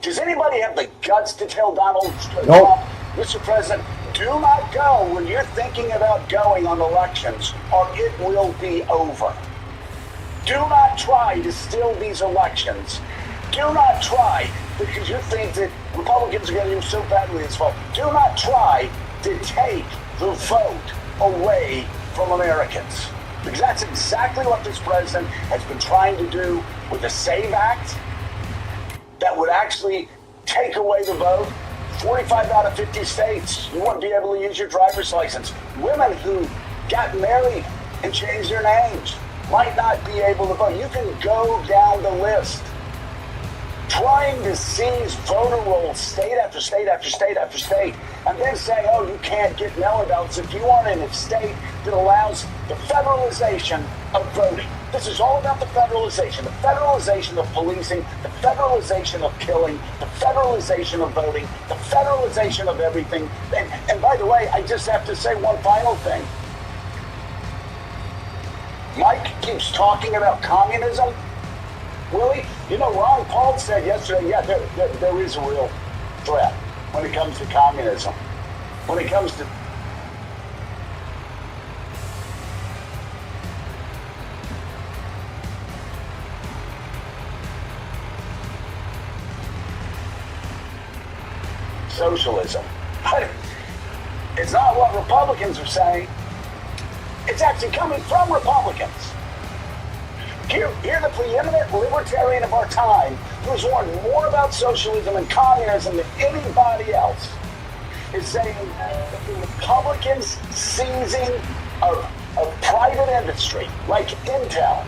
Speaker 6: Does anybody have the guts to tell Donald Trump, Mr. President, do not go when you're thinking about going on elections or it will be over? Do not try to steal these elections. Do not try, because you think that Republicans are going to do so badly this fall. Do not try to take the vote away from Americans. Because that's exactly what this president has been trying to do with the SAVE Act that would actually take away the vote. 45 out of 50 states, you wouldn't be able to use your driver's license. Women who got married and changed their names might not be able to vote. You can go down the list. Trying to seize voter rolls state after state after state after state, and then saying, oh, you can't get mail-in ballots if you aren't in a state that allows the federalization of voting. This is all about the federalization of policing, the federalization of killing, the federalization of voting, the federalization of everything. And by the way, I just have to say one final thing. Mike keeps talking about communism. Willie, you know, Ron Paul said yesterday, yeah, there is a real threat when it comes to communism. When it comes to socialism. But it's not what Republicans are saying. It's actually coming from Republicans. Here, the preeminent libertarian of our time, who's learned more about socialism and communism than anybody else, is saying that the Republicans' seizing of private industry, like Intel,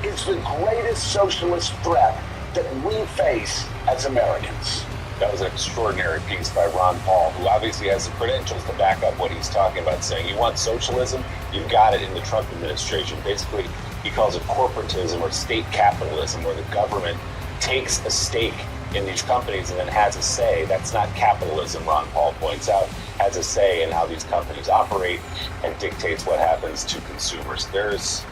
Speaker 6: is the greatest socialist threat that we face as Americans.
Speaker 8: That was an extraordinary piece by Ron Paul, who obviously has the credentials to back up what he's talking about, saying you want socialism, you've got it in the Trump administration. Basically, he calls it corporatism or state capitalism, where the government takes a stake in these companies and then has a say. That's not capitalism, Ron Paul points out, has a say in how these companies operate and dictates what happens to consumers. There's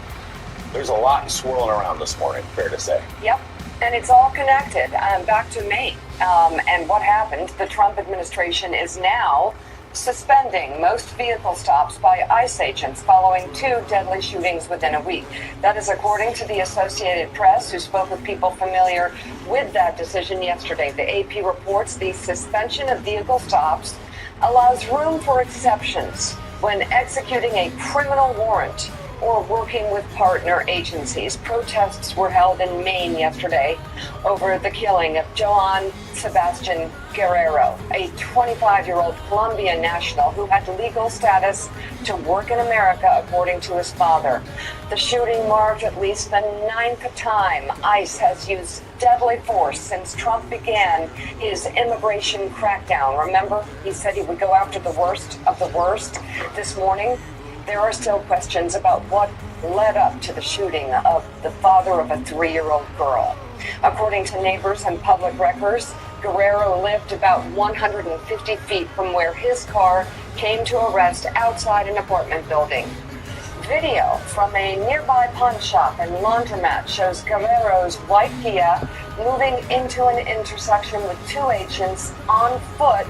Speaker 8: a lot swirling around this morning, fair to say.
Speaker 7: Yep. And it's all connected. Back to Maine and what happened. The Trump administration is now suspending most vehicle stops by ICE agents following 2 deadly shootings within a week. That is according to the Associated Press, who spoke with people familiar with that decision yesterday. The AP reports the suspension of vehicle stops allows room for exceptions when executing a criminal warrant or working with partner agencies. Protests were held in Maine yesterday over the killing of Joan Sebastian Guerrero, a 25-year-old Colombian national who had legal status to work in America, according to his father. The shooting marked at least the 9th time ICE has used deadly force since Trump began his immigration crackdown. Remember, he said he would go after the worst of the worst. This morning, there are still questions about what led up to the shooting of the father of a 3-year-old girl. According to neighbors and public records, Guerrero lived about 150 feet from where his car came to a rest outside an apartment building. Video from a nearby pawn shop and laundromat shows Guerrero's white Kia moving into an intersection with 2 agents on foot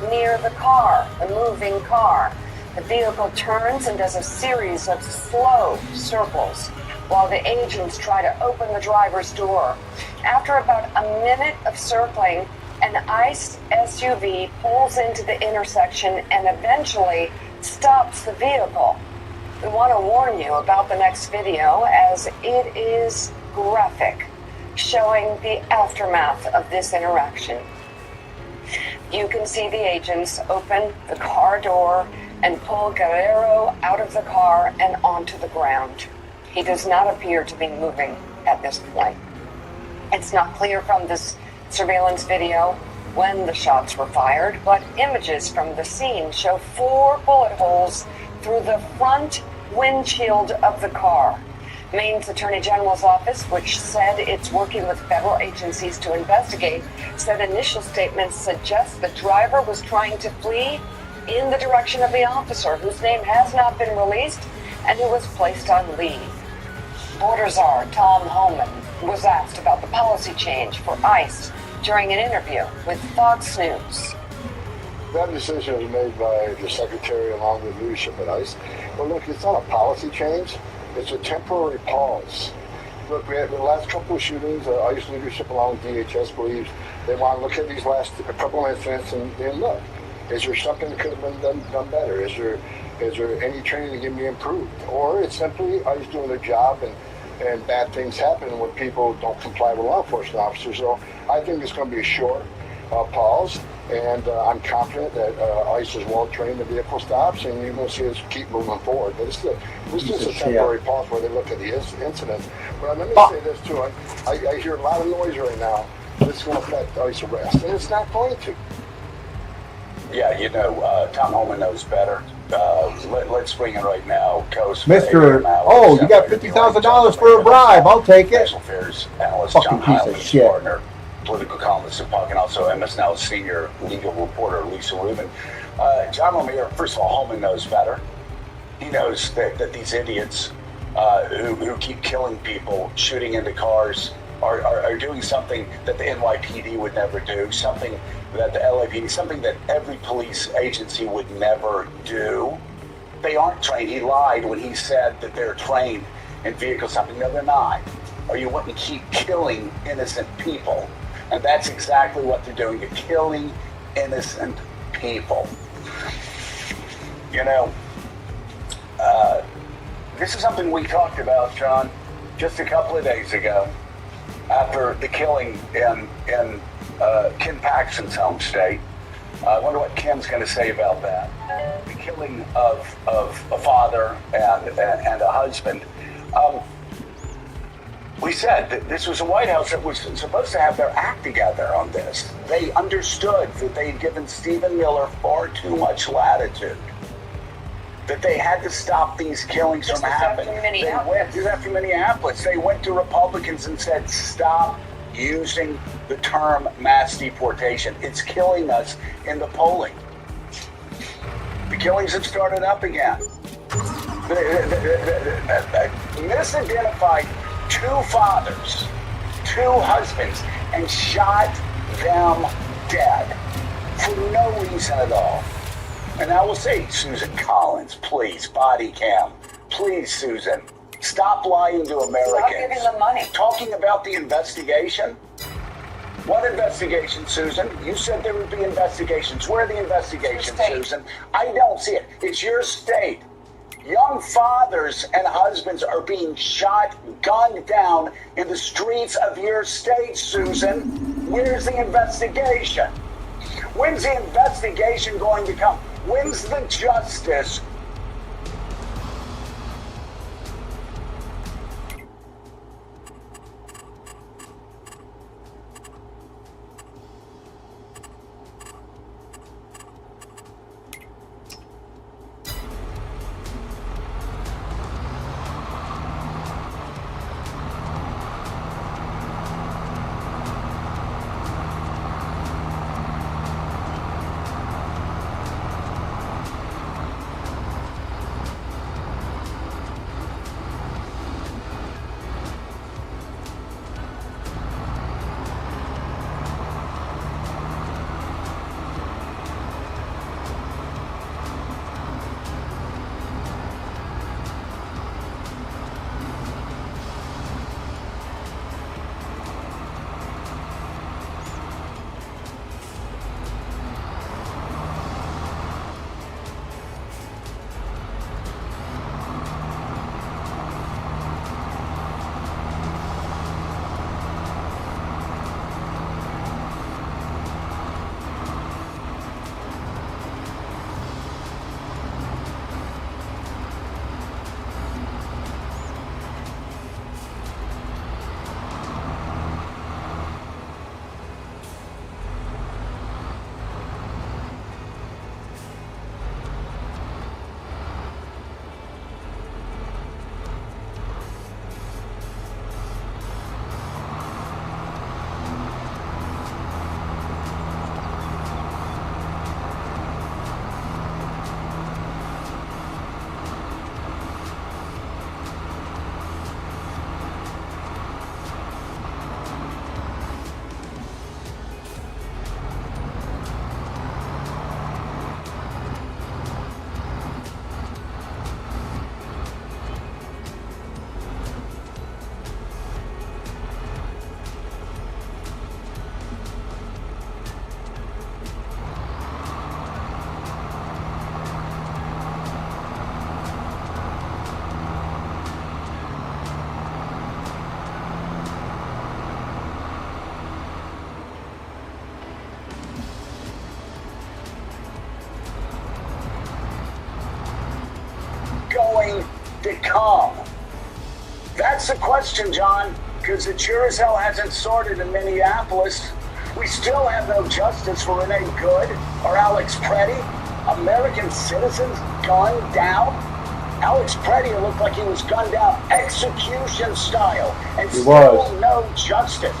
Speaker 7: near the car, the moving car. The vehicle turns and does a series of slow circles while the agents try to open the driver's door. After about a minute of circling, an ICE SUV pulls into the intersection and eventually stops the vehicle. We want to warn you about the next video as it is graphic, showing the aftermath of this interaction. You can see the agents open the car door and pull Guerrero out of the car and onto the ground. He does not appear to be moving at this point. It's not clear from this surveillance video when the shots were fired, but images from the scene show 4 bullet holes through the front windshield of the car. Maine's Attorney General's office, which said it's working with federal agencies to investigate, said initial statements suggest the driver was trying to flee in the direction of the officer, whose name has not been released and who was placed on leave. Border Czar Tom Homan was asked about the policy change for ICE during an interview with Fox News.
Speaker 9: That decision was made by the secretary along with leadership at ICE. But look, it's not a policy change. It's a temporary pause. Look, we had the last couple of shootings. ICE leadership along with DHS believes they want to look at these last couple of incidents and look, is there something that could have been done better? Is there any training that can be improved? Or it's simply ICE doing their job and bad things happen when people don't comply with law enforcement officers. So I think it's going to be a short pause, and I'm confident that ICE is well trained. The vehicle stops, and you're going to see us keep moving forward. But this is just a temporary pause where they look at the incidents. But let me say this too: I hear a lot of noise right now. This is going to affect ICE arrest, and it's not going to.
Speaker 6: Yeah, you know, Tom Holman knows better. Let's bring in right now, Coast.
Speaker 1: Mr. Oh, you got $50,000 for a bribe. I'll take it.
Speaker 6: National Affairs analyst
Speaker 1: Fucking
Speaker 6: John
Speaker 1: piece of
Speaker 6: Highland's
Speaker 1: shit.
Speaker 6: partner, political columnist at Puck, and also MS Now senior legal reporter Lisa Rubin. John Lemire, first of all, Holman knows better. He knows that these idiots who keep killing people, shooting into cars, are doing something that the NYPD would never do, something that the LAPD, something that every police agency would never do. They aren't trained. He lied when he said that they're trained in vehicle something. No, they're not. Or you wouldn't keep killing innocent people. And that's exactly what they're doing. They're killing innocent people. You know, this is something we talked about, John, just a couple of days ago after the killing in Ken Paxton's home state. I wonder what Ken's going to say about that. The killing of a father and a husband. We said that this was a White House that was supposed to have their act together on this. They understood that they had given Stephen Miller far too much latitude. That they had to stop these killings from happening. This is after Minneapolis. They went to Republicans and said, stop using the term mass deportation. It's killing us in the polling. The killings have started up again. Misidentified 2 fathers, 2 husbands, and shot them dead for no reason at all. And I will say, Susan Collins, please, body cam. Please, Susan, stop lying to Americans.
Speaker 7: Stop giving them money.
Speaker 6: Talking about the investigation. What investigation, Susan? You said there would be investigations. Where are the investigations, Susan? I don't see it. It's your state. Young fathers and husbands are being shot, gunned down in the streets of your state, Susan. Where's the investigation? When's the investigation going to come? When's the justice? calm? That's the question, John, because it sure as hell hasn't sorted in Minneapolis. We still have no justice for Renee Good or Alex Preddy. American citizens gunned down. Alex Preddy looked like he was gunned down execution style, and
Speaker 1: He
Speaker 6: still
Speaker 1: was.
Speaker 6: no justice.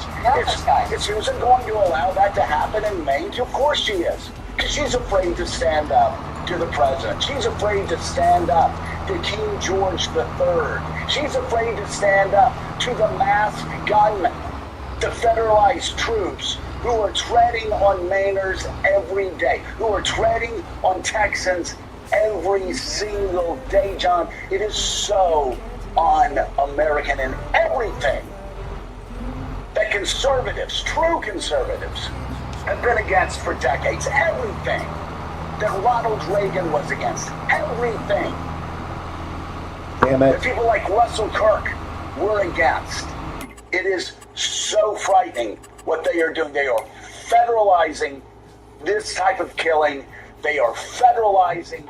Speaker 6: Is Susan going to allow that to happen in Maine? Of course she is, because she's afraid to stand up to the president. She's afraid to stand up to King George III. She's afraid to stand up to the masked gunmen, the federalized troops who are treading on Mainers every day, who are treading on Texans every single day, John. It is so un-American in everything that conservatives, true conservatives, have been against for decades. Everything that Ronald Reagan was against. Everything
Speaker 1: Damn
Speaker 6: that
Speaker 1: it.
Speaker 6: people like Russell Kirk were against. It is so frightening what they are doing. They are federalizing this type of killing. They are federalizing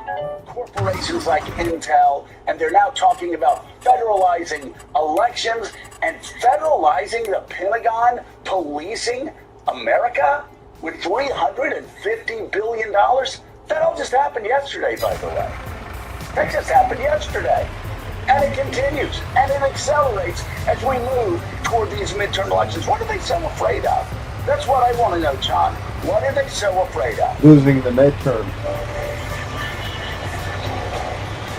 Speaker 6: corporations like Intel, and they're now talking about federalizing elections and federalizing the Pentagon policing America with $350 billion. That all just happened yesterday, by the way. That just happened yesterday. And it continues, and it accelerates as we move toward these midterm elections. What are they so afraid of? That's what I want to know, John. What are they so afraid of?
Speaker 1: Losing the midterm.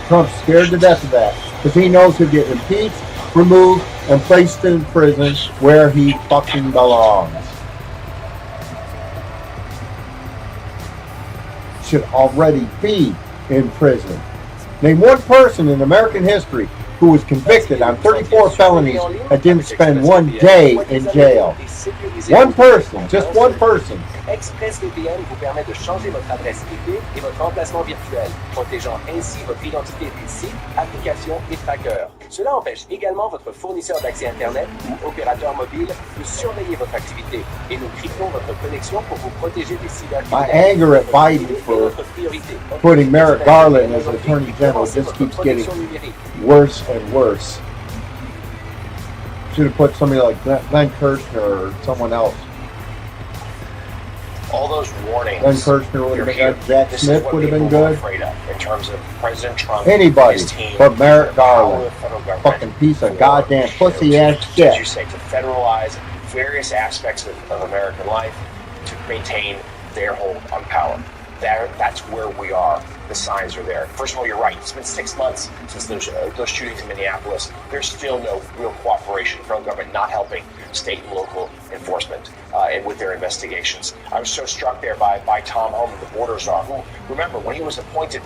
Speaker 1: Trump's scared to death of that because he knows he'll get impeached, removed, and placed in prison where he fucking belongs. Should already be in prison. Name one person in American history who was convicted on 34 felonies and didn't spend one day in jail. One person, just one person.
Speaker 10: ExpressVPN vous permet de changer votre adresse IP et votre emplacement virtuel, protégeant ainsi votre identité des sites, applications et trackers. Cela empêche également votre fournisseur d'accès Internet ou opérateur mobile de surveiller votre activité et nous cryptons votre connexion pour vous protéger des cybercriminels.
Speaker 1: My anger at Biden for putting Merrick Garland as Attorney General just keeps getting worse and worse. Should have put somebody like Glenn Kirshner or someone else.
Speaker 8: All those warnings.
Speaker 1: Glenn Kirshner would have been good. Jack
Speaker 8: This is
Speaker 1: Smith
Speaker 8: what
Speaker 1: would have been
Speaker 8: people are
Speaker 1: good.
Speaker 8: afraid of in terms of President Trump,
Speaker 1: Anybody
Speaker 8: his team,
Speaker 1: but Merrick
Speaker 8: the power
Speaker 1: Garland.
Speaker 8: of the federal government
Speaker 1: Fucking piece of
Speaker 8: for,
Speaker 1: goddamn pussy ass
Speaker 8: as
Speaker 1: shit.
Speaker 8: you say, to federalize various aspects of American life to maintain their hold on power. That's where we are. The signs are there. First of all, you're right. It's been 6 months since those shootings in Minneapolis. There's still no real cooperation from the government, not helping state and local enforcement and with their investigations. I was so struck there by Tom Homan, the border czar, who, remember, when he was appointed,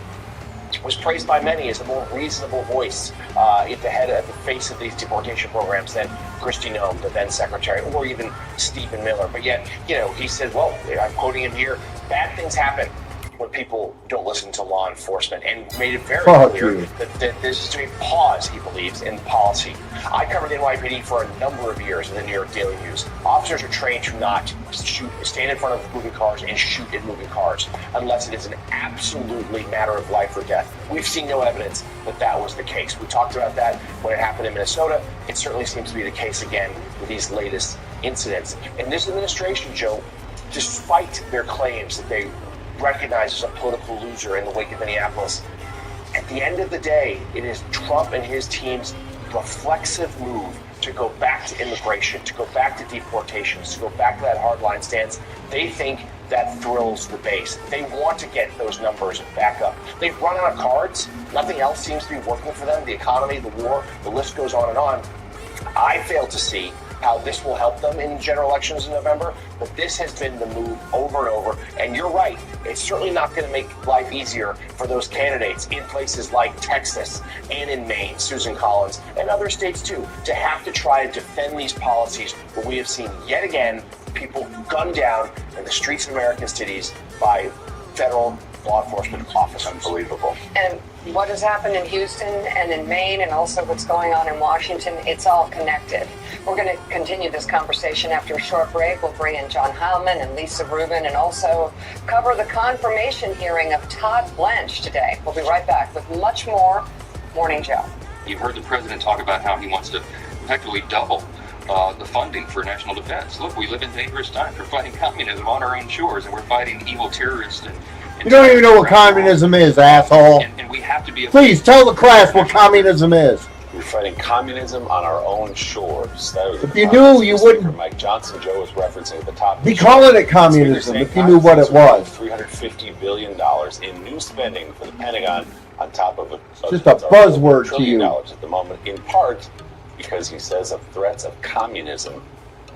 Speaker 8: was praised by many as a more reasonable voice at the face of these deportation programs than Kristi Noem, the then secretary, or even Stephen Miller. But yet, he said, well, I'm quoting him here, bad things happen when people don't listen to law enforcement, and made it very clear that this is a pause, he believes, in policy. I covered the NYPD for a number of years in the New York Daily News. Officers are trained to not stand in front of moving cars and shoot at moving cars unless it is an absolutely matter of life or death. We've seen no evidence that that was the case. We talked about that when it happened in Minnesota. It certainly seems to be the case again with these latest incidents. And this administration, Joe, despite their claims that they recognize as a political loser in the wake of Minneapolis, at the end of the day, it is Trump and his team's reflexive move to go back to immigration, to go back to deportations, to go back to that hardline stance. They think that thrills the base. They want to get those numbers back up. They've run out of cards. Nothing else seems to be working for them. The economy, the war, the list goes on and on. I fail to see how this will help them in general elections in November, but this has been the move over and over. And you're right, it's certainly not going to make life easier for those candidates in places like Texas and in Maine, Susan Collins, and other states too, to have to try to defend these policies where we have seen yet again people gunned down in the streets of American cities by federal law enforcement officers. Unbelievable.
Speaker 7: And what has happened in Houston and in Maine and also what's going on in Washington, it's all connected. We're going to continue this conversation after a short break. We'll bring in John Howman and Lisa Rubin and also cover the confirmation hearing of Todd Blanche today. We'll be right back with much more Morning Joe.
Speaker 5: You've heard the president talk about how he wants to effectively double the funding for national defense. Look, we live in dangerous times. We're fighting communism on our own shores, and we're fighting evil terrorists. And
Speaker 1: You don't even know what communism is, asshole.
Speaker 5: And we have to be.
Speaker 1: Please tell the class what communism is.
Speaker 8: We're fighting communism on our own shores. That was
Speaker 1: If you knew, you wouldn't.
Speaker 8: Mike Johnson, Joe was referencing at the top.
Speaker 1: Be calling it communism if you knew what it was.
Speaker 8: $350 billion in new spending for the Pentagon on top of
Speaker 1: Just a buzzword to you.
Speaker 8: $1 trillion at the moment, in part because he says of threats of communism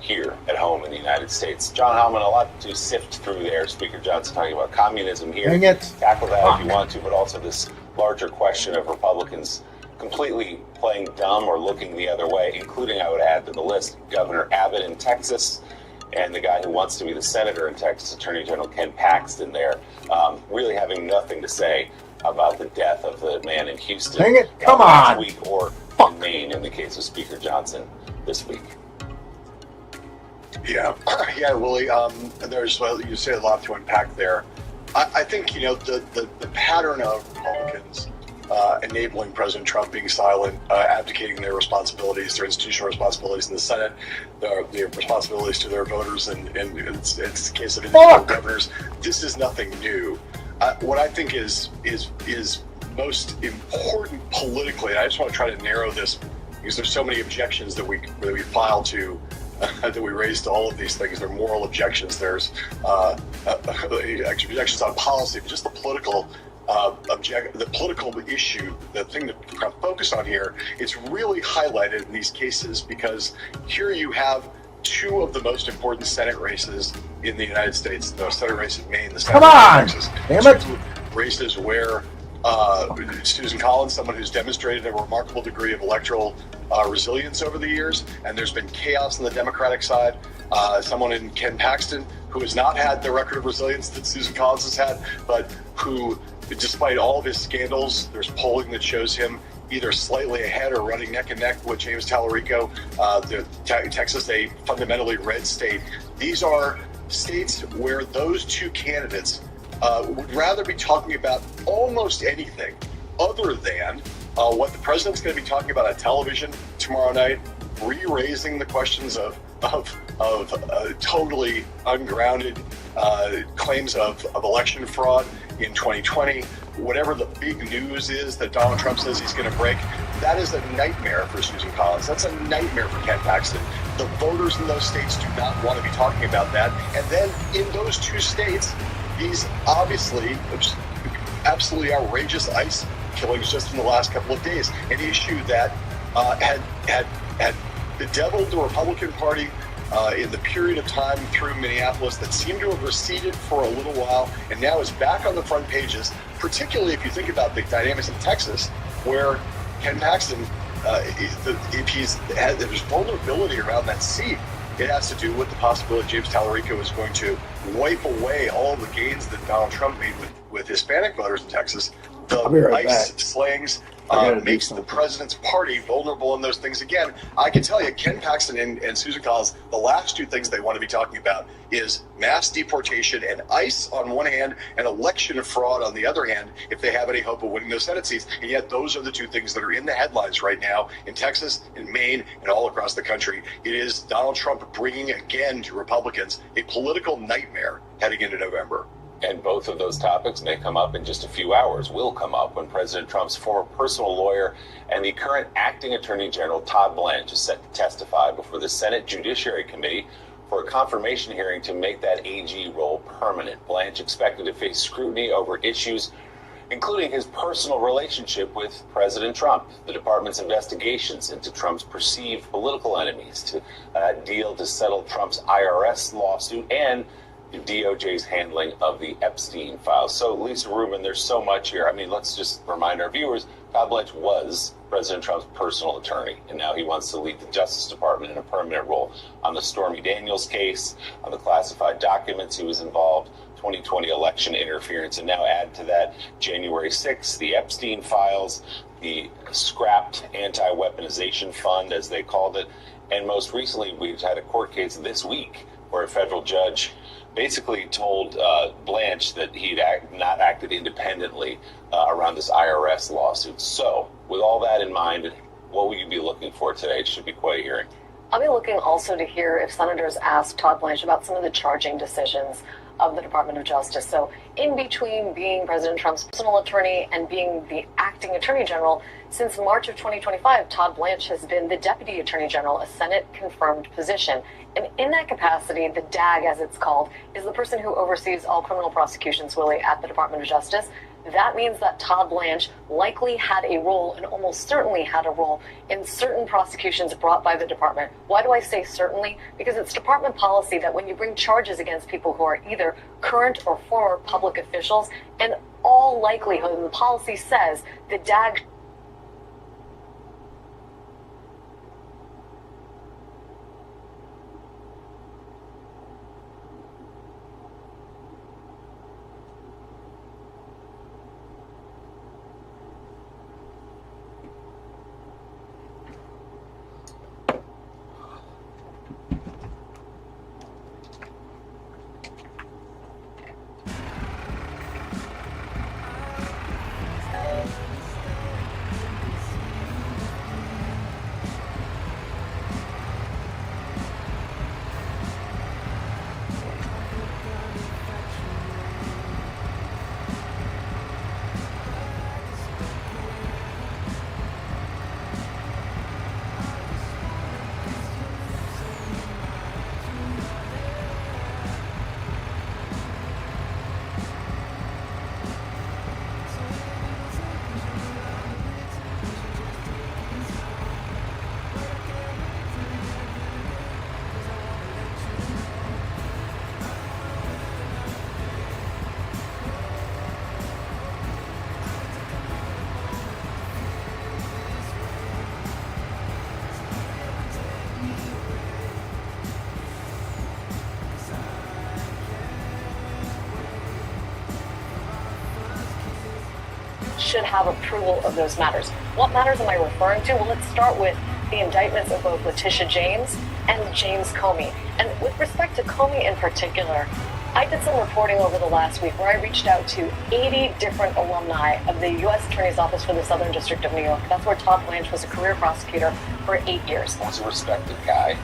Speaker 8: here at home in the United States. John Hellman, a lot to sift through there. Speaker Johnson talking about communism here.
Speaker 1: Dang it.
Speaker 8: Tackle that if you want to, but also this larger question of Republicans completely playing dumb or looking the other way, including, I would add to the list, Governor Abbott in Texas and the guy who wants to be the senator in Texas, Attorney General Ken Paxton there, really having nothing to say about the death of the man in Houston.
Speaker 1: Dang it, come
Speaker 8: last
Speaker 1: on.
Speaker 8: week, or in Maine in the case of Speaker Johnson this week.
Speaker 11: Yeah, Willie. There's you say a lot to unpack there. I think the pattern of Republicans enabling President Trump being silent, abdicating their responsibilities, their institutional responsibilities in the Senate, their responsibilities to their voters, and it's the case of individual governors. This is nothing new. What I think is most important politically, and I just want to try to narrow this because there's so many objections that we file to. That we raised to all of these things. They're moral objections. There's objections on policy, but just the political the political issue, the thing that we're going to focus on here, it's really highlighted in these cases because here you have two of the most important Senate races in the United States: the Senate race in Maine, the Senate race in Texas.
Speaker 1: Damn it!
Speaker 11: Two races where Susan Collins, someone who's demonstrated a remarkable degree of electoral resilience over the years, and there's been chaos on the Democratic side. Someone in Ken Paxton, who has not had the record of resilience that Susan Collins has had, but who, despite all of his scandals, there's polling that shows him either slightly ahead or running neck and neck with James Tallarico. Texas, a fundamentally red state. These are states where those two candidates would rather be talking about almost anything other than what the president's going to be talking about on television tomorrow night, re-raising the questions of totally ungrounded claims of election fraud in 2020. Whatever the big news is that Donald Trump says he's going to break, that is a nightmare for Susan Collins. That's a nightmare for Ken Paxton. The voters in those states do not want to be talking about that. And then in those two states, these obviously absolutely outrageous ICE killings just in the last couple of days, an issue that had bedeviled the Republican Party in the period of time through Minneapolis that seemed to have receded for a little while and now is back on the front pages, particularly if you think about the dynamics in Texas, where Ken Paxton, if there's vulnerability around that seat, it has to do with the possibility James Tallarico is going to wipe away all of the gains that Donald Trump made with Hispanic voters in Texas. The ICE slayings makes the president's party vulnerable in those things again. I can tell you, Ken Paxton and Susan Collins, the last two things they want to be talking about is mass deportation and ICE on one hand and election fraud on the other hand, if they have any hope of winning those Senate seats. And yet those are the two things that are in the headlines right now in Texas, in Maine, and all across the country. It is Donald Trump bringing again to Republicans a political nightmare heading into November.
Speaker 8: And both of those topics may come up in just a few hours, will come up when President Trump's former personal lawyer and the current acting attorney general, Todd Blanche, is set to testify before the Senate Judiciary Committee for a confirmation hearing to make that AG role permanent. Blanche expected to face scrutiny over issues including his personal relationship with President Trump, the department's investigations into Trump's perceived political enemies, to deal to settle Trump's IRS lawsuit, and DOJ's handling of the Epstein files. So, Lisa Rubin, there's so much here. I mean, let's just remind our viewers, Todd Blanche was President Trump's personal attorney, and now he wants to lead the Justice Department in a permanent role on the Stormy Daniels case, on the classified documents he was involved, 2020 election interference, and now add to that January 6th, the Epstein files, the scrapped anti-weaponization fund, as they called it, and most recently, we've had a court case this week where a federal judge basically told Blanche that he'd not acted independently around this IRS lawsuit. So, with all that in mind, what will you be looking for today? It should be quite a hearing.
Speaker 7: I'll be looking also to hear if senators ask Todd Blanche about some of the charging decisions of the Department of Justice. So in between being President Trump's personal attorney and being the acting attorney general, since March of 2025, Todd Blanche has been the deputy attorney general, a Senate-confirmed position. And in that capacity, the DAG, as it's called, is the person who oversees all criminal prosecutions, Willie, at the Department of Justice. That means that Todd Blanche likely had a role, and almost certainly had a role, in certain prosecutions brought by the department. Why do I say certainly? Because it's department policy that when you bring charges against people who are either current or former public officials, in all likelihood, the policy says the DAG should have approval of those matters. What matters am I referring to? Well, let's start with the indictments of both Letitia James and James Comey. And with respect to Comey in particular, I did some reporting over the last week where I reached out to 80 different alumni of the U.S. Attorney's Office for the Southern District of New York. That's where Todd Blanche was a career prosecutor for 8 years.
Speaker 8: He's a respected guy.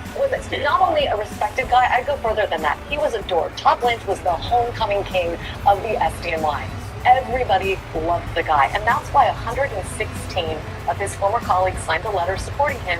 Speaker 7: Not only a respected guy, I'd go further than that. He was adored. Todd Blanche was the homecoming king of the SDNY. Everybody loved the guy, and that's why 116 of his former colleagues signed a letter supporting him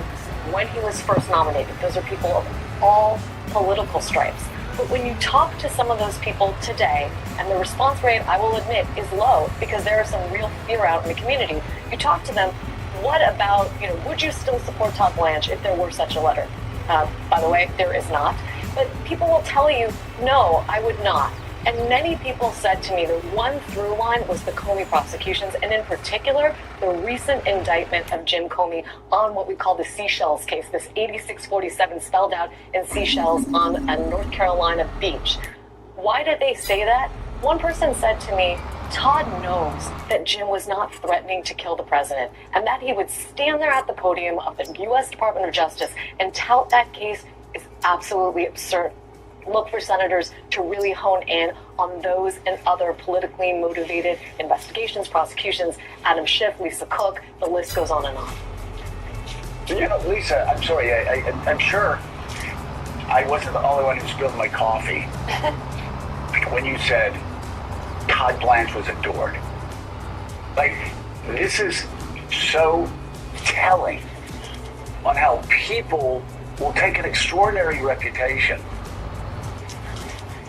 Speaker 7: when he was first nominated. Those are people of all political stripes. But when you talk to some of those people today, and the response rate, I will admit, is low because there is some real fear out in the community. You talk to them, what about, would you still support Todd Blanche if there were such a letter? By the way, there is not. But people will tell you, no, I would not. And many people said to me the one through line was the Comey prosecutions, and in particular, the recent indictment of Jim Comey on what we call the Seychelles case, this 8647 spelled out in Seychelles on a North Carolina beach. Why did they say that? One person said to me, Todd knows that Jim was not threatening to kill the president, and that he would stand there at the podium of the U.S. Department of Justice and tout that case is absolutely absurd. Look for senators to really hone in on those and other politically motivated investigations, prosecutions. Adam Schiff, Lisa Cook, the list goes on and on.
Speaker 6: Lisa, I'm sorry, I'm sure I wasn't the only one who spilled my coffee when you said Todd Blanche was adored. This is so telling on how people will take an extraordinary reputation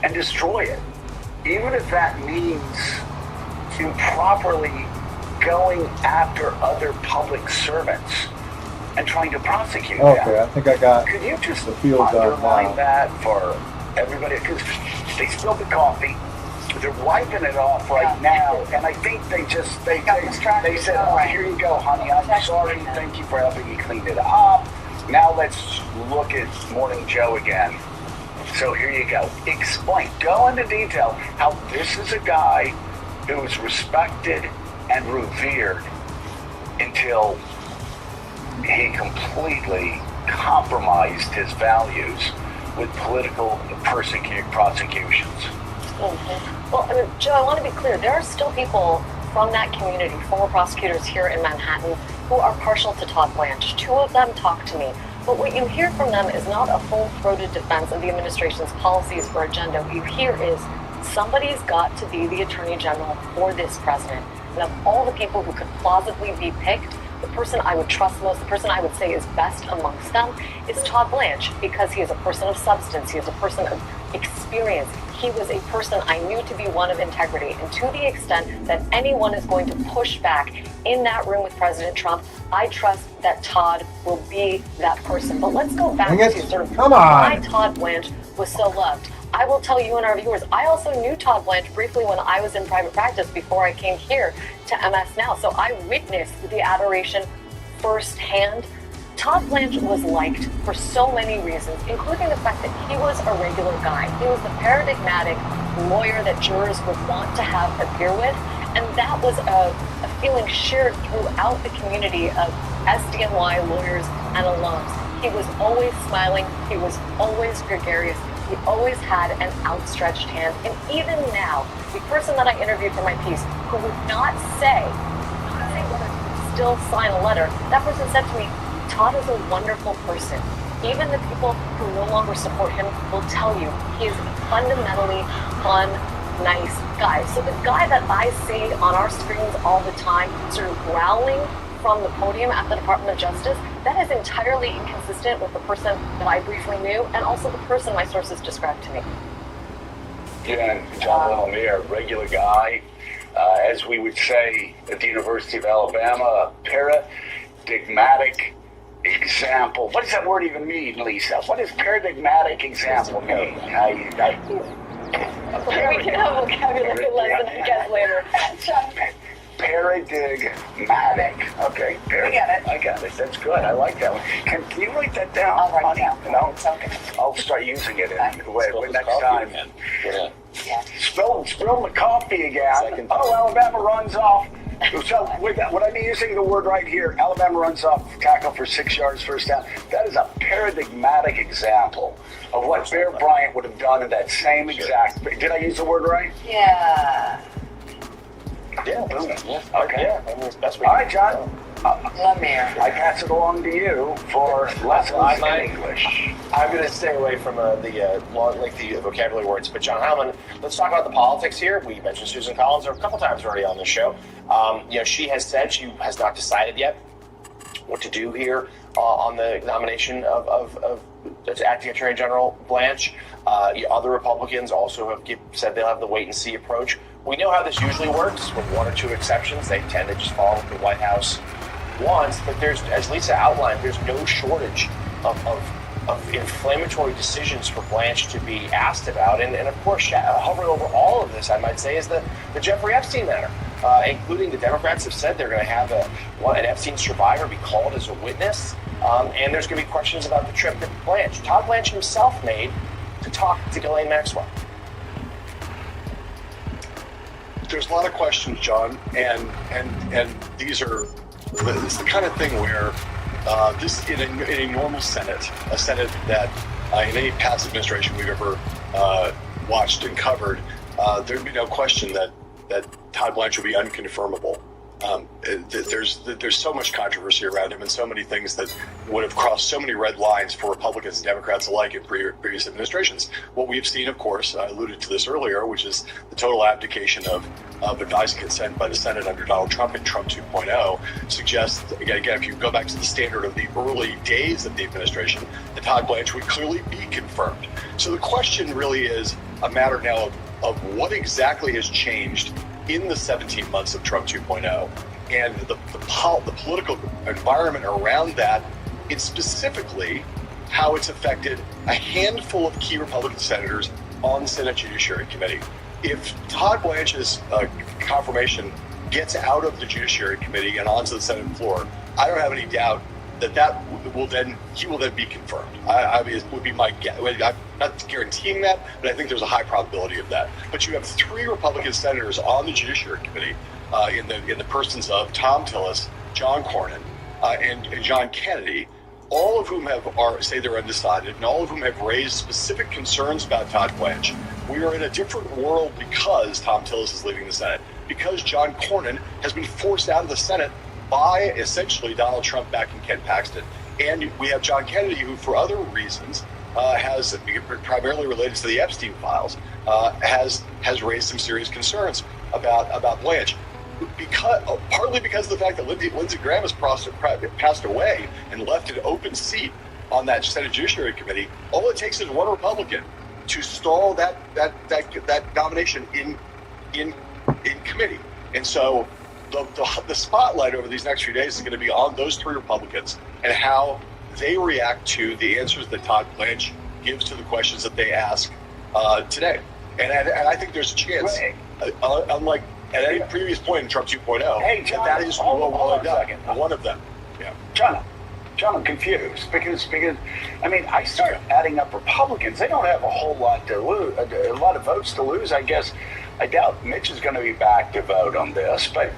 Speaker 6: and destroy it, even if that means improperly going after other public servants and trying to prosecute them.
Speaker 1: Okay, I think I got.
Speaker 6: Could you just
Speaker 1: the field
Speaker 6: underline that for everybody? Because they spilled the coffee, they're wiping it off right now, and I think they said, "Oh, here you go, honey. I'm sorry. Thank you for helping me clean it up. Now let's look at Morning Joe again." So here you go. Explain. Go into detail how this is a guy who is respected and revered until he completely compromised his values with political prosecutions.
Speaker 7: Mhm. Well, I mean, Joe, I want to be clear. There are still people from that community, former prosecutors here in Manhattan, who are partial to Todd Blanche. 2 of them talk to me. But what you hear from them is not a full-throated defense of the administration's policies or agenda. What you hear is somebody's got to be the Attorney General for this president. And of all the people who could plausibly be picked, the person I would trust most, the person I would say is best amongst them, is Todd Blanche, because he is a person of substance, he is a person of experience. He was a person I knew to be one of integrity. And to the extent that anyone is going to push back in that room with President Trump, I trust that Todd will be that person. But let's go back to sort of why Todd Blanche was so loved. I will tell you and our viewers, I also knew Todd Blanche briefly when I was in private practice before I came here to MS Now. So I witnessed the adoration firsthand. Todd Blanche was liked for so many reasons, including the fact that he was a regular guy. He was the paradigmatic lawyer that jurors would want to have a beer with. And that was a feeling shared throughout the community of SDNY lawyers and alums. He was always smiling. He was always gregarious. He always had an outstretched hand. And even now, the person that I interviewed for my piece, who would not say whether he would still sign a letter, that person said to me, Todd is a wonderful person. Even the people who no longer support him will tell you he is a fundamentally fun, nice guy. So the guy that I see on our screens all the time, sort of growling from the podium at the Department of Justice, that is entirely inconsistent with the person that I briefly knew and also the person my sources described to me.
Speaker 6: Yeah, John Lemire, regular guy, as we would say at the University of Alabama, paradigmatic example. What does that word even mean, Lisa? What does paradigmatic example mean?
Speaker 7: We can have a vocabulary lesson, I guess, later.
Speaker 6: Paradigmatic. Okay,
Speaker 7: We get it.
Speaker 6: I got it. That's good. I like that one. Can you write that down?
Speaker 7: I'll write it down.
Speaker 6: No,
Speaker 7: It's okay.
Speaker 6: I'll start using it next
Speaker 8: coffee
Speaker 6: time.
Speaker 8: again. Yeah.
Speaker 7: Yeah.
Speaker 6: Spill the coffee again. Oh, Alabama runs off. So would I be using the word right here? Alabama runs off tackle for 6 yards, first down. That is a paradigmatic example of what Bear Bryant would have done in that same exact. Did I use the word right?
Speaker 7: Yeah.
Speaker 8: Yeah.
Speaker 6: Okay.
Speaker 8: Yeah. I mean, it's best way.
Speaker 6: All right, John.
Speaker 7: Lemire.
Speaker 6: I pass it along to you for lessons in English.
Speaker 10: I'm going to stay away from the long, lengthy vocabulary words. But John Howman, let's talk about the politics here. We mentioned Susan Collins a couple times already on this show. She has said she has not decided yet what to do here on the nomination of acting Attorney General Blanche. Other Republicans also have said they'll have the wait and see approach. We know how this usually works. With 1 or 2 exceptions, they tend to just follow what the White House wants. But there's, as Lisa outlined, there's no shortage of inflammatory decisions for Blanche to be asked about. And of course, hovering over all of this, I might say, is the Jeffrey Epstein matter. Including the Democrats have said they're going to have an Epstein survivor be called as a witness. And there's going to be questions about the trip that Todd Blanche himself made to talk to Ghislaine Maxwell.
Speaker 11: There's a lot of questions, John, and these are it's the kind of thing where this in a normal Senate, a Senate that in any past administration we've ever watched and covered, there'd be no question that Todd Blanche would be unconfirmable. There's so much controversy around him and so many things that would have crossed so many red lines for Republicans and Democrats alike in previous administrations. What we've seen, of course, I alluded to this earlier, which is the total abdication of advice and consent by the Senate under Donald Trump and Trump 2.0 suggests, again, if you go back to the standard of the early days of the administration, that Todd Blanche would clearly be confirmed. So the question really is a matter now of what exactly has changed in the 17 months of Trump 2.0 and the political environment around that, and specifically how it's affected a handful of key Republican senators on the Senate Judiciary Committee. If Todd Blanche's confirmation gets out of the Judiciary Committee and onto the Senate floor, I don't have any doubt that he will then be confirmed. It would be my guess. I'm not guaranteeing that, but I think there's a high probability of that. But you have 3 Republican senators on the Judiciary Committee in the persons of Tom Tillis, John Cornyn, and John Kennedy, all of whom say they're undecided, and all of whom have raised specific concerns about Todd Blanche. We are in a different world because Tom Tillis is leaving the Senate, because John Cornyn has been forced out of the Senate by essentially Donald Trump backing Ken Paxton. And we have John Kennedy, who for other reasons has, primarily related to the Epstein files, has raised some serious concerns about Blanche. Partly because of the fact that Lindsey Graham has passed away and left an open seat on that Senate Judiciary Committee. All it takes is one Republican to stall that nomination in committee. And so the spotlight over these next few days is going to be on those three Republicans and how they react to the answers that Todd Blanche gives to the questions that they ask today. And I think there's a chance, unlike at any previous point in Trump 2.0,
Speaker 6: Hey, John,
Speaker 11: that is
Speaker 6: hold on a
Speaker 11: done.
Speaker 6: second.
Speaker 11: One of them. Yeah.
Speaker 6: John, I'm confused because I mean, I start adding up Republicans. They don't have a whole lot to lose, a lot of votes to lose. I guess I doubt Mitch is going to be back to vote on this. But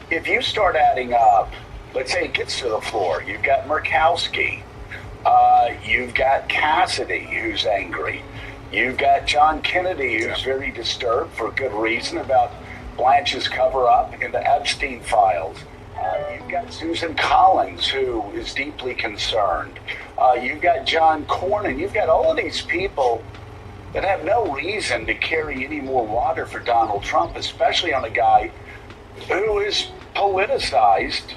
Speaker 6: if you start adding up, let's say it gets to the floor, you've got Murkowski, you've got Cassidy, who's angry, you've got John Kennedy, who's very disturbed for good reason about Blanche's cover-up in the Epstein files. You've got Susan Collins, who is deeply concerned. You've got John Cornyn. You've got all of these people that have no reason to carry any more water for Donald Trump, especially on a guy who is politicized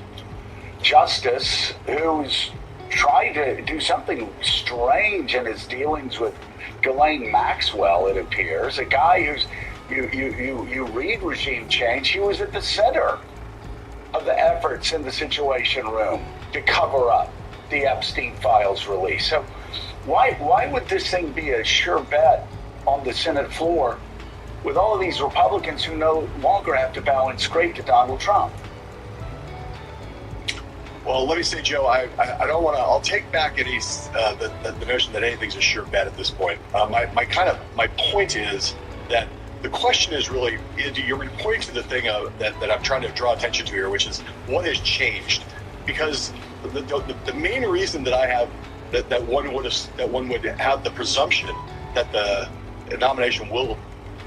Speaker 6: justice, who's tried to do something strange in his dealings with Ghislaine Maxwell, it appears. A guy who's, you read regime change, he was at the center of the efforts in the Situation Room to cover up the Epstein files release. So why would this thing be a sure bet on the Senate floor with all of these Republicans who no longer have to bow and scrape to Donald Trump?
Speaker 11: Well, let me say, Joe, I don't want to. I'll take back any the notion that anything's a sure bet at this point. My point is that the question is really, you're pointing to the thing that I'm trying to draw attention to here, which is what has changed. Because the main reason that I have that one would have the presumption that the nomination will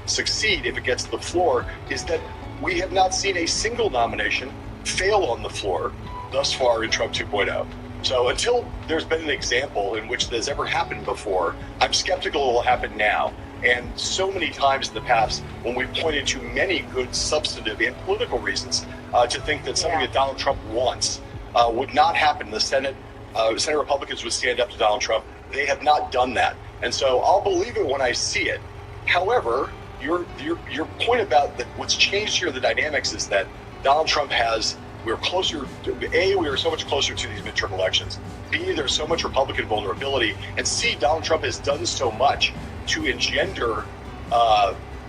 Speaker 11: succeed if it gets to the floor is that we have not seen a single nomination fail on the floor thus far in Trump 2.0. So until there's been an example in which this has ever happened before, I'm skeptical it will happen now. And so many times in the past, when we pointed to many good substantive and political reasons to think that something that Donald Trump wants would not happen, the Senate Republicans would stand up to Donald Trump. They have not done that. And so I'll believe it when I see it. However, your point about what's changed here, the dynamics, is that Donald Trump we're closer to, A, we are so much closer to these midterm elections. B, there's so much Republican vulnerability. And C, Donald Trump has done so much to engender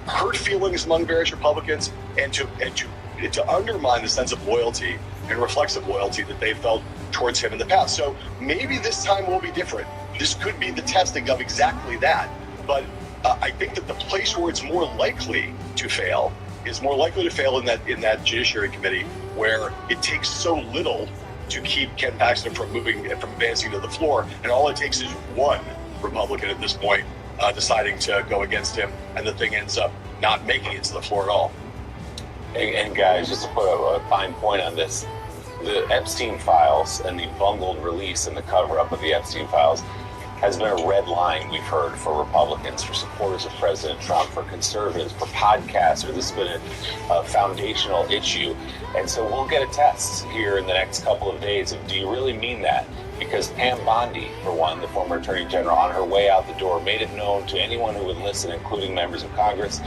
Speaker 11: hurt feelings among various Republicans and to undermine the sense of loyalty and reflexive loyalty that they felt towards him in the past. So maybe this time will be different. This could be the testing of exactly that. But I think that the place where it's more likely to fail is more likely to fail in that Judiciary Committee, where it takes so little to keep Ken Paxton from advancing to the floor, and all it takes is one Republican at this point deciding to go against him, and the thing ends up not making it to the floor at all.
Speaker 8: And guys, just to put a fine point on this, the Epstein files and the bungled release and the cover-up of the Epstein files has been a red line we've heard for Republicans, for supporters of President Trump, for conservatives, for podcasters. This has been a foundational issue. And so we'll get a test here in the next couple of days of, do you really mean that? Because Pam Bondi, for one, the former Attorney General, on her way out the door, made it known to anyone who would listen, including members of Congress,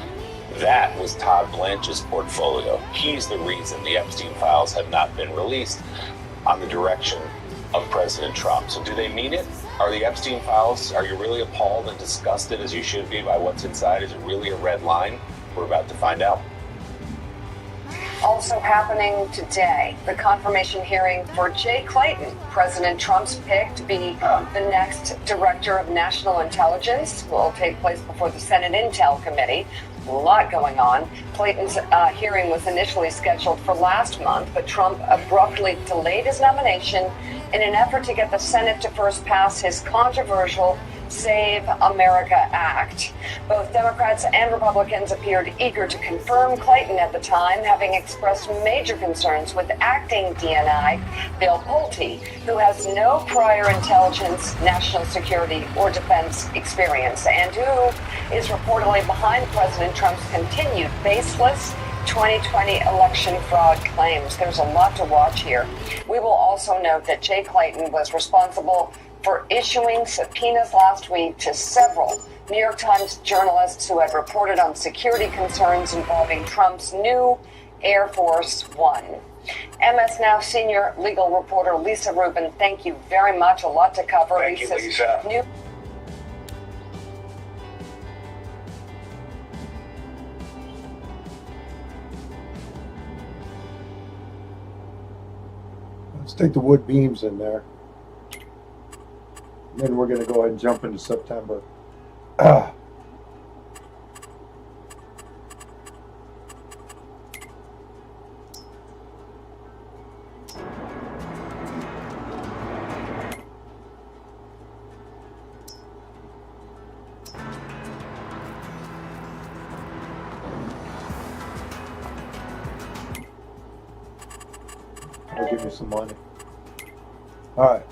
Speaker 8: that was Todd Blanche's portfolio. He's the reason the Epstein files have not been released on the direction of President Trump. So do they mean it? Are the Epstein files, are you really appalled and disgusted as you should be by what's inside? Is it really a red line? We're about to find out.
Speaker 7: Also happening today, the confirmation hearing for Jay Clayton, President Trump's pick to be the next Director of National Intelligence, will take place before the Senate Intel Committee. A lot going on. Clayton's hearing was initially scheduled for last month, but Trump abruptly delayed his nomination in an effort to get the Senate to first pass his controversial Save America Act. Both Democrats and Republicans appeared eager to confirm Clayton at the time, having expressed major concerns with acting DNI Bill Pulte, who has no prior intelligence, national security, or defense experience, and who is reportedly behind President Trump's continued baseless 2020 election fraud claims. There's a lot to watch here. We will also note that Jay Clayton was responsible for issuing subpoenas last week to several New York Times journalists who had reported on security concerns involving Trump's new Air Force One. MS Now senior legal reporter Lisa Rubin, thank you very much. A lot to cover.
Speaker 6: Thank you, Lisa.
Speaker 1: Let's take the wood beams in there. Then we're going to go ahead and jump into September. I'll give you some money. All right.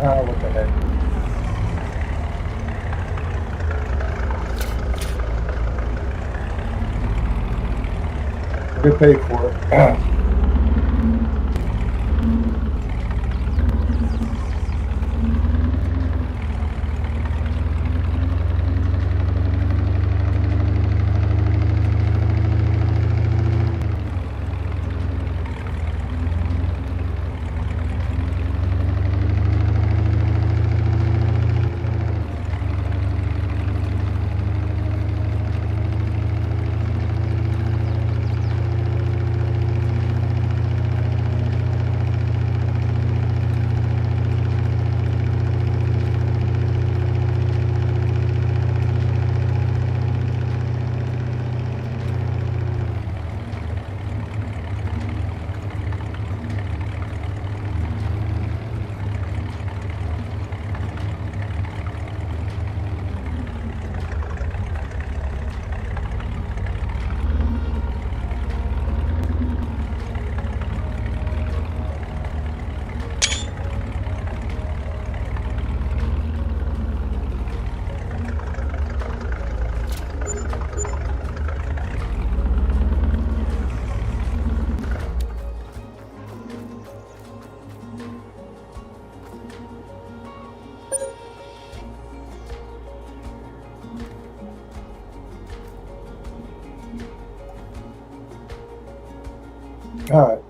Speaker 1: What the heck? Get paid for it. All right.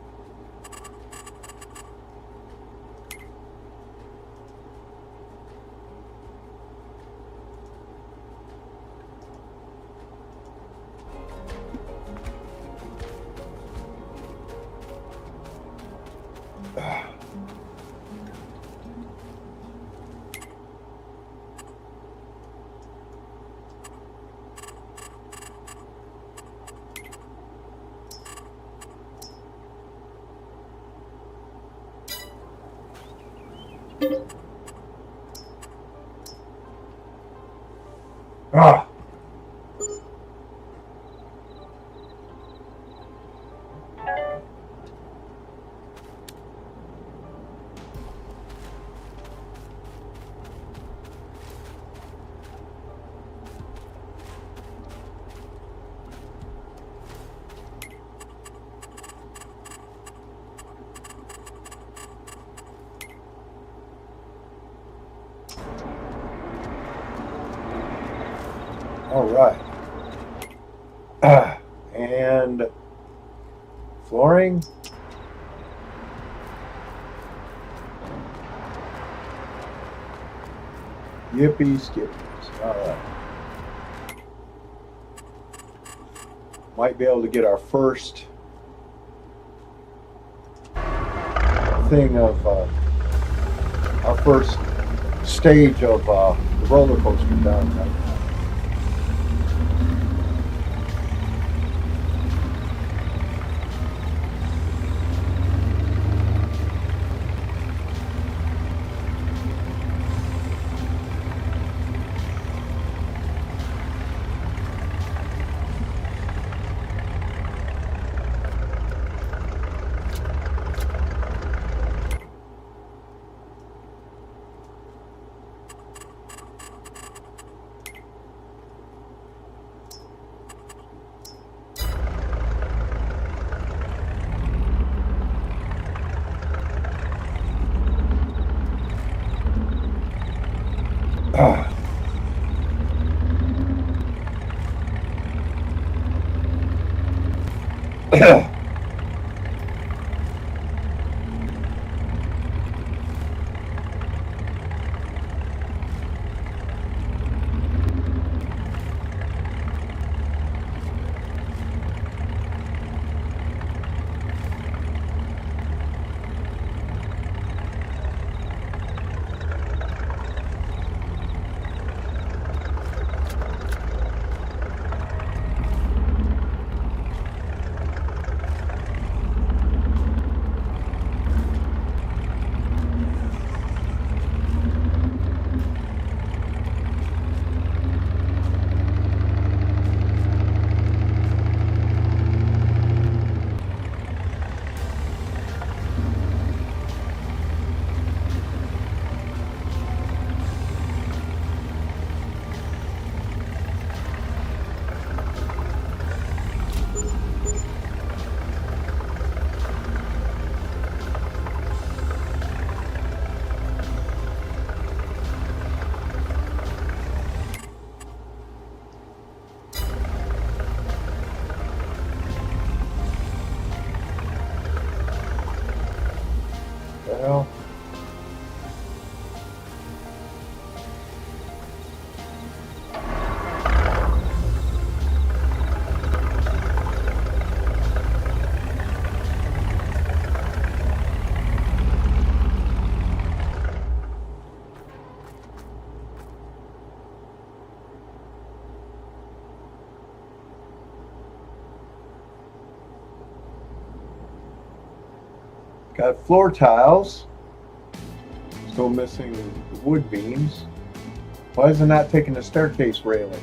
Speaker 1: Ah. All right. And flooring. Yippee skippies. All right. Might be able to get our first thing of our first stage of the roller coaster done right now. Well, got floor tiles. Still missing the wood beams. Why isn't that taking the staircase railing?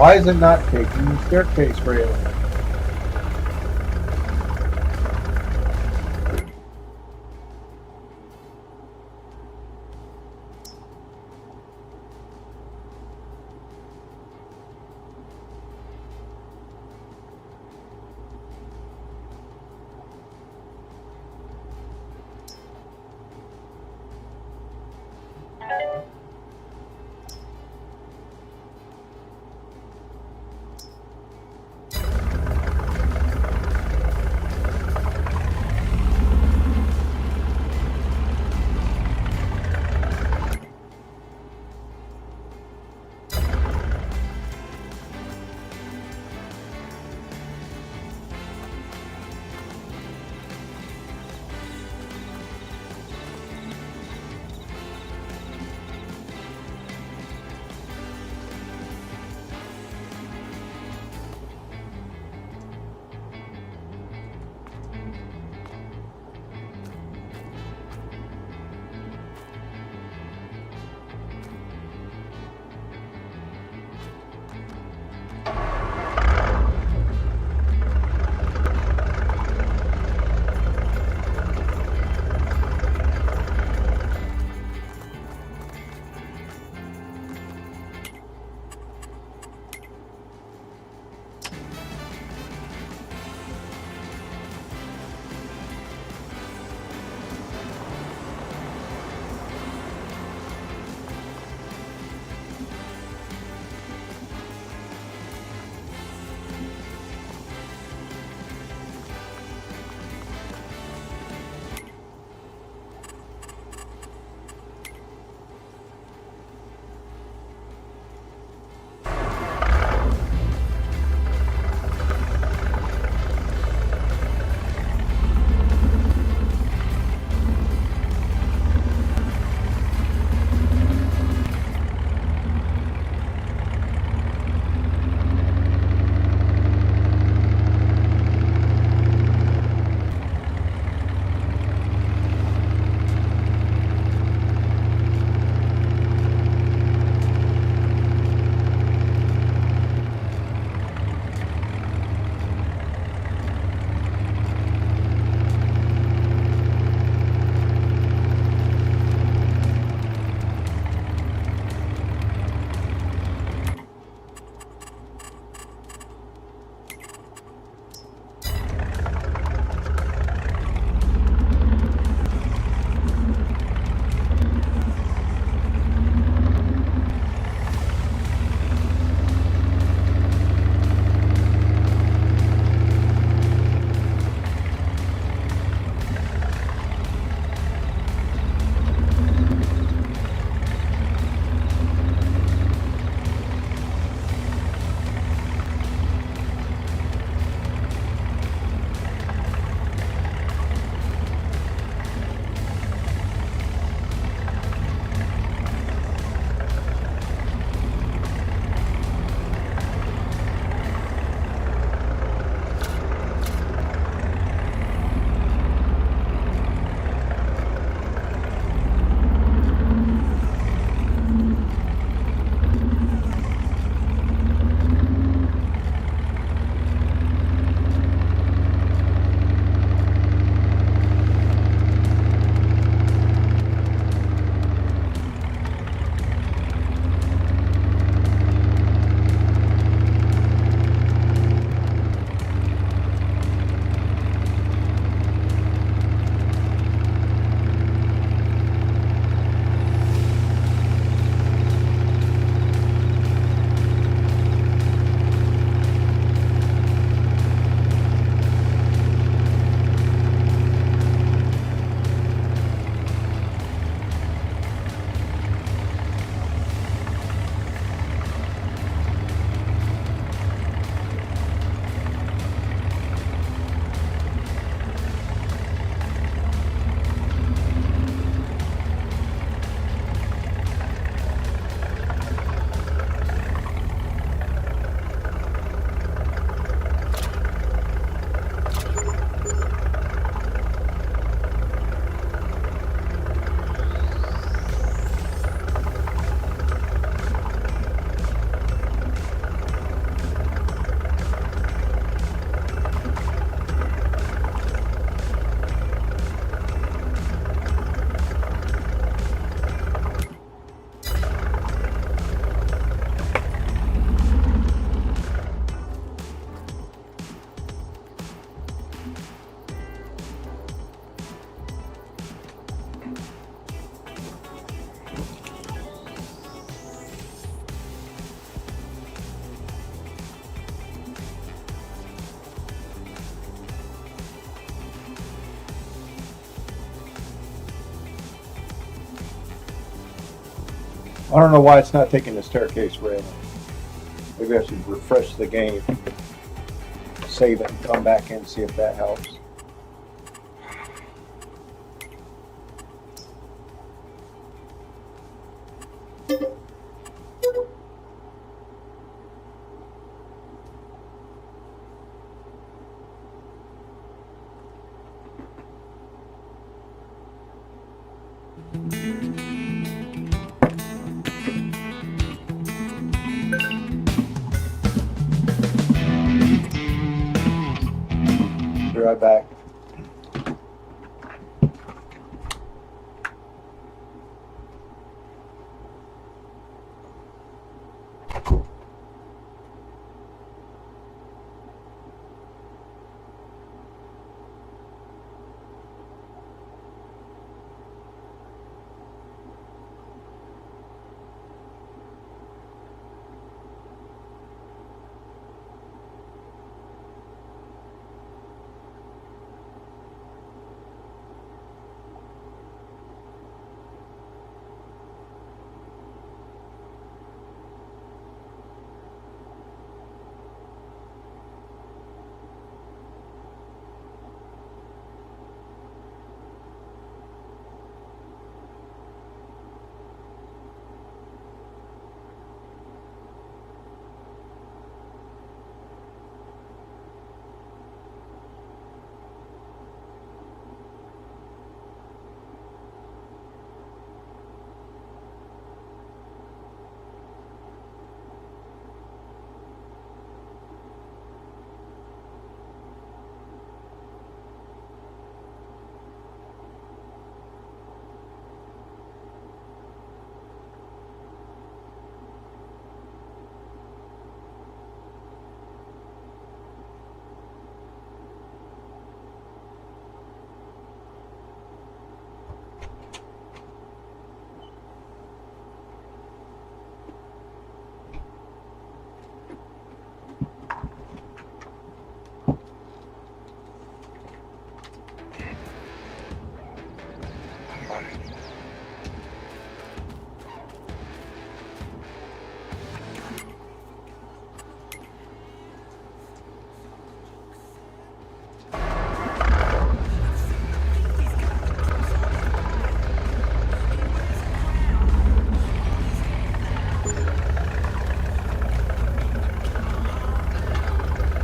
Speaker 1: Why is it not taking the staircase railing? I don't know why it's not taking the staircase railing. Maybe I should refresh the game, save it, and come back in and see if that helps. Be right back.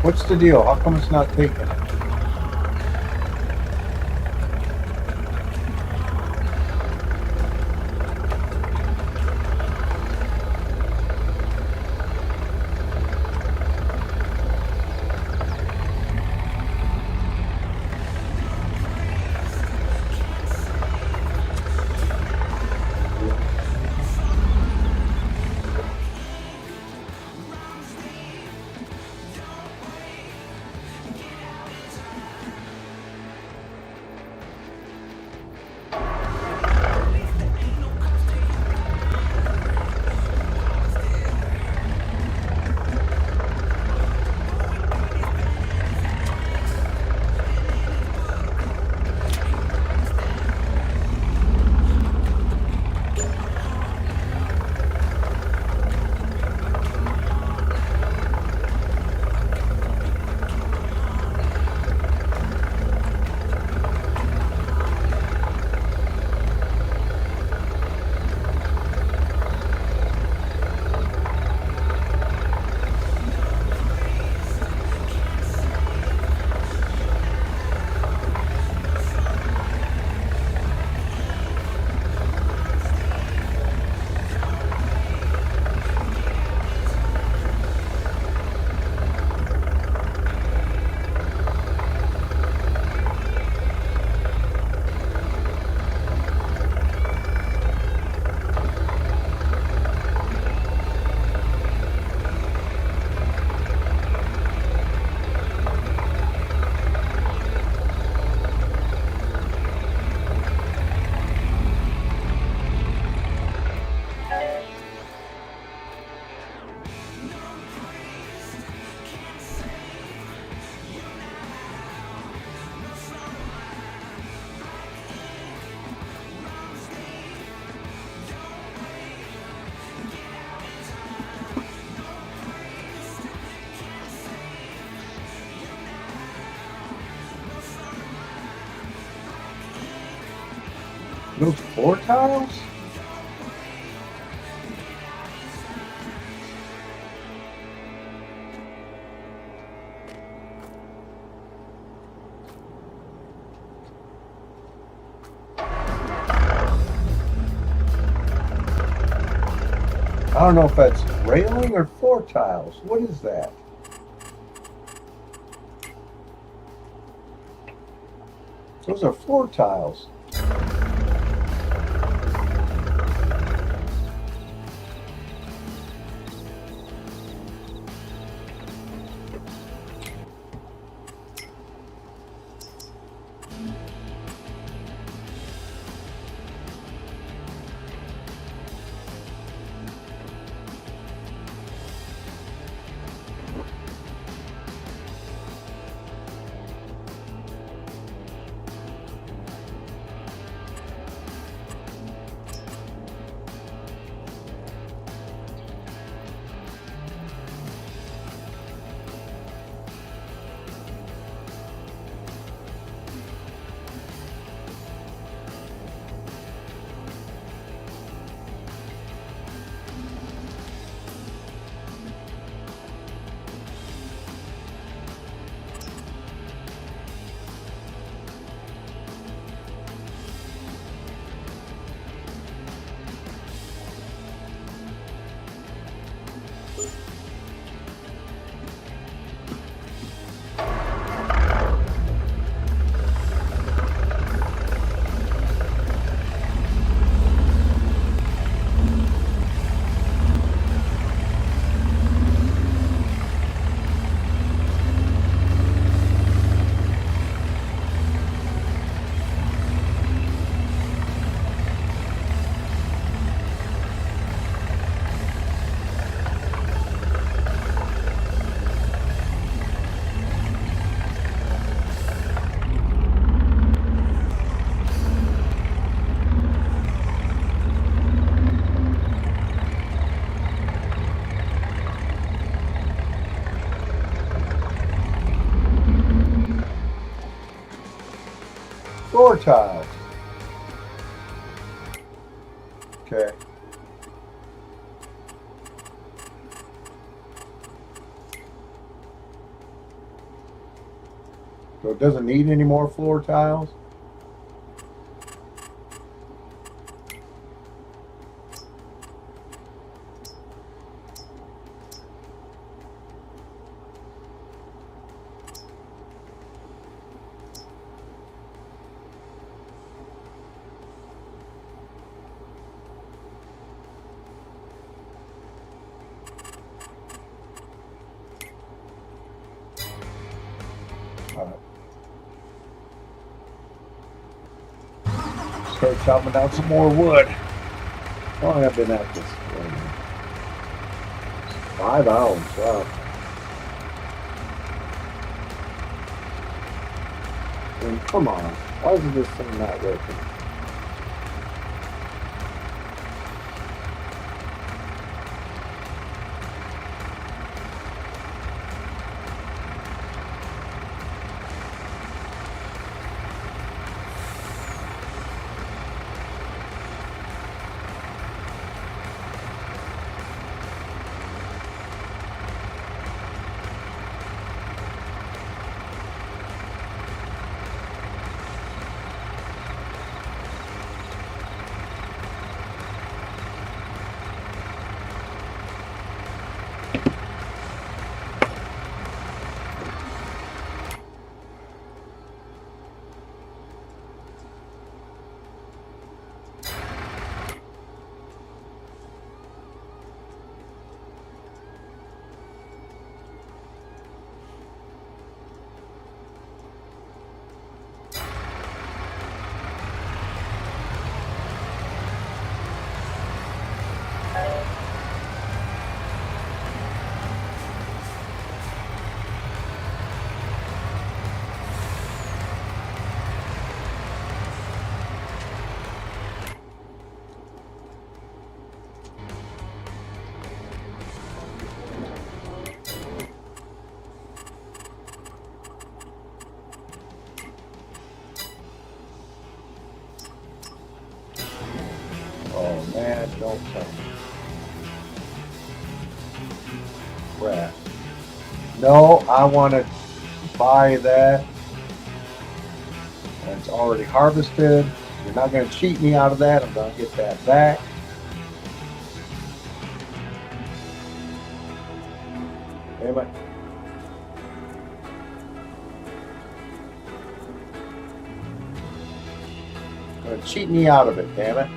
Speaker 1: What's the deal? How come it's not taking it? Those floor tiles? I don't know if that's railing or floor tiles. What is that? Those are floor tiles. Floor tiles. Okay. So it doesn't need any more floor tiles? Start chopping down some more wood. How long have I been at this? 5 hours. Wow. And come on. Why is this thing not working? don't tell me. Rat. No, I want to buy that. And it's already harvested. You're not going to cheat me out of that. I'm going to get that back. Damn it. Going to cheat me out of it, damn it.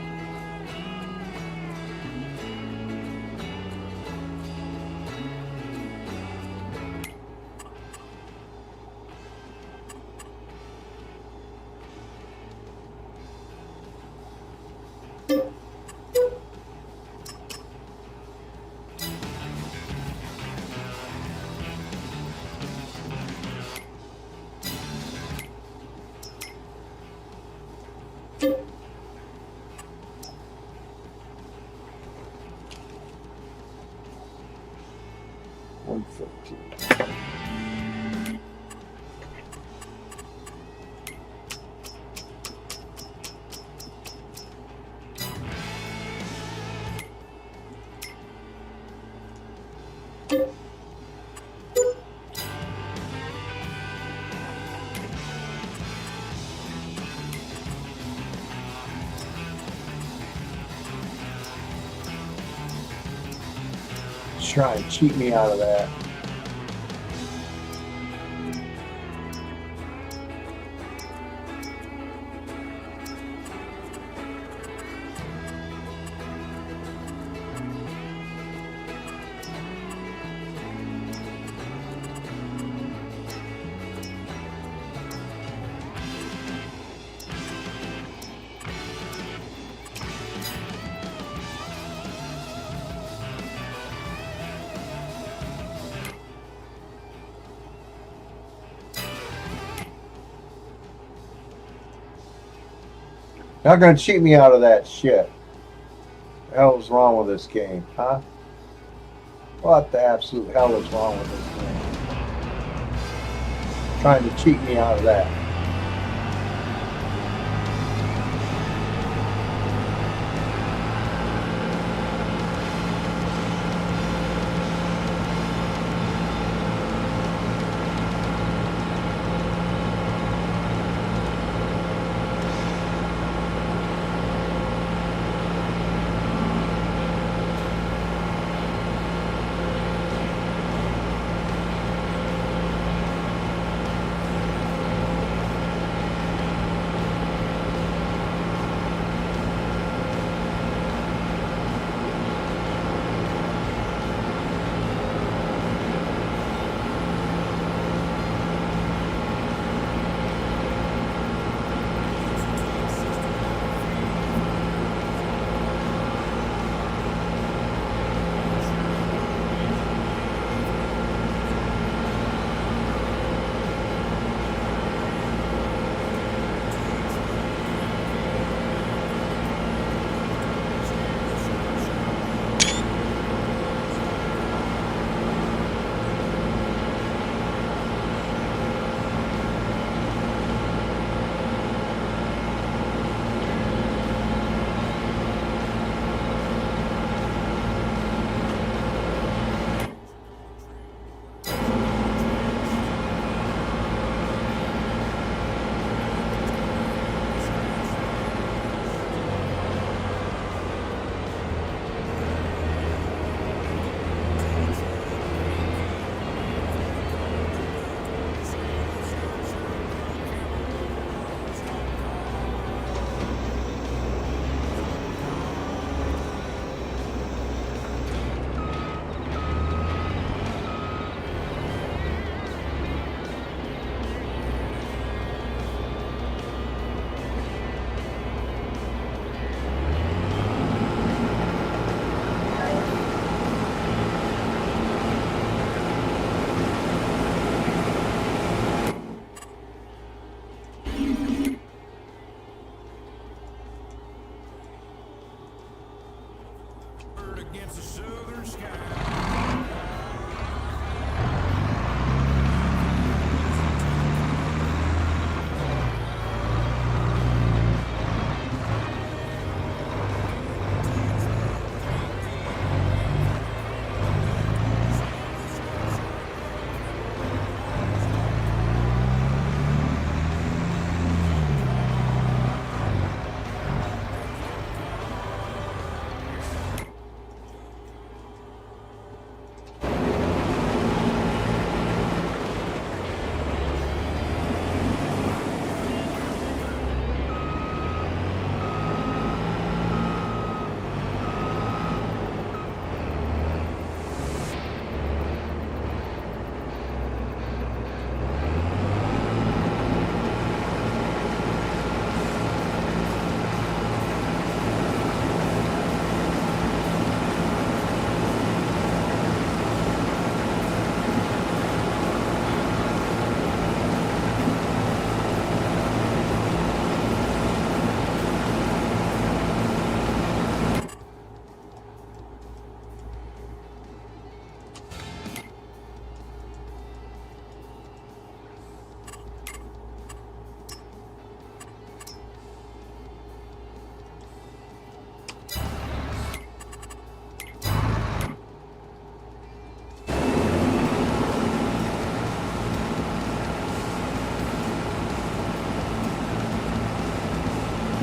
Speaker 1: Try and cheat me out of that. Not gonna cheat me out of that shit. The hell is wrong with this game, huh? What the absolute hell is wrong with this game? Trying to cheat me out of that.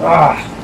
Speaker 1: Ah.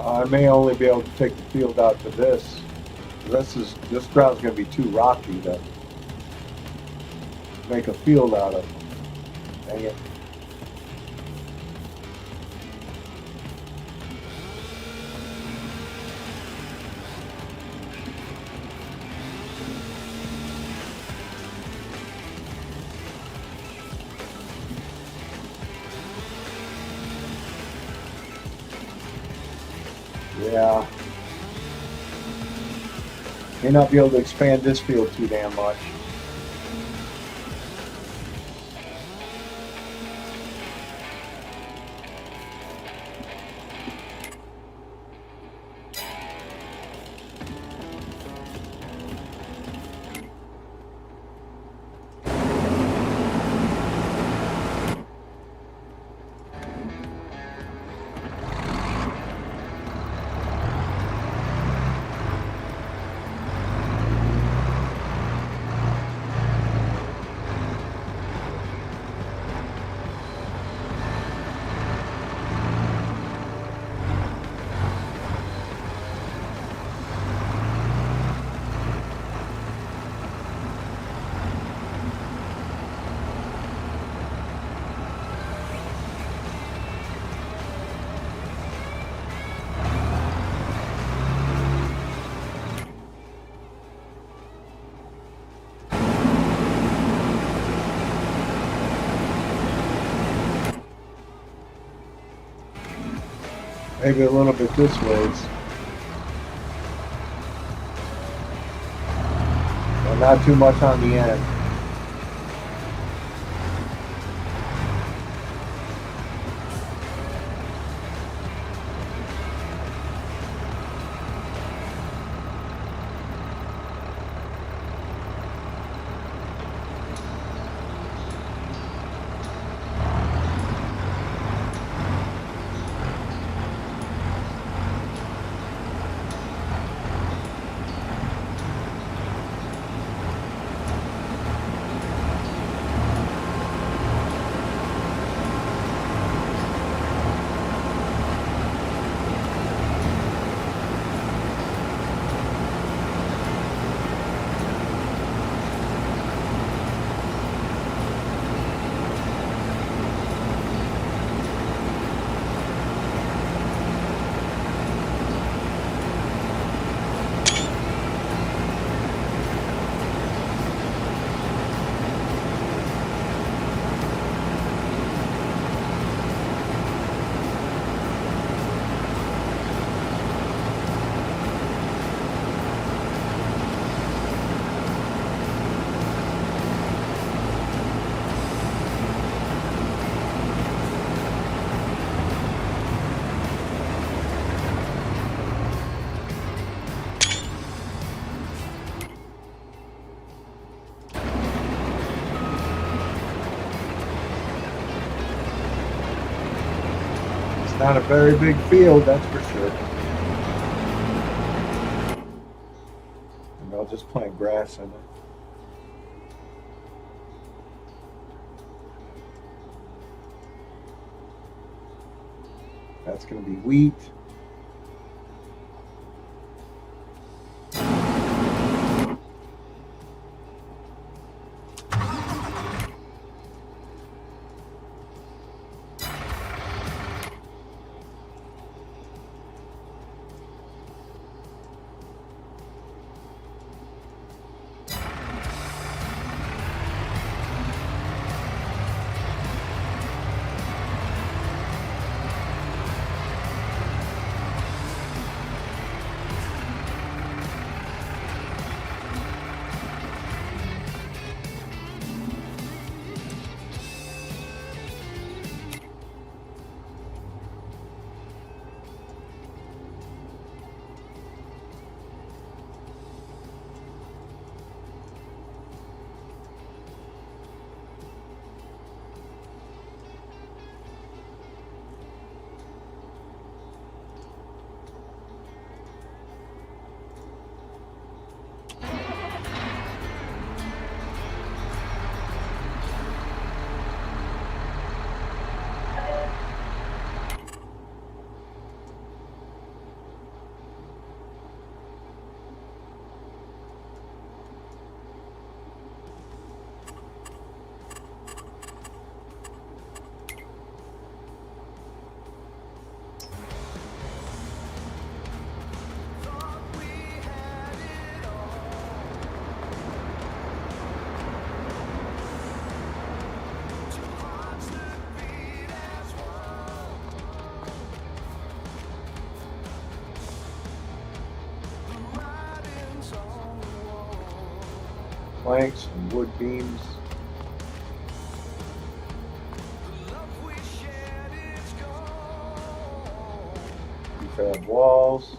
Speaker 1: I may only be able to take the field out to this. This ground's going to be too rocky to make a field out of. Dang it. Yeah. May not be able to expand this field too damn much. Maybe a little bit this ways. and not too much on the end. Not a very big field, that's for sure. And I'll just plant grass in it. That's going to be wheat. Planks and wood beams. Prefab walls.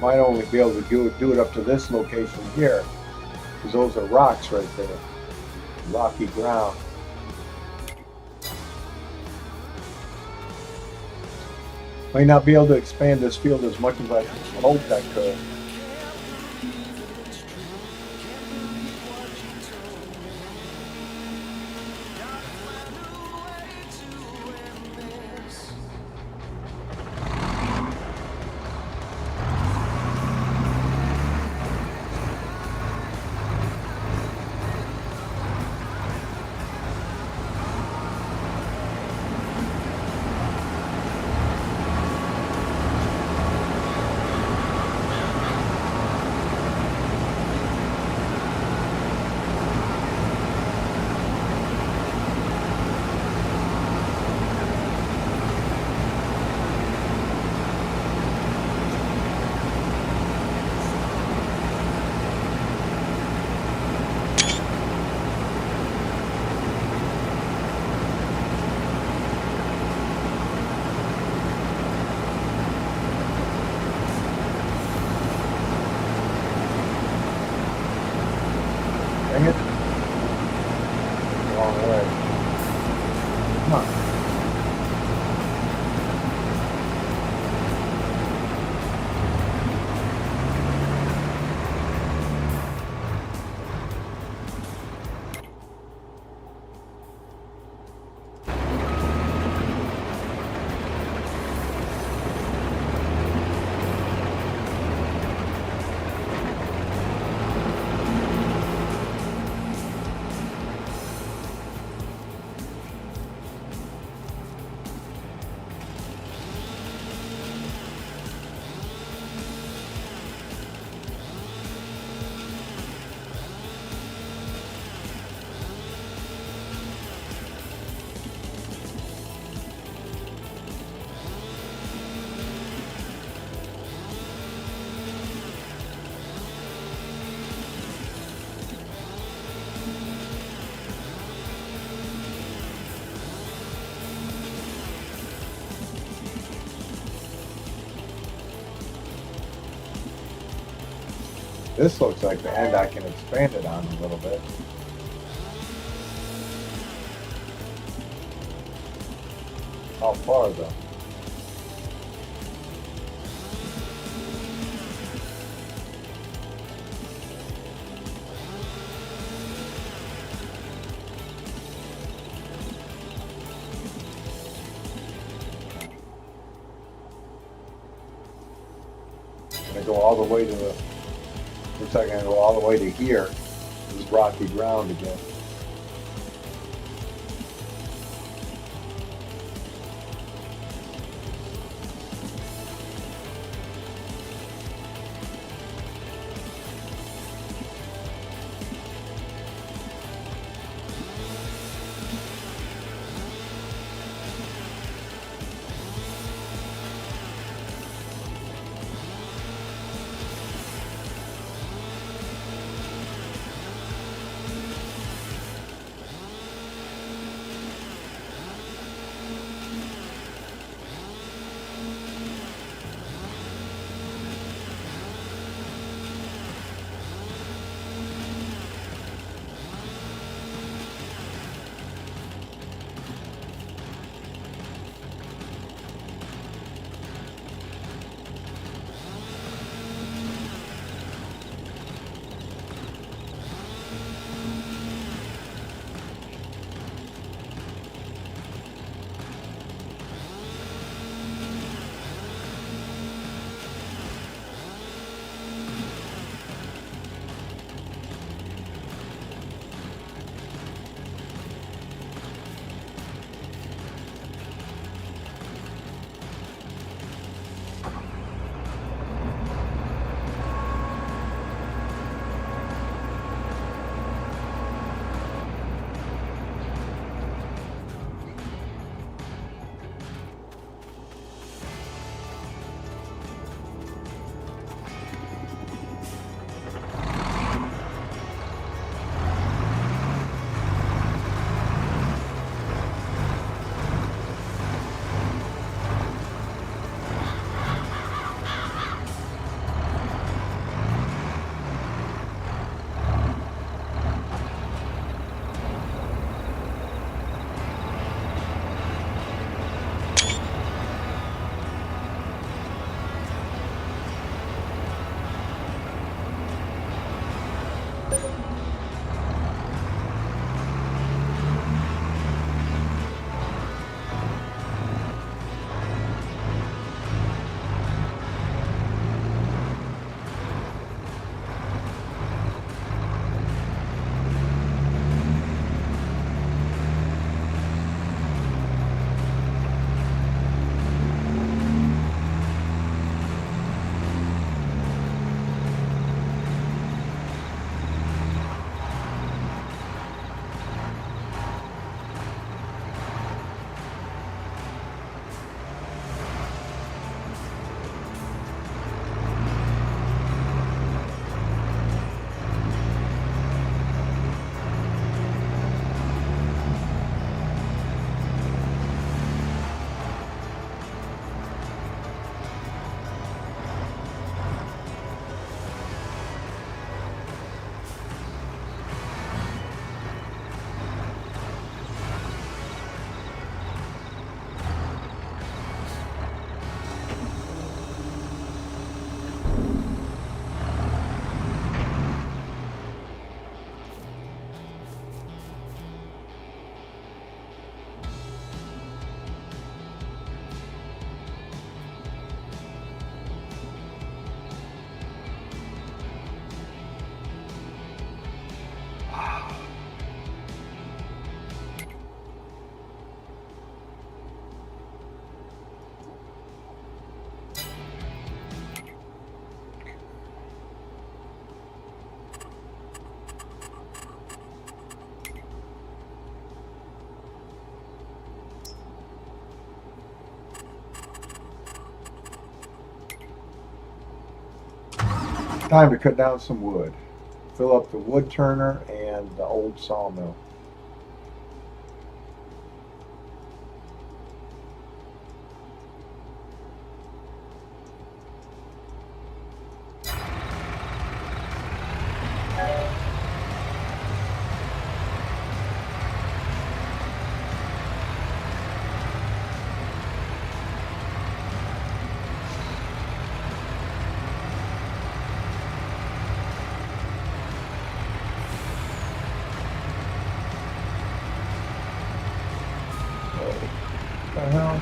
Speaker 1: might only be able to do it up to this location here, because those are rocks right there, rocky ground. Might not be able to expand this field as much as I hoped I could. Dang it. Wrong way. Come on. This looks like the end I can expand it on a little bit. How far though? Gonna go all the way to the, looks like I'm gonna go all the way to here. This is rocky ground again. Time to cut down some wood. Fill up the wood turner and the old sawmill. What the hell?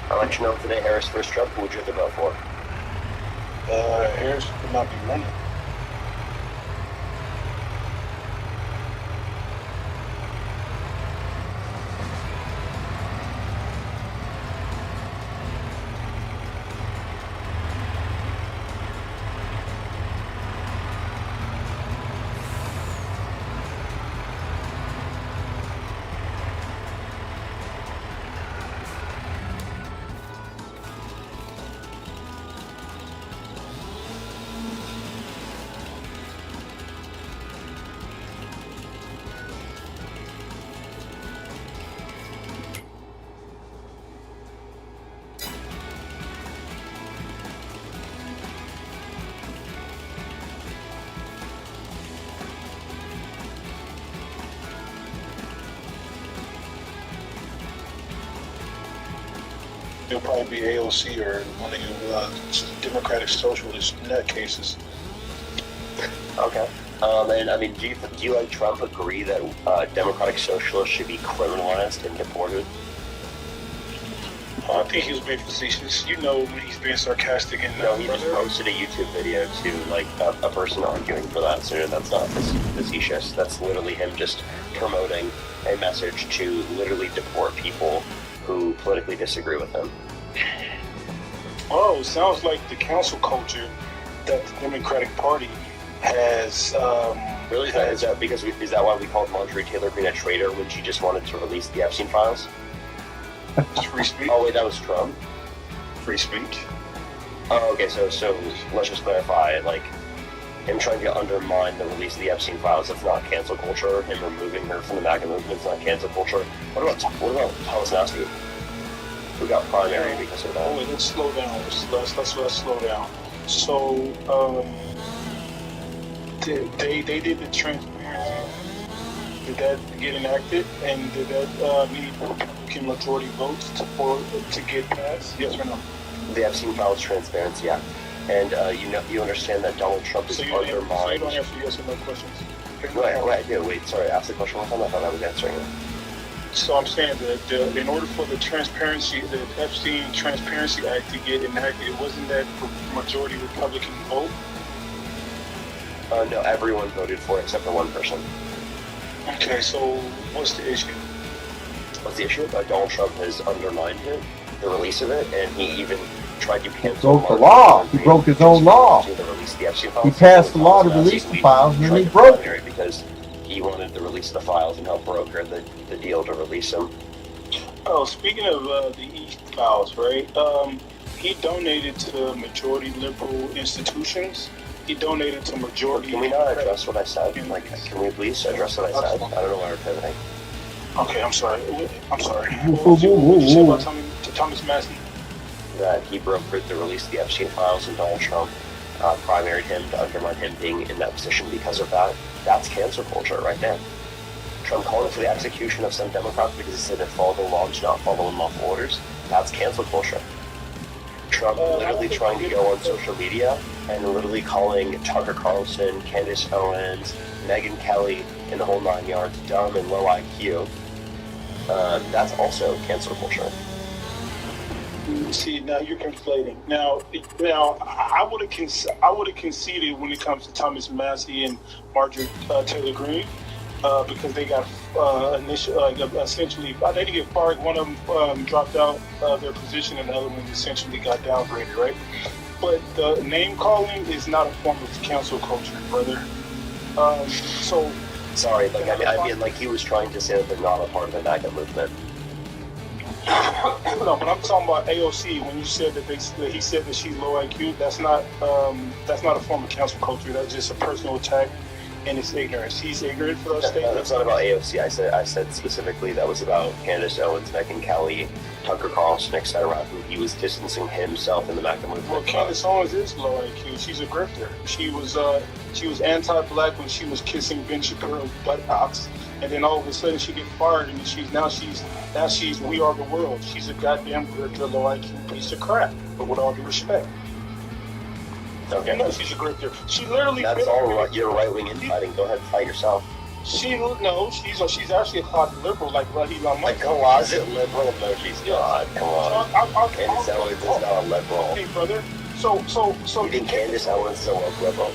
Speaker 10: I'll let you know today Harris first truck. Who would you have to vote for?
Speaker 11: Harris would not be running. It'll probably be AOC or one of you Democratic Socialist nutcases.
Speaker 10: Okay. And I mean, do you like Trump agree that Democratic Socialists should be criminalized and deported?
Speaker 11: I think he was being facetious. You know when he's being sarcastic and
Speaker 10: No, he just posted a YouTube video to like a person arguing for that. So that's not facetious. That's literally him just promoting a message to literally deport people who politically disagree with him.
Speaker 11: Oh, sounds like the council culture that the Democratic Party has.
Speaker 10: Really? Is that why we called Marjorie Taylor Greene a traitor when she just wanted to release the Epstein files?
Speaker 11: It's free speech.
Speaker 10: Oh wait, that was Trump.
Speaker 11: Free speech.
Speaker 10: Oh, okay. So let's just clarify. Like,
Speaker 12: him trying to undermine the release of the Epstein files. It's not cancel culture. Him removing her from the MAGA movement is not cancel culture. What about Thomas Massie, who got primary because of that?
Speaker 13: Wait, let's slow down. Let's slow down. So, they did the transparency. Did that get enacted, and did that need Republican majority votes to get passed? Yes or no?
Speaker 12: The Epstein files transparency act, and you understand that Donald Trump is undermined.
Speaker 13: So you don't answer yes or no questions.
Speaker 12: Wait, sorry, ask the question one time. I thought I was answering it.
Speaker 13: So I'm saying that in order for the Epstein Transparency Act to get enacted, wasn't that majority Republican vote?
Speaker 12: No, everyone voted for it except for one person.
Speaker 13: Okay, so what's the issue?
Speaker 12: What's the issue? Donald Trump has undermined it, the release of it, and he even tried to cancel.
Speaker 1: Broke the law. He broke his own law. He passed the law to release the files, and then he broke it
Speaker 12: because he wanted to release the files and help broker the deal to release them.
Speaker 13: Oh, speaking of the East files, right? He donated to majority liberal institutions. He donated to majority.
Speaker 12: Can we not address what I said? Can we please address what I said? I don't know why we're pivoting.
Speaker 13: Okay, I'm sorry. What did you say about Thomas Massie?
Speaker 12: That he brokered the release of the Epstein files, and Donald Trump primaried him to undermine him being in that position because of that. That's cancel culture right there. Trump calling for the execution of some Democrats because he said they follow the law, do not follow unlawful orders. That's cancel culture. Trump literally trying to go on social media and literally calling Tucker Carlson, Candace Owens, Megyn Kelly, and the whole 9 yards dumb and low IQ. That's also cancel culture.
Speaker 13: See, now you're conflating. Now, I would have conceded when it comes to Thomas Massie and Marjorie Taylor Greene, because they got essentially they didn't get fired. One of them dropped out their position, and the other one essentially got downgraded, right? But the name calling is not a form of cancel culture, brother. So
Speaker 12: sorry, I mean, he was trying to say that they're not a part of the MAGA movement.
Speaker 13: No, but I'm talking about AOC. When you said that he said that she's low IQ, that's not a form of cancel culture. That's just a personal attack, and it's ignorance. He's ignorant for those statements.
Speaker 12: That's not about AOC. I said specifically that was about Candace Owens, Megyn Kelly, Tucker Carlson, etc., who he was distancing himself in the MAGA movement.
Speaker 13: Well, Candace Owens is low IQ. She's a grifter. She was anti-black when she was kissing Ben Shapiro's buttocks. And then all of a sudden she gets fired, and now she's We Are the World. She's a goddamn grifter, low IQ piece of crap. But with all due respect,
Speaker 12: okay,
Speaker 13: no, she's a grifter. She literally.
Speaker 12: That's all right. You're right-wing infighting. Go ahead, fight yourself.
Speaker 13: She's actually a closet liberal, like Elon Musk.
Speaker 12: A closet liberal? No, she's not. Come on. Candace Owens is not a liberal.
Speaker 13: Okay, brother. So.
Speaker 12: You think Candace Owens is a woke liberal?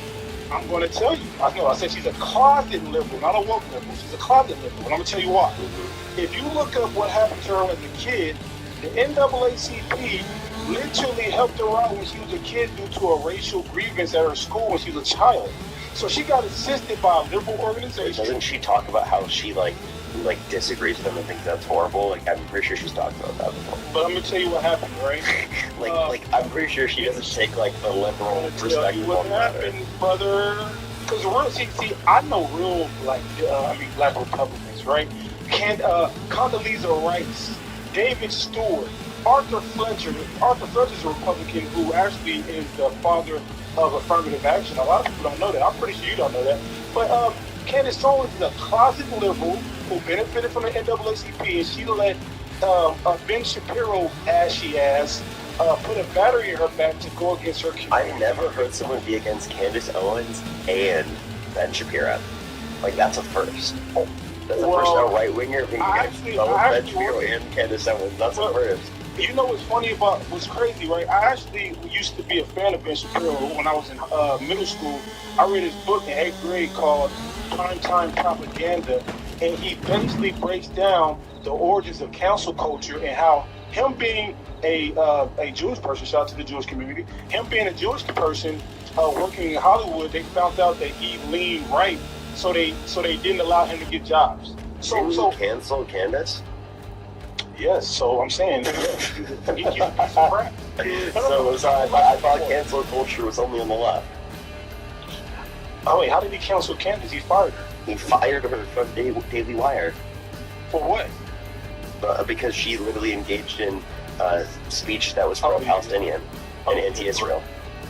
Speaker 13: I'm going to tell you. I said she's a closet liberal, not a woke liberal. She's a closet liberal, and I'm going to tell you why. If you look up what happened to her as a kid, the NAACP literally helped her out when she was a kid due to a racial grievance at her school when she was a child. So she got assisted by a liberal organization.
Speaker 12: Doesn't she talk about how she disagrees with them and thinks that's horrible? I'm pretty sure she's talked about that before.
Speaker 13: But I'm gonna tell you what happened, right?
Speaker 12: I'm pretty sure she doesn't take the liberal perspective
Speaker 13: on that. What happened, brother? Because see, I know real black Republicans, right? Condoleezza Rice, David Stewart, Arthur Fletcher. Arthur Fletcher's a Republican who actually is the father of affirmative action. A lot of people don't know that. I'm pretty sure you don't know that. But Candace Owens is a closet liberal who benefited from the NAACP, and she let Ben Shapiro, ashy ass, put a battery in her back to go against her community.
Speaker 12: I've never heard someone be against Candace Owens and Ben Shapiro. That's a first. That's a first right-winger being against both Ben Shapiro and Candace Owens. That's a first.
Speaker 13: You know what's crazy, right? I actually used to be a fan of Ben Shapiro when I was in middle school. I read his book in 8th grade called Primetime Propaganda, and he basically breaks down the origins of cancel culture and how him being a Jewish person, shout out to the Jewish community, him being a Jewish person working in Hollywood, they found out that he leaned right, so they didn't allow him to get jobs. So
Speaker 12: cancel Candace?
Speaker 13: Yes, so I'm saying he gets a piece of crap.
Speaker 12: I thought cancel culture was only on the left.
Speaker 13: Oh wait, how did he cancel Candace? He fired her.
Speaker 12: He fired her from Daily Wire.
Speaker 13: For what?
Speaker 12: Because she literally engaged in speech that was pro-Palestinian and anti-Israel.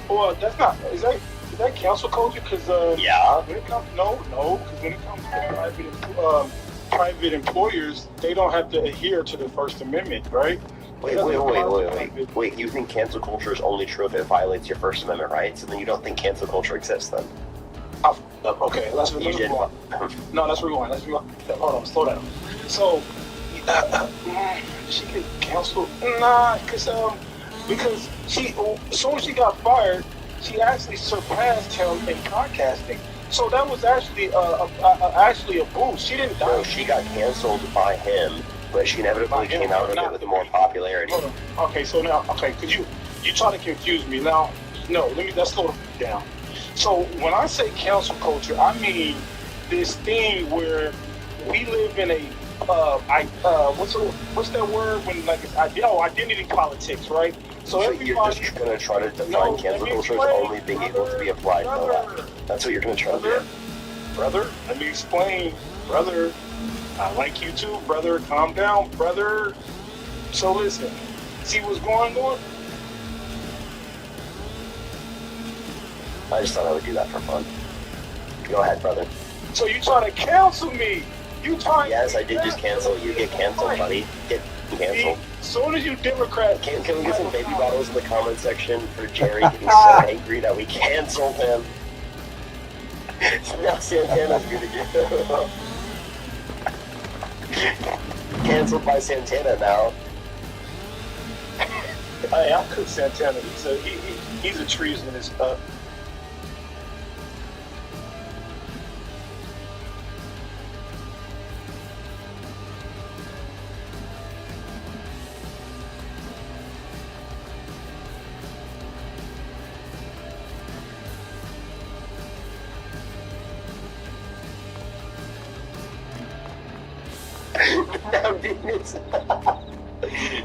Speaker 13: Well, that's not. Is that cancel culture? Because
Speaker 12: yeah.
Speaker 13: When it comes, because when it comes to private employers, they don't have to adhere to the First Amendment, right?
Speaker 12: Wait. You think cancel culture is only true if it violates your First Amendment rights, and then you don't think cancel culture exists then?
Speaker 13: Okay, let's rewind. No, let's rewind. Hold on, slow down. So, she get canceled? Nah, because she, as soon as she got fired, she actually surpassed him in podcasting. So that was actually a boost. She didn't die.
Speaker 12: No, she got canceled by him, but she inevitably came out of it with more popularity.
Speaker 13: Hold on. Okay, so now, because you try to confuse me. Now, no, let's slow down. So when I say cancel culture, I mean this thing where we live in a what's that word when like it's identity politics, right? So everybody,
Speaker 12: you're just going to try to define cancel culture as only being able to be applied to that. That's what you're going to try to do.
Speaker 13: Brother, let me explain. Brother, I like you too, brother. Calm down, brother. So listen, see what's going on?
Speaker 12: I just thought I would do that for fun. Go ahead, brother.
Speaker 13: So you trying to cancel me?
Speaker 12: Yes, I did just cancel. You get canceled, buddy. Get canceled.
Speaker 13: As soon as you Democrats...
Speaker 12: Can we get some baby bottles in the comment section for Jerry getting so angry that we canceled him? Now Santana's gonna get canceled by Santana now.
Speaker 13: Hey, I'll cook Santana. He's a treasonous...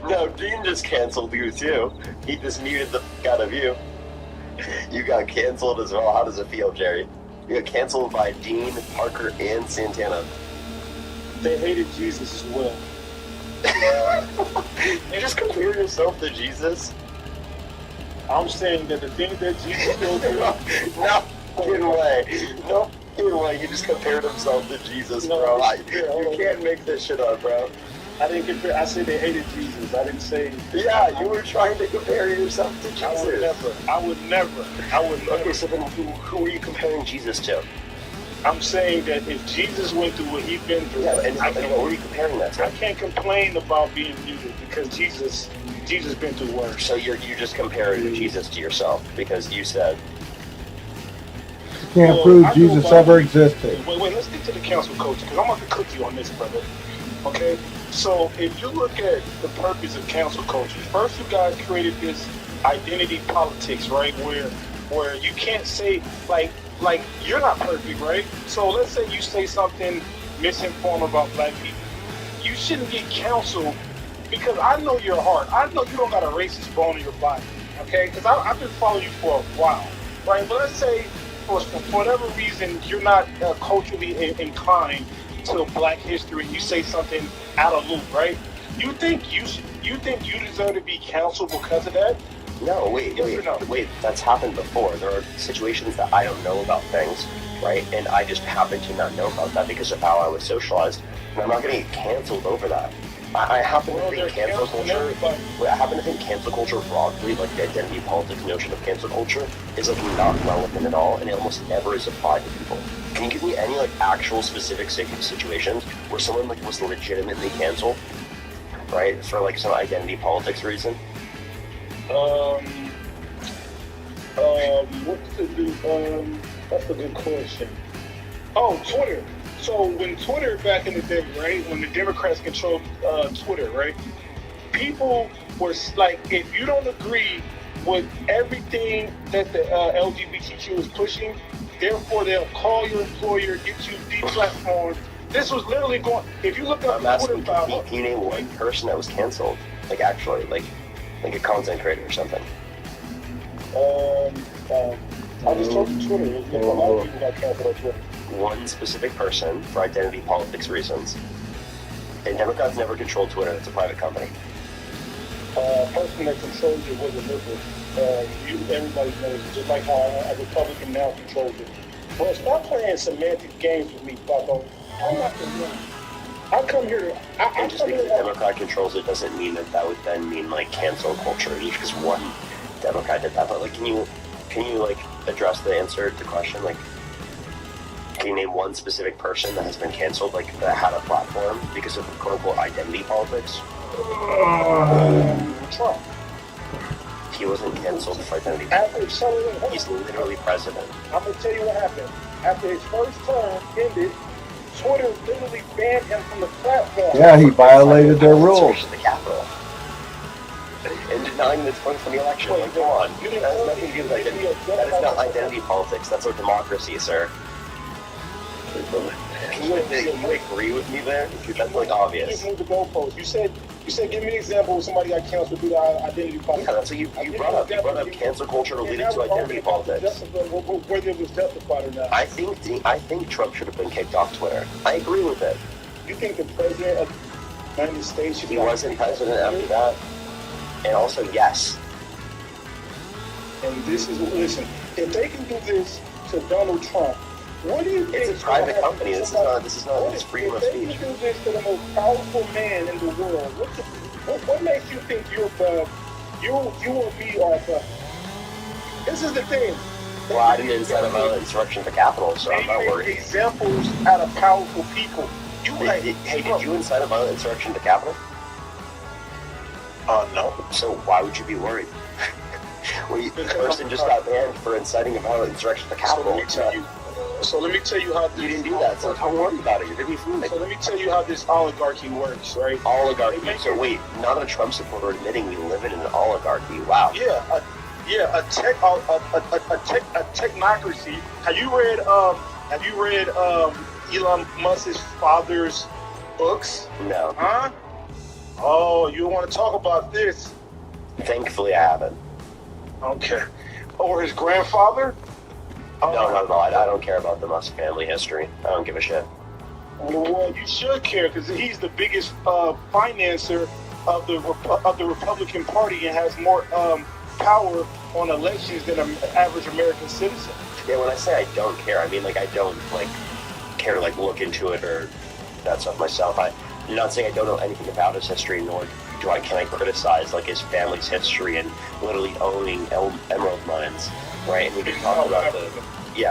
Speaker 12: Now Dean just canceled you too. He just muted the f*** out of you. You got canceled as well. How does it feel, Jerry? You got canceled by Dean, Parker, and Santana.
Speaker 13: They hated Jesus as well.
Speaker 12: You just compare yourself to Jesus?
Speaker 13: I'm saying that the thing that Jesus will do...
Speaker 12: No, get away. No, get away. He just compared himself to Jesus, bro. You can't make this shit up, bro.
Speaker 13: I didn't compare. I said they hated Jesus. I didn't say...
Speaker 12: Yeah, you were trying to compare yourself to Jesus.
Speaker 13: I would never.
Speaker 12: Okay, so then who are you comparing Jesus to?
Speaker 13: I'm saying that if Jesus went through what he's been through...
Speaker 12: Yeah, and what were you comparing that to?
Speaker 13: I can't complain about being muted because Jesus been through worse.
Speaker 12: So you just compared Jesus to yourself because you said...
Speaker 1: Can't prove Jesus ever existed.
Speaker 13: Wait, let's get to the cancel culture because I'm going to cook you on this, brother. Okay? So if you look at the purpose of cancel culture, first you guys created this identity politics, right? Where you can't say like you're not perfect, right? So let's say you say something misinformed about black people. You shouldn't get canceled because I know your heart. I know you don't got a racist bone in your body, okay? Because I've been following you for a while, right? But let's say for whatever reason you're not culturally inclined to black history, you say something out of loop, right? You think you deserve to be canceled because of that?
Speaker 12: No, wait, that's happened before. There are situations that I don't know about things, right? And I just happen to not know about that because of how I was socialized. And I'm not going to get canceled over that. I happen to think cancel culture. I happen to think cancel culture broadly, like the identity politics notion of cancel culture, is like not relevant at all, and it almost never is applied to people. Can you give me any like actual specific situations where someone like was legitimately canceled, right, for like some identity politics reason?
Speaker 13: That's a good question. Oh, Twitter. So when Twitter back in the day, right, when the Democrats controlled Twitter, right, people were like, if you don't agree with everything that the LGBTQ is pushing, therefore they'll call your employer, get you deplatformed. This was literally going. If you look up the Twitter file,
Speaker 12: can you name one person that was canceled? Like actually, like a content creator or something.
Speaker 13: I just told you Twitter. A lot of people got canceled on Twitter.
Speaker 12: One specific person for identity politics reasons. And Democrats never controlled Twitter. It's a private company.
Speaker 13: Person that controls it was a liberal. Everybody knows it, just like how a Republican now controls it. Bro, stop playing semantic games with me, Bucko. I'm not the one. I come here to...
Speaker 12: And just because a Democrat controls it doesn't mean that would then mean, like, cancel culture. Just because one Democrat did that. But, like, can you like, address the answer to the question? Like, can you name one specific person that has been canceled, like, that had a platform because of, quote-unquote, identity politics?
Speaker 13: Trump.
Speaker 12: He wasn't canceled for identity politics. He's literally president.
Speaker 13: I'm going to tell you what happened. After his first term ended, Twitter literally banned him from the platform.
Speaker 1: Yeah, he violated their rules.
Speaker 12: The Capitol. And denying the 2020 election. Like, come on. That has nothing to do with identity. That is not identity politics. That's our democracy, sir. Can you agree with me there? Because that's, like, obvious.
Speaker 13: You moved the goalpost. You said, give me an example of somebody got canceled due to identity politics.
Speaker 12: Yeah, that's what you brought up. You brought up cancel culture related to identity politics.
Speaker 13: Whether it was justified or not.
Speaker 12: I think Trump should have been kicked off Twitter. I agree with it.
Speaker 13: You think the president of the United States should...
Speaker 12: He wasn't president after that. And also, yes.
Speaker 13: And this is... Listen, if they can do this to Donald Trump, what do you think?
Speaker 12: It's a private company. This is not his freedom of speech.
Speaker 13: If they can do this to the most powerful man in the world, what makes you think you or me are above? This is the thing.
Speaker 12: Well, I didn't incite a violent insurrection at the Capitol, so I'm not worried.
Speaker 13: Examples out of powerful people.
Speaker 12: Did you incite a violent insurrection at the Capitol?
Speaker 13: No.
Speaker 12: So why would you be worried? The person just got banned for inciting a violent insurrection at the Capitol.
Speaker 13: So let me tell you how
Speaker 12: you didn't do that. So don't worry about it. You're gonna be fine.
Speaker 13: So let me tell you how this oligarchy works, right?
Speaker 12: Oligarchy. So wait, not a Trump supporter admitting we live in an oligarchy. Wow.
Speaker 13: A technocracy. Have you read Elon Musk's father's books?
Speaker 12: No.
Speaker 13: Huh? Oh, you want to talk about this?
Speaker 12: Thankfully, I haven't.
Speaker 13: Okay. Or his grandfather?
Speaker 12: No. I don't care about the Musk family history. I don't give a shit.
Speaker 13: Well, you should care because he's the biggest financer of the Republican Party and has more power on elections than an average American citizen.
Speaker 12: Yeah, when I say I don't care, I mean like I don't like care to like look into it or that stuff myself. I'm not saying I don't know anything about his history, nor can I criticize like his family's history and literally owning emerald mines, right? And we can talk about we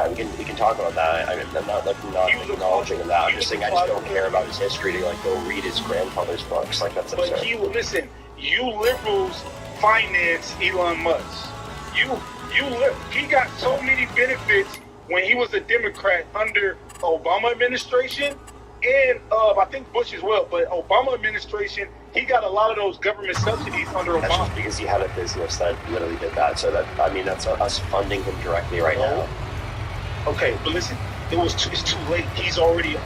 Speaker 12: can talk about that. I mean, I'm not acknowledging that. I'm just saying I just don't care about his history to like go read his grandfather's books. Like that's absurd.
Speaker 13: But you liberals finance Elon Musk. He got so many benefits when he was a Democrat under Obama administration and I think Bush as well. But Obama administration, he got a lot of those government subsidies under Obama.
Speaker 12: That's just because he had a business that literally did that. So that's us funding him directly right now.
Speaker 13: Okay, but listen, it's too late. He's already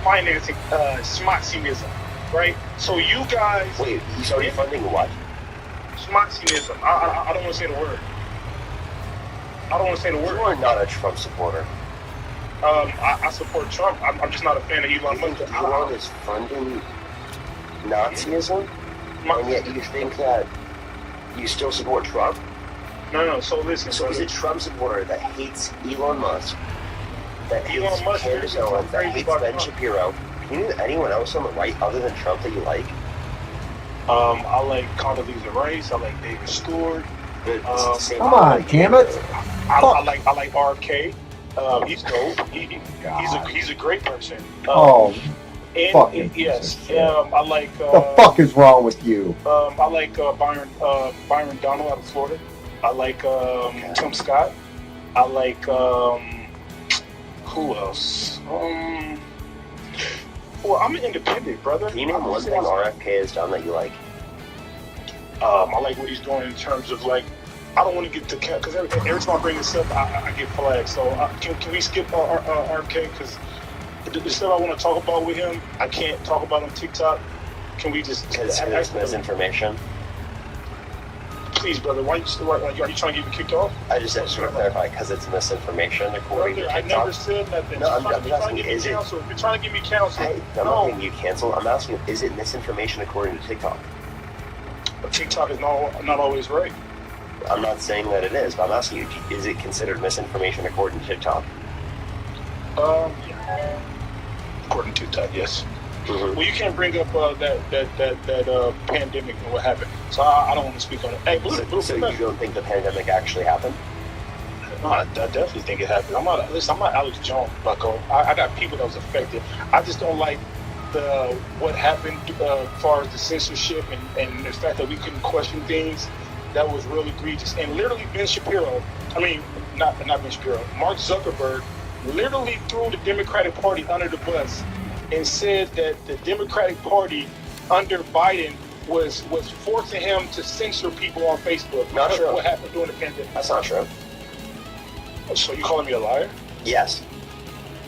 Speaker 13: financing Schmatzianism, right? So you guys...
Speaker 12: Wait, he's already funding what?
Speaker 13: Schmatzianism. I don't want to say the word.
Speaker 12: You are not a Trump supporter.
Speaker 13: I support Trump. I'm just not a fan of Elon Musk.
Speaker 12: Elon is funding Nazism? And yet you think that you still support Trump?
Speaker 13: No. So listen.
Speaker 12: So he's a Trump supporter that hates Elon Musk, that hates Candace Owens, that hates Ben Shapiro. Can you name anyone else on the right other than Trump that you like?
Speaker 13: I like Condoleezza Rice. I like David Stewart.
Speaker 1: Come on, damn it!
Speaker 13: I like RFK. He's dope. He's a great person. Yes. I like.
Speaker 1: The fuck is wrong with you?
Speaker 13: I like Byron Donald out of Florida. I like Tim Scott. I like who else? Well, I'm an independent, brother.
Speaker 12: Can you name one thing RFK has done that you like?
Speaker 13: I like what he's doing in terms of like. I don't want to get to because every time I bring this up, I get flagged. So can we skip RFK? Because the stuff I want to talk about with him, I can't talk about on TikTok. Can we just?
Speaker 12: Because there's misinformation.
Speaker 13: Please, brother, why are you trying to get me kicked off?
Speaker 12: I just want to clarify because it's misinformation according
Speaker 13: Brother,
Speaker 12: to
Speaker 13: I
Speaker 12: TikTok.
Speaker 13: never said nothing.
Speaker 12: No, I'm
Speaker 13: You're trying
Speaker 12: asking,
Speaker 13: to get
Speaker 12: is
Speaker 13: me
Speaker 12: it?
Speaker 13: counsel. You're trying to get me counsel.
Speaker 12: Hey, I'm not getting you canceled. I'm asking, is it misinformation according to TikTok?
Speaker 13: TikTok is not always right.
Speaker 12: I'm not saying that it is, but I'm asking you, is it considered misinformation according to TikTok?
Speaker 13: Yeah. According to TikTok, yes.
Speaker 12: Mm-hmm.
Speaker 13: Well, you can't bring up that pandemic and what happened, so I don't want to speak on it. Hey,
Speaker 12: so you don't think the pandemic actually happened?
Speaker 13: No, I definitely think it happened. I'm not Alex Jones, Bucko. I got people that was affected. I just don't like what happened as far as the censorship and the fact that we couldn't question things. That was really egregious. And literally Ben Shapiro, not Ben Shapiro, Mark Zuckerberg literally threw the Democratic Party under the bus and said that the Democratic Party under Biden was forcing him to censor people on Facebook.
Speaker 12: Not true.
Speaker 13: What happened during the pandemic.
Speaker 12: That's not true.
Speaker 13: So you calling me a liar?
Speaker 12: Yes.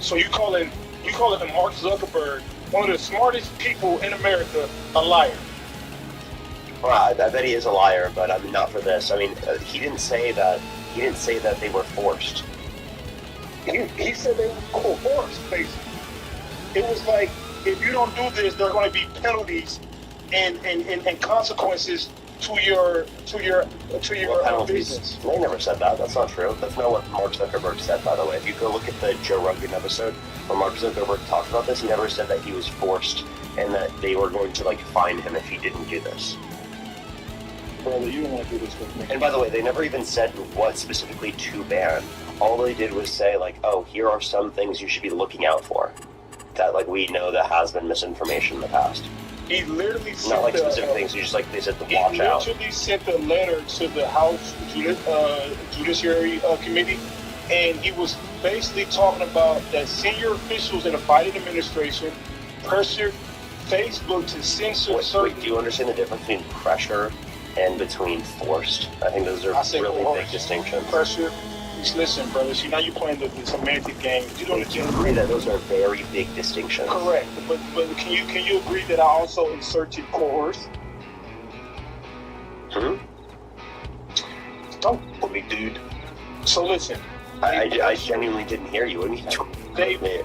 Speaker 13: So you calling Mark Zuckerberg, one of the smartest people in America, a liar?
Speaker 12: Well, I bet he is a liar, but I mean, not for this. I mean, he didn't say that. He didn't say that they were forced.
Speaker 13: He said they were forced, basically. It was like, if you don't do this, there are going to be penalties and consequences to your business.
Speaker 12: They never said that. That's not true. That's not what Mark Zuckerberg said, by the way. If you go look at the Joe Rogan episode where Mark Zuckerberg talked about this, he never said that he was forced and that they were going to fine him if he didn't do this.
Speaker 13: Brother, you don't want to do this with me.
Speaker 12: And by the way, they never even said what specifically to ban. All they did was say oh, here are some things you should be looking out for. That we know that has been misinformation in the past.
Speaker 13: He literally sent
Speaker 12: not specific things. You just they said to watch out.
Speaker 13: He literally sent a letter to the House Judiciary Committee, and he was basically talking about that senior officials in the Biden administration pressured Facebook to censor certain.
Speaker 12: Wait, do you understand the difference between pressure and between forced? I think those are really big distinctions.
Speaker 13: Pressure. Listen, brother. See, now you're playing the semantic game. You don't
Speaker 12: agree that those are very big distinctions.
Speaker 13: Correct, but can you agree that I also inserted coerce? Don't put me, dude. So listen.
Speaker 12: I genuinely didn't hear you. What do you mean?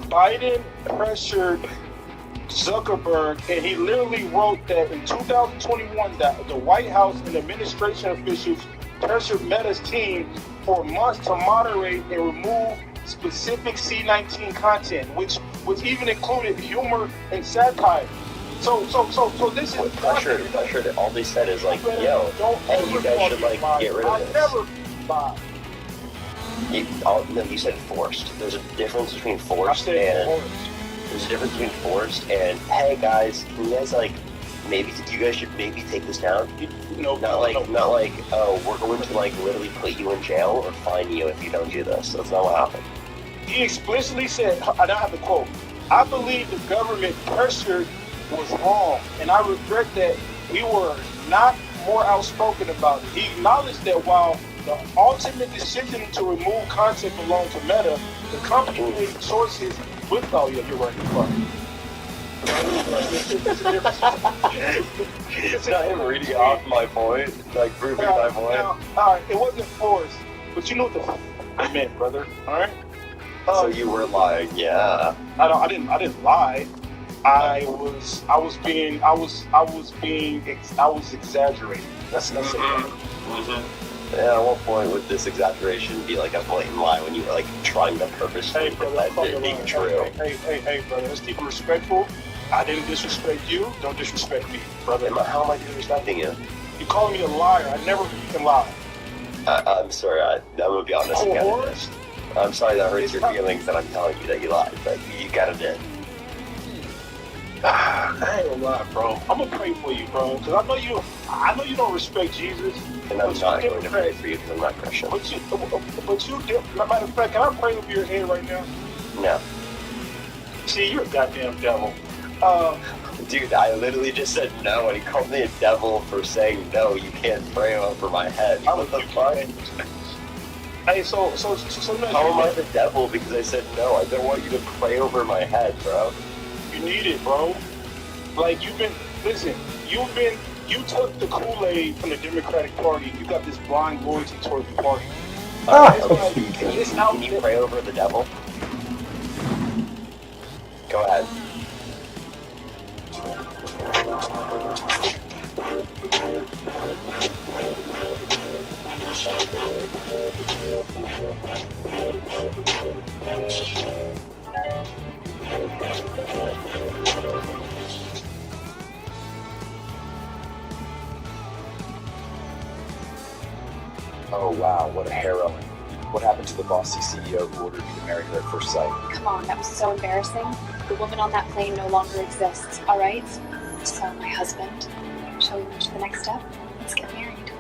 Speaker 13: Biden pressured Zuckerberg, and he literally wrote that in 2021 that the White House and administration officials pressured Meta's team for months to moderate and remove specific C-19 content, which even included humor and satire. So this is
Speaker 12: pressure. All they said is yo, hey, you guys should get rid of this.
Speaker 13: I never lied.
Speaker 12: No, you said forced. There's a difference between forced and hey guys, can you guys maybe you guys should maybe take this down.
Speaker 13: No,
Speaker 12: oh, we're going to literally put you in jail or fine you if you don't do this. That's not what happened.
Speaker 13: He explicitly said, and I have the quote, "I believe the government pressure was wrong, and I regret that we were not more outspoken about it." He acknowledged that while the ultimate decision to remove content belonged to Meta, the company made choices with. Oh yeah, you're right. You're right.
Speaker 12: It's not him reading off my point, proving my point.
Speaker 13: Alright, it wasn't forced, but you know what the I meant, brother. Alright?
Speaker 12: So you were lying, yeah.
Speaker 13: I didn't lie. I was exaggerating. That's it.
Speaker 12: Yeah, at what point would this exaggeration be a blatant lie when you were trying to purposely pretend it being true?
Speaker 13: Hey, brother, let's keep it respectful. I didn't disrespect you. Don't disrespect me, brother.
Speaker 12: How am I disrespecting you?
Speaker 13: You calling me a liar. I never can lie.
Speaker 12: I'm sorry. I'm going to be honest again. I'm sorry that hurts your feelings that I'm telling you that you lied, but you got to admit.
Speaker 13: I ain't gonna lie, bro. I'm gonna pray for you, bro, because I know you don't respect Jesus.
Speaker 12: And I'm not going to pray for you because I'm not Christian.
Speaker 13: But you, matter of fact, can I pray over your head right now?
Speaker 12: No.
Speaker 13: See, you're a goddamn devil.
Speaker 12: Dude, I literally just said no, and he called me a devil for saying no. You can't pray over my head. What the fuck?
Speaker 13: Hey, so
Speaker 12: how am I the devil because I said no? I don't want you to pray over my head, bro.
Speaker 13: You need it, bro. You've been you took the Kool-Aid from the Democratic Party. You got this blind loyalty toward the party.
Speaker 12: Okay. Can you pray over the devil? Go ahead. Oh wow, what a heroine. What happened to the bossy CEO who ordered you to marry her at first sight?
Speaker 14: Come on, that was so embarrassing. The woman on that plane no longer exists, alright? So my husband, shall we move to the next step? Let's get married.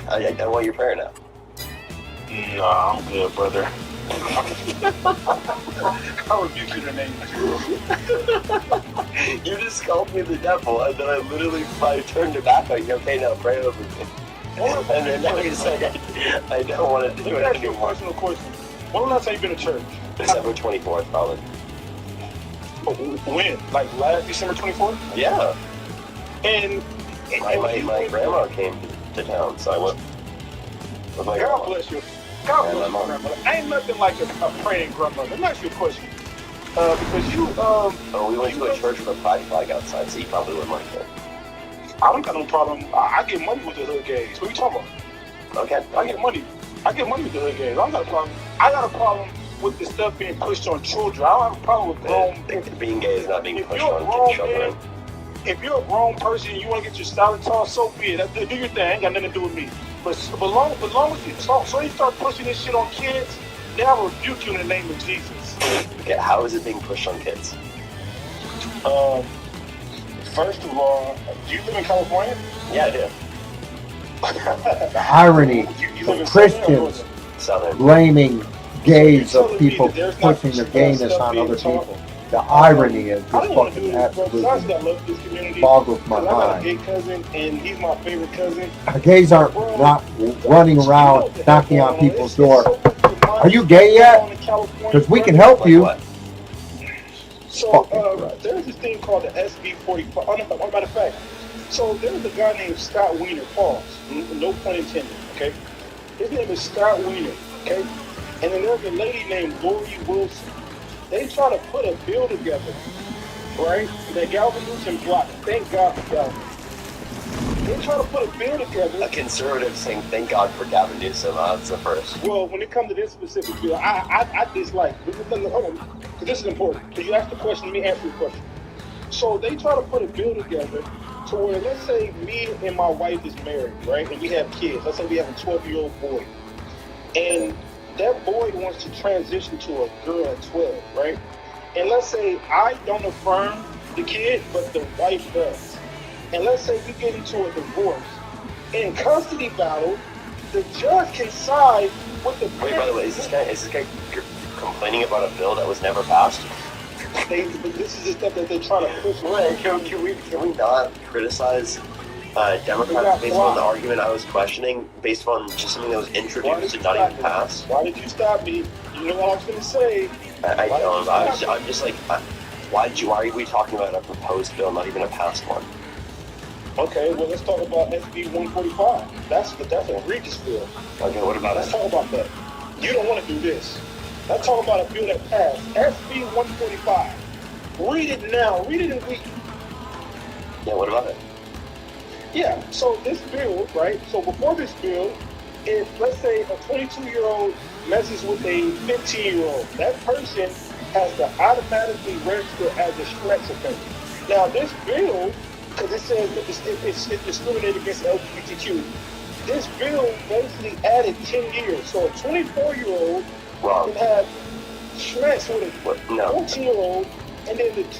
Speaker 12: I want your prayer now.
Speaker 13: Nah, I'm good, brother. I rebuke you in the name of Jesus.
Speaker 12: You just called me the devil, and then I turned it back on you. Okay, now pray over me. And then now you said I don't want to do it anymore.
Speaker 13: Personal question. When was the last time you been to church?
Speaker 12: December 24th, probably.
Speaker 13: When? Like last December 24th?
Speaker 12: Yeah.
Speaker 13: And
Speaker 12: my grandma came to town, so I went with my grandma.
Speaker 13: God bless you. God bless you, grandmother. Ain't nothing like a praying grandmother. Let me ask you a question. Because you,
Speaker 12: we went to a church with a pride flag outside, so you probably wouldn't like it.
Speaker 13: I don't got no problem. I get money with the hood gays. What are you talking about?
Speaker 12: Okay.
Speaker 13: I get money with the hood gays. I don't got a problem. I got a problem with the stuff being pushed on children. I don't have a problem with grown.
Speaker 12: I think being gay is not being pushed on children.
Speaker 13: If you're a grown person and you want to get your style taught, so be it. Do your thing. Ain't got nothing to do with me. But long as you start pushing this shit on kids, then I will rebuke you in the name of Jesus.
Speaker 12: Okay, how is it being pushed on kids?
Speaker 13: First of all, do you live in California?
Speaker 12: Yeah, I do.
Speaker 1: The irony of Christians blaming gays of people pushing their gayness on other people. The irony is just fucking absolutely boggles my
Speaker 13: mind. I got a
Speaker 1: mind.
Speaker 13: gay cousin, and he's my favorite cousin.
Speaker 1: Gays aren't not running around knocking on people's door. Are you gay yet? Because we can help you.
Speaker 13: So there's this thing called the SB 45. Oh, no, matter of fact, so there's a guy named Scott Wiener, pause, no pun intended, okay? His name is Scott Wiener, okay? And then there's a lady named Lori Wilson. They try to put a bill together, right? That Galvin Newsom blocked. Thank God for Galvin. They try to put a bill together.
Speaker 12: A conservative saying, thank God for Gavin Newsom. That's the first.
Speaker 13: Well, when it comes to this specific bill, I dislike. Hold on, because this is important. Because you asked the question, let me answer the question. So they try to put a bill together to where, let's say me and my wife is married, right? And we have kids. Let's say we have a 12-year-old boy. And that boy wants to transition to a girl at 12, right? And let's say I don't affirm the kid, but the wife does. And let's say we get into a divorce. In custody battle, the judge can side with the parents.
Speaker 12: Wait, by the way, is this guy complaining about a bill that was never passed?
Speaker 13: This is the stuff that they're trying to push.
Speaker 12: Right, can we not criticize Democrats based on the argument I was questioning, based on just something that was introduced and not even passed?
Speaker 13: Why did you stop me? You know what I was going to say.
Speaker 12: I don't. I'm just like, why are we talking about a proposed bill, not even a passed one?
Speaker 13: Okay, well, let's talk about SB 145. That's an egregious bill.
Speaker 12: Okay, what about
Speaker 13: Let's
Speaker 12: it?
Speaker 13: talk about that. You don't want to do this. Let's talk about a bill that passed. SB 145. Read it now. Read it in week.
Speaker 12: Yeah, what about it?
Speaker 13: Yeah, so this bill, right? So before this bill, if, let's say, a 22-year-old messes with a 15-year-old, that person has to automatically register as a stress offender. Now, this bill, because it says it's discriminated against LGBTQ, this bill basically added 10 years. So a 24-year-old can have stress with a 14-year-old, and then it's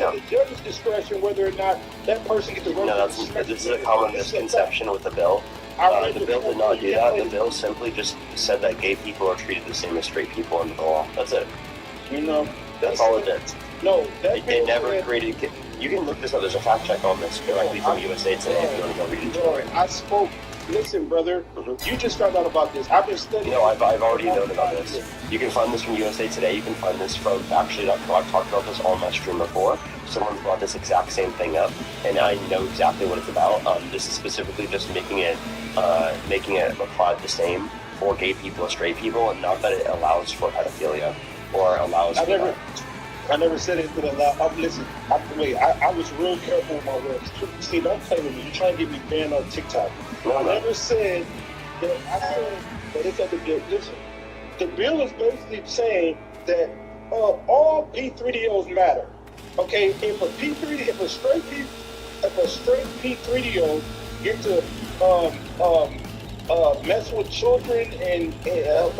Speaker 13: at the judge's discretion whether or not that person gets the right.
Speaker 12: No, this is a common misconception with the bill. The bill did not do that. The bill simply just said that gay people are treated the same as straight people under the law. That's it.
Speaker 13: You know,
Speaker 12: that's all it did.
Speaker 13: No, that
Speaker 12: It never created. You can look this up. There's a fact check on this directly from USA Today if you want to go read into it.
Speaker 13: I spoke. Listen, brother, you just found out about this. I've been studying.
Speaker 12: No, I've already known about this. You can find this from USA Today. You can find this from Factually.com. I've talked about this on my stream before. Someone brought this exact same thing up, and I know exactly what it's about. This is specifically just making it applied the same for gay people or straight people, and not that it allows for pedophilia or allows.
Speaker 13: I never said it would allow. Listen, I was real careful with my words. See, don't play with me. You're trying to get me banned on TikTok. I never said that. I said that it's at the bill. Listen, the bill is basically saying that all P3DOs matter. Okay, if a straight P3DO get to mess with children and a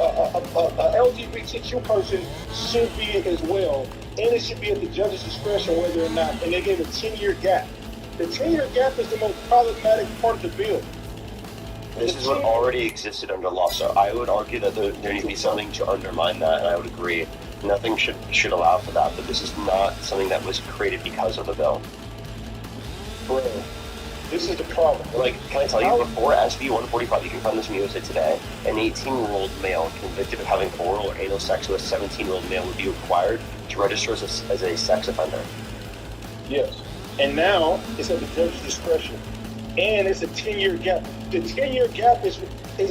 Speaker 13: LGBTQ person should be as well. And it should be at the judge's discretion whether or not, and they gave a 10-year gap. The 10-year gap is the most problematic part of the bill.
Speaker 12: This is what already existed under law, so I would argue that there needs to be something to undermine that, and I would agree. Nothing should allow for that, but this is not something that was created because of the bill.
Speaker 13: Bro, this is the problem.
Speaker 12: Like, can I tell you, before SB 145, you can find this from USA Today, an 18-year-old male convicted of having oral or anal sex with a 17-year-old male would be required to register as a sex offender.
Speaker 13: Yes. And now it's at the judge's discretion. And it's a 10-year gap. The 10-year gap is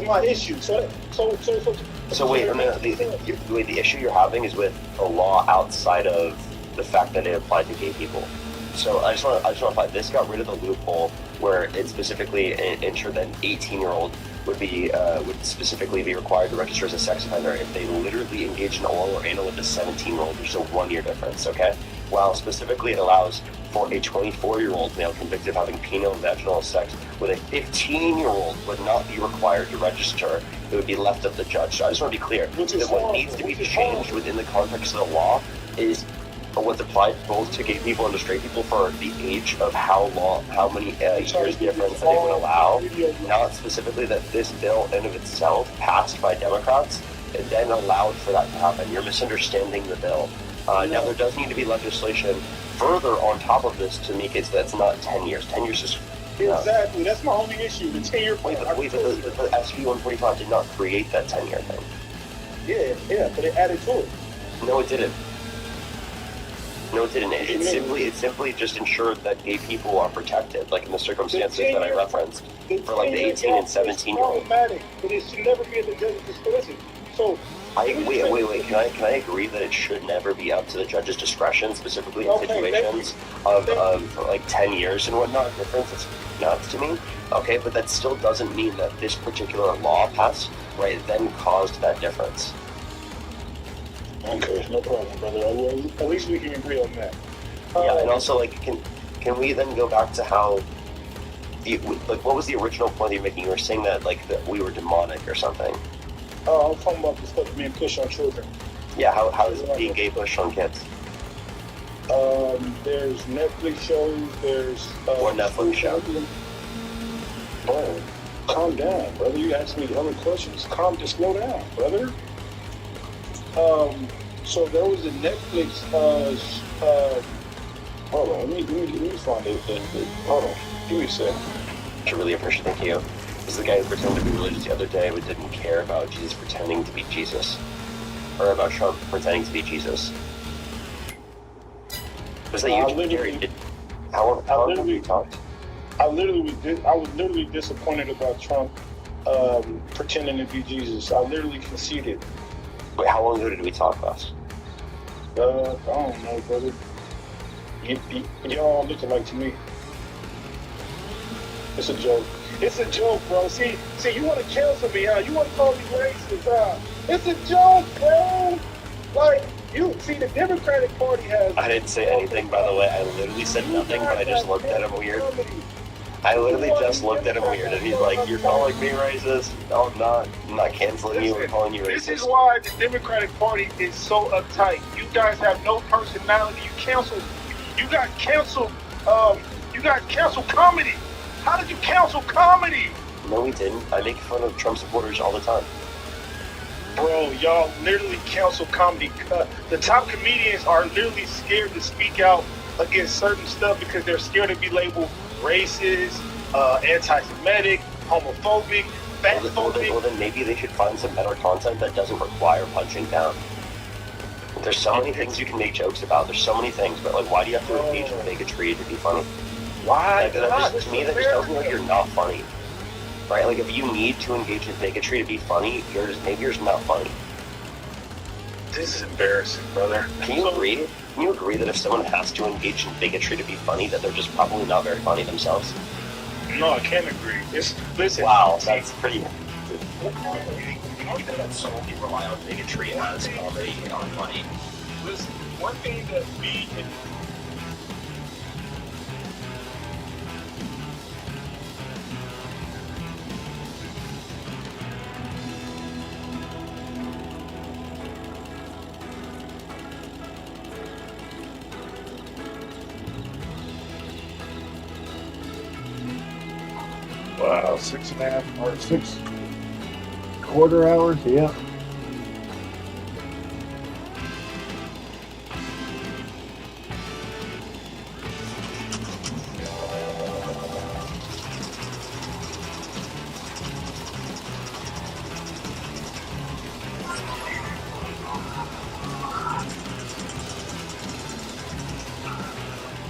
Speaker 13: my issue. So wait, the issue you're having is with a law outside of the fact that it applied to gay people. So I just want to apply. This got rid of the loophole where it specifically ensured that an 18-year-old would specifically be required to register as a sex offender if they literally engage in oral or anal with a 17-year-old. There's a 1-year difference, okay? While specifically it allows for a 24-year-old male convicted of having penile and vaginal sex with a 15-year-old would not be required to register. It would be left up to the judge. So I just want to be clear that what needs to be changed within the context of the law is what's applied both to gay people and to straight people for the age of how many years difference that they would allow. Not specifically that this bill in of itself passed by Democrats and then allowed for that to happen. You're misunderstanding the bill. Now there does need to be legislation further on top of this to make it so that's not 10 years. 10 years is exactly. That's my only issue. The 10-year.
Speaker 12: Wait, but the SB 145 did not create that 10-year thing.
Speaker 13: Yeah, but it added to it.
Speaker 12: No, it didn't. No, it didn't. It simply just ensured that gay people are protected, like in the circumstances that I referenced, for like the 18 and 17-year-old.
Speaker 13: But it should never be at the judge's discretion. So.
Speaker 12: Wait. Can I agree that it should never be up to the judge's discretion, specifically in situations of like 10 years and whatnot? Difference is nuts to me. Okay, but that still doesn't mean that this particular law passed, right, then caused that difference.
Speaker 13: Okay, no problem, brother. At least we can agree on that.
Speaker 12: Yeah, and also, like, can we then go back to how, what was the original point you're making? You were saying that, like, that we were demonic or something.
Speaker 13: I'm talking about the stuff being pushed on children.
Speaker 12: Yeah, how is it being gay pushed on kids?
Speaker 13: There's Netflix shows, there's...
Speaker 12: what Netflix show?
Speaker 13: Bro, calm down, brother. You asked me other questions. Just slow down, brother. So there was a Netflix, hold on, let me find it. Hold on, give me a second.
Speaker 12: I really appreciate it. Thank you. This is the guy who pretended to be religious the other day but didn't care about Jesus pretending to be Jesus. Or about Trump pretending to be Jesus. Was that you, Gary? How long you talked?
Speaker 13: I was literally disappointed about Trump pretending to be Jesus. I literally conceded.
Speaker 12: Wait, how long ago did we talk last?
Speaker 13: I don't know, brother. Y'all look alike to me. It's a joke. It's a joke, bro. See, you want to cancel me, huh? You want to call me racist, huh? It's a joke, bro. Like, the Democratic Party has...
Speaker 12: I didn't say anything, by the way. I literally said nothing, but I just looked at him weird. I literally just looked at him weird, and he's like, "You're calling me racist?" No, I'm not. I'm not canceling you or calling you racist.
Speaker 13: This is why the Democratic Party is so uptight. You guys have no personality. You got canceled comedy. How did you cancel comedy?
Speaker 12: No, we didn't. I make fun of Trump supporters all the time.
Speaker 13: Bro, y'all literally cancel comedy. The top comedians are literally scared to speak out against certain stuff because they're scared to be labeled racist, anti-Semitic, homophobic, fatphobic.
Speaker 12: Well, then maybe they should find some better content that doesn't require punching down. There's so many things you can make jokes about. There's so many things, but like, why do you have to engage in bigotry to be funny?
Speaker 13: Why?
Speaker 12: To me, that just tells me like you're not funny, right? Like, if you need to engage in bigotry to be funny, maybe you're just not funny.
Speaker 13: This is embarrassing, brother.
Speaker 12: Can you agree? Can you agree that if someone has to engage in bigotry to be funny, that they're just probably not very funny themselves?
Speaker 13: No, I can't agree. Listen.
Speaker 12: Wow, that's pretty. Even that so many rely on bigotry as comedy and not funny.
Speaker 13: Listen, one thing that we
Speaker 1: Wow, 6.5 or 6.25 hours, yeah.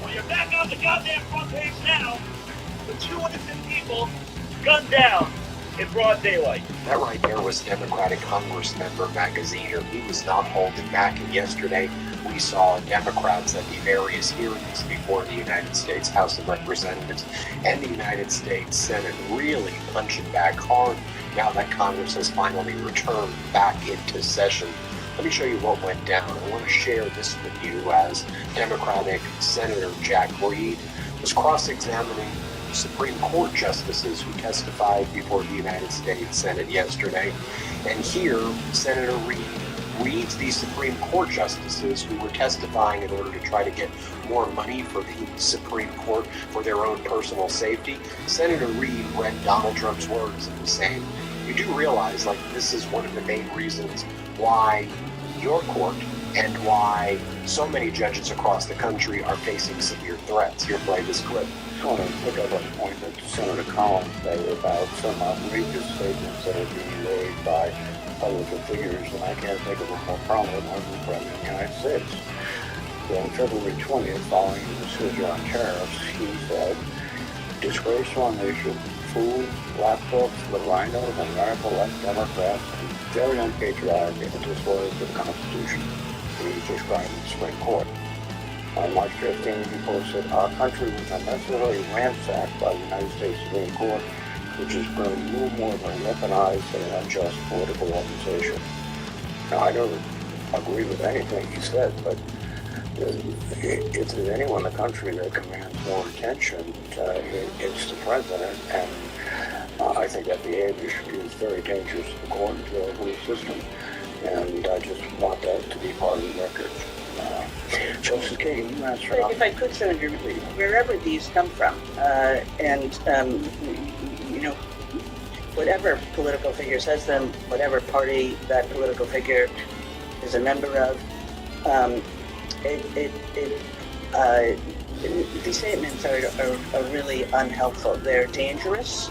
Speaker 3: Well, you're back on the goddamn front page now. The 2 innocent people gunned down in broad daylight.
Speaker 15: That right there was Democratic Congress member Magaziner. He was not holding back. And yesterday we saw Democrats at the various hearings before the United States House of Representatives and the United States Senate really punching back hard now that Congress has finally returned back into session. Let me show you what went down. I want to share this with you as Democratic Senator Jack Reed was cross-examining Supreme Court justices who testified before the United States Senate yesterday. And here, Senator Reed reads these Supreme Court justices who were testifying in order to try to get more money for the Supreme Court for their own personal safety. Senator Reed read Donald Trump's words and was saying, you do realize, like, this is one of the main reasons why your court and why so many judges across the country are facing severe threats. Here, play this clip.
Speaker 9: I want to pick up on a point that Senator Collins made about some outrageous statements that are being made by public figures, and I can't think of a more prominent one than the President of the United States. So on February 20th, following the decision on tariffs, he said, disgrace to our nation, food, laptops, the rhinos, and radical-left Democrats, and very unpatriotic and disloyal to the Constitution. He's describing the Supreme Court. On March 15th, he posted, our country was unnecessarily ransacked by the United States Supreme Court, which has grown no more than a weaponized and unjust political organization. Now, I don't agree with anything he said, but if there's anyone in the country that commands more attention, it's the president, and I think that behavior is very dangerous according to the whole system, and I just want that to be part of the record. Justice Kagan, you answer.
Speaker 16: If I could, Senator, wherever these come from, whatever political figure says them, whatever party that political figure is a member of, these statements are really unhelpful. They're dangerous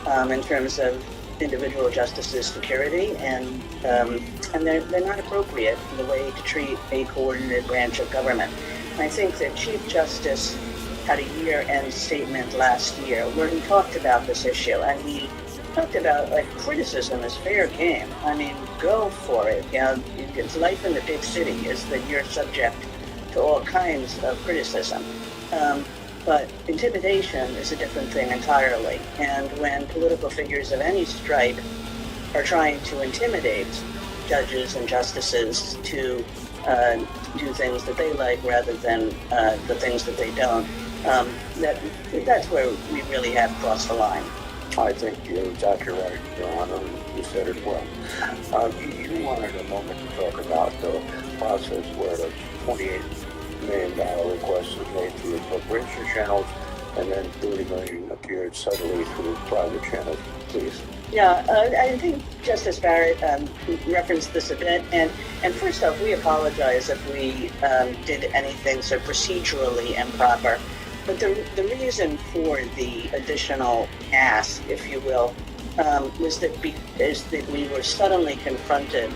Speaker 16: in terms of individual justices' security, and they're not appropriate in the way to treat a coordinated branch of government. And I think that Chief Justice had a year-end statement last year where he talked about this issue, and he talked about, like, criticism is fair game. I mean, go for it. You know, it's life in the big city is that you're subject to all kinds of criticism. But intimidation is a different thing entirely. And when political figures of any stripe are trying to intimidate judges and justices to do things that they like rather than the things that they don't, that's where we really have crossed the line.
Speaker 9: I think you're exactly right, Your Honor. You said it well. You wanted a moment to talk about the process where the $28 million request was made through appropriation channels, and then $30 million appeared suddenly through private channels. Please.
Speaker 16: Yeah, I think Justice Barrett referenced this a bit, and first off, we apologize if we did anything so procedurally improper. But the reason for the additional ask, if you will, was that we were suddenly confronted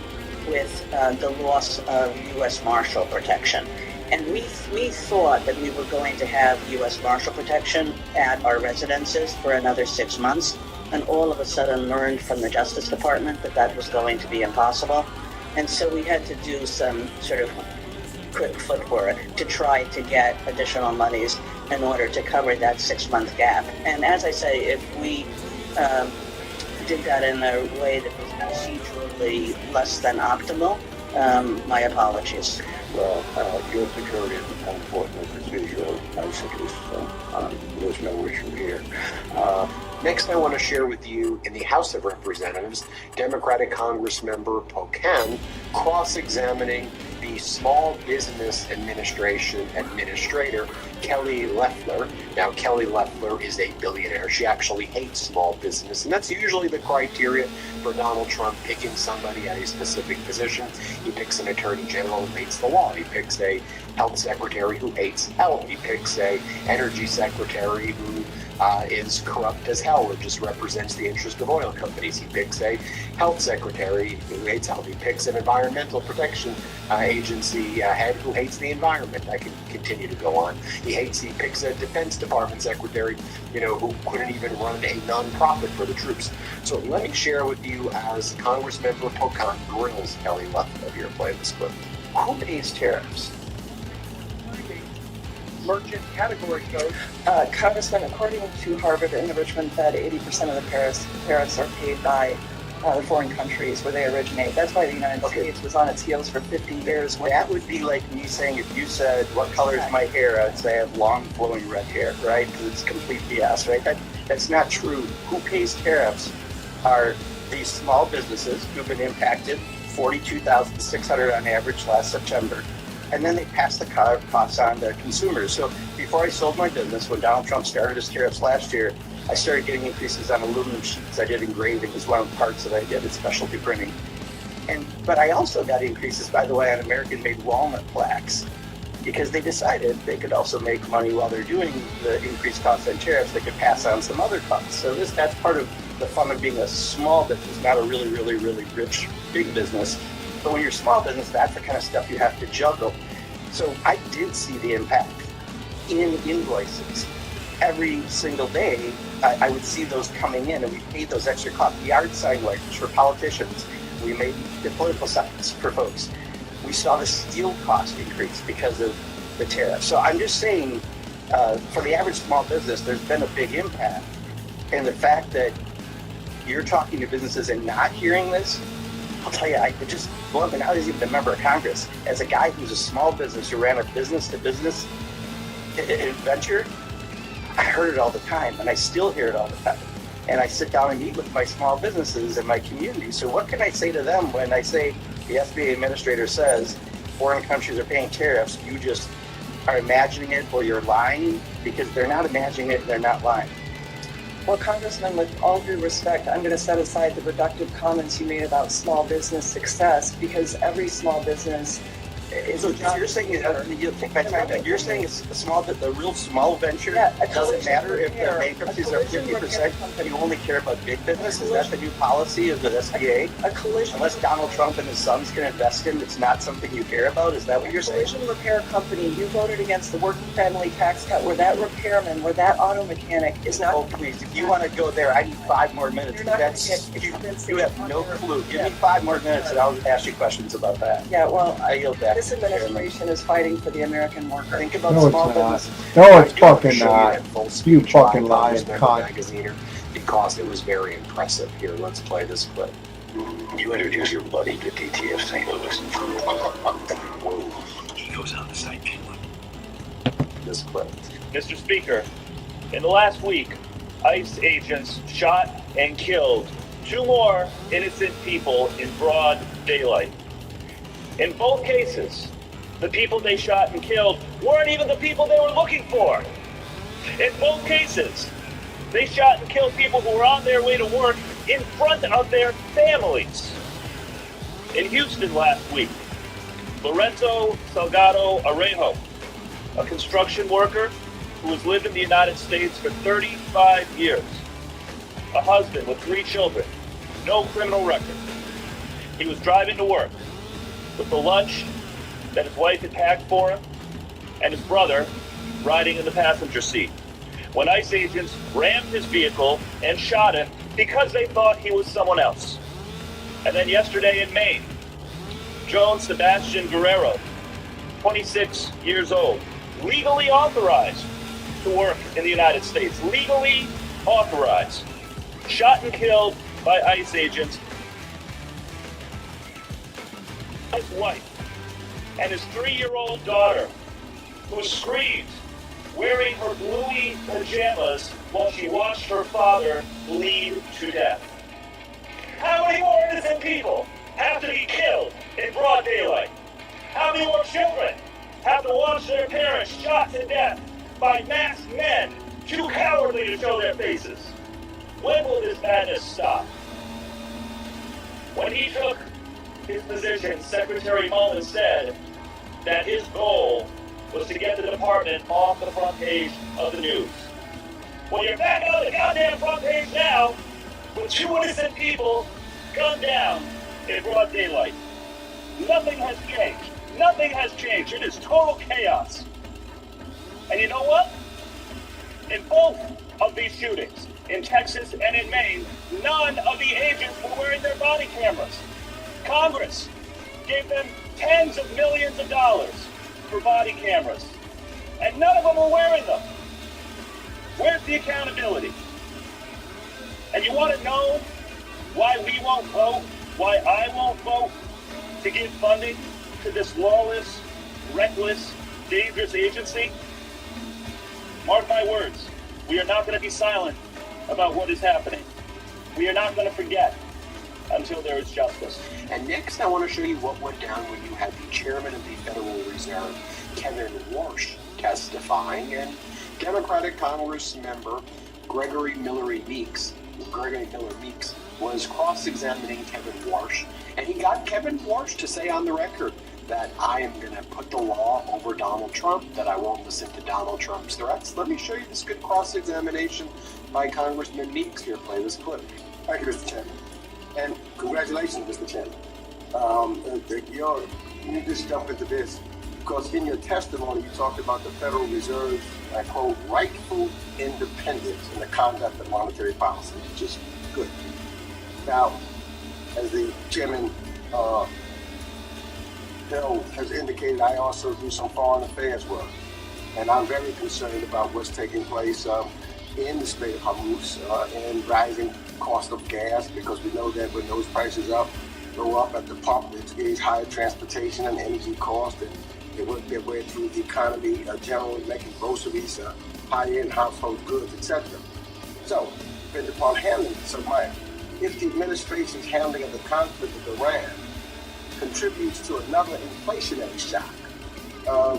Speaker 16: with the loss of U.S. Marshal protection. And we thought that we were going to have U.S. Marshal protection at our residences for another 6 months, and all of a sudden learned from the Justice Department that that was going to be impossible. And so we had to do some sort of quick footwork to try to get additional monies in order to cover that 6-month gap. And as I say, if we did that in a way that was procedurally less than optimal, my apologies.
Speaker 9: Well, your security is more important than procedural, basically, so there's no issue here.
Speaker 15: Next, I want to share with you in the House of Representatives, Democratic Congressmember Pocan cross-examining the Small Business Administration Administrator, Kelly Loeffler. Now, Kelly Loeffler is a billionaire. She actually hates small business, and that's usually the criteria for Donald Trump picking somebody at a specific position. He picks an attorney general who hates the law. He picks a health secretary who hates health. He picks a energy secretary who is corrupt as hell or just represents the interest of oil companies. He picks a health secretary who hates health. He picks an environmental protection agency head who hates the environment. I can continue to go on. He picks a Defense Department secretary, who couldn't even run a nonprofit for the troops. So let me share with you as Congressmember Pocan grills Kelly Loeffler here. Play this clip.
Speaker 17: Who pays tariffs? Merchant category code.
Speaker 18: Congressman, according to Harvard and the Richmond Fed, 80% of the tariffs are paid by the foreign countries where they originate. That's why the United States was on its heels for 50 years.
Speaker 17: That would be like me saying, if you said, what color is my hair? I'd say I have long, flowing red hair, right? Because it's complete BS, right? That's not true. Who pays tariffs are these small businesses who've been impacted, 42,600 on average last September. And then they pass the costs on to consumers. So before I sold my business, when Donald Trump started his tariffs last year, I started getting increases on aluminum sheets. I did engraving as one of the parts that I did in specialty printing. But I also got increases, by the way, on American-made walnut plaques, because they decided they could also make money while they're doing the increased costs on tariffs. They could pass on some other costs. So that's part of the fun of being a small business, not a really, really, really rich, big business. But when you're a small business, that's the kind of stuff you have to juggle. So I did see the impact in invoices. Every single day, I would see those coming in, and we paid those extra costs. The yard sign language for politicians. We made the political signs for folks. We saw the steel cost increase because of the tariff. So I'm just saying, for the average small business, there's been a big impact. And the fact that you're talking to businesses and not hearing this, I'll tell you, I just blew up, and I was even a member of Congress. As a guy who's a small business who ran a business-to-business venture, I heard it all the time, and I still hear it all the time. And I sit down and meet with my small businesses in my community. So what can I say to them when I say the SBA administrator says foreign countries are paying tariffs? You just are imagining it, or you're lying, because they're not imagining it, they're not lying.
Speaker 18: Well, Congressman, with all due respect, I'm going to set aside the reductive comments you made about small business success, because every small business is
Speaker 17: so
Speaker 18: a job.
Speaker 17: You're saying, you take my time back. You're saying it's the real small venture. It doesn't matter if their bankruptcies are 50%. You only care about big business. Is that the new policy of the SBA?
Speaker 18: A collision.
Speaker 17: Unless Donald Trump and his sons can invest in, it's not something you care about. Is that what you're saying?
Speaker 18: Collision repair company. You voted against the working family tax cut, where that repairman, where that auto mechanic is not.
Speaker 17: Oh, please! If you want to go there, I need 5 more minutes.
Speaker 18: You're not
Speaker 17: you have no clue. Give me 5 more minutes, and I'll ask you questions about that.
Speaker 18: Yeah, well,
Speaker 17: I yield back.
Speaker 18: This administration is fighting for the American worker.
Speaker 17: Think about
Speaker 1: No,
Speaker 17: small
Speaker 1: it's not.
Speaker 17: business.
Speaker 1: No, it's fucking not. You fucking lying
Speaker 15: cunt. Because it was very impressive. Here, let's play this clip.
Speaker 19: You introduce your buddy to TTF St. Louis. Whoa, he goes on the site.
Speaker 15: This clip.
Speaker 3: Mr. Speaker, in the last week, ICE agents shot and killed 2 more innocent people in broad daylight. In both cases, the people they shot and killed weren't even the people they were looking for. In both cases, they shot and killed people who were on their way to work in front of their families. In Houston last week, Lorenzo Salgado Arejo, a construction worker who has lived in the United States for 35 years, a husband with 3 children, no criminal record. He was driving to work with the lunch that his wife had packed for him and his brother riding in the passenger seat, when ICE agents rammed his vehicle and shot him because they thought he was someone else. And then yesterday in Maine, Joan Sebastian Guerrero, 26 years old, legally authorized to work in the United States, legally authorized, shot and killed by ICE agents. His wife and his 3-year-old daughter, who screamed, wearing her bluey pajamas while she watched her father bleed to death. How many more innocent people have to be killed in broad daylight? How many more children have to watch their parents shot to death by masked men too cowardly to show their faces? When will this madness stop? When he took his position, Secretary Mullen said that his goal was to get the department off the front page of the news. Well, you're back on the goddamn front page now with 2 innocent people gunned down in broad daylight. Nothing has changed. Nothing has changed. It is total chaos. And you know what? In both of these shootings, in Texas and in Maine, none of the agents were wearing their body cameras. Congress gave them tens of millions of dollars for body cameras, and none of them were wearing them. Where's the accountability? And you want to know why we won't vote, why I won't vote to give funding to this lawless, reckless, dangerous agency? Mark my words, we are not going to be silent about what is happening. We are not going to forget until there is justice.
Speaker 15: And next, I want to show you what went down when you had the chairman of the Federal Reserve, Kevin Warsh, testifying, and Democratic Congress member Gregory Miller Meeks was cross-examining Kevin Warsh, and he got Kevin Warsh to say on the record that I am going to put the law over Donald Trump, that I won't listen to Donald Trump's threats. Let me show you this good cross-examination by Congressman Meeks here. Play this clip.
Speaker 20: Thank you, Mr. Chairman. And congratulations, Mr. Chairman. Let me just jump into this, because in your testimony, you talked about the Federal Reserve's, I quote, rightful independence in the conduct of monetary policy, which is good. Now, as the Chairman Hill has indicated, I also do some foreign affairs work, and I'm very concerned about what's taking place in the Strait of Hormuz and rising cost of gas, because we know that when those prices go up at the pump, it means higher transportation and energy costs, and they work their way through the economy, generally making groceries, high-end household goods, etc. So, depends upon handling it. So, if the administration's handling of the conflict with Iran contributes to another inflationary shock,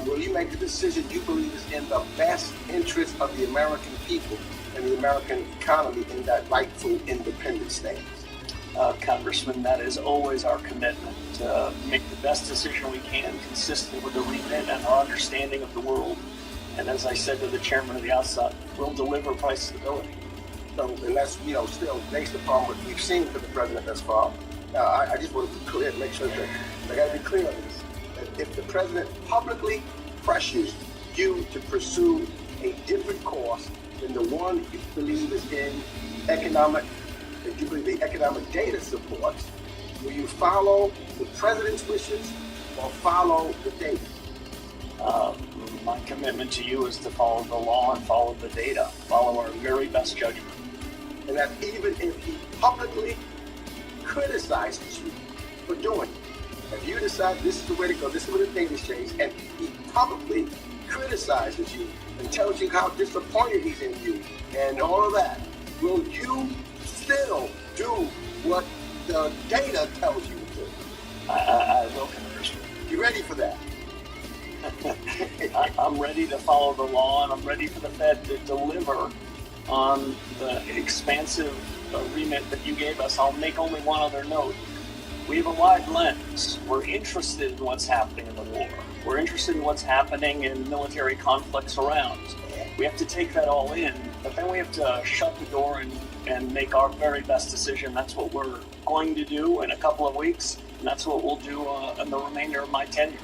Speaker 20: will you make the decision you believe is in the best interest of the American people and the American economy in that rightful independent stance?
Speaker 21: Congressman, that is always our commitment, to make the best decision we can consistent with the remit and our understanding of the world. And as I said to the chairman of the outset, we'll deliver price stability.
Speaker 20: So, and that's, still based upon what we've seen from the president thus far. I just want to be clear, make sure that I got to be clear on this. That if the president publicly pressures you to pursue a different course than the one you believe is in economic, if you believe the economic data supports, will you follow the president's wishes or follow the data?
Speaker 21: My commitment to you is to follow the law and follow the data, follow our very best judgment.
Speaker 20: And that even if he publicly criticizes you for doing it, if you decide this is the way to go, this is where the data's changed, and he publicly criticizes you and tells you how disappointed he's in you and all of that, will you still do what the data tells you to do?
Speaker 21: I will, Congressman.
Speaker 20: You ready for that?
Speaker 21: I'm ready to follow the law, and I'm ready for the Fed to deliver on the expansive remit that you gave us, I'll make only one other note. We have a wide lens. We're interested in what's happening in the war. We're interested in what's happening in military conflicts around. We have to take that all in, but then we have to shut the door and make our very best decision. That's what we're going to do in a couple of weeks, and that's what we'll do in the remainder of my tenure.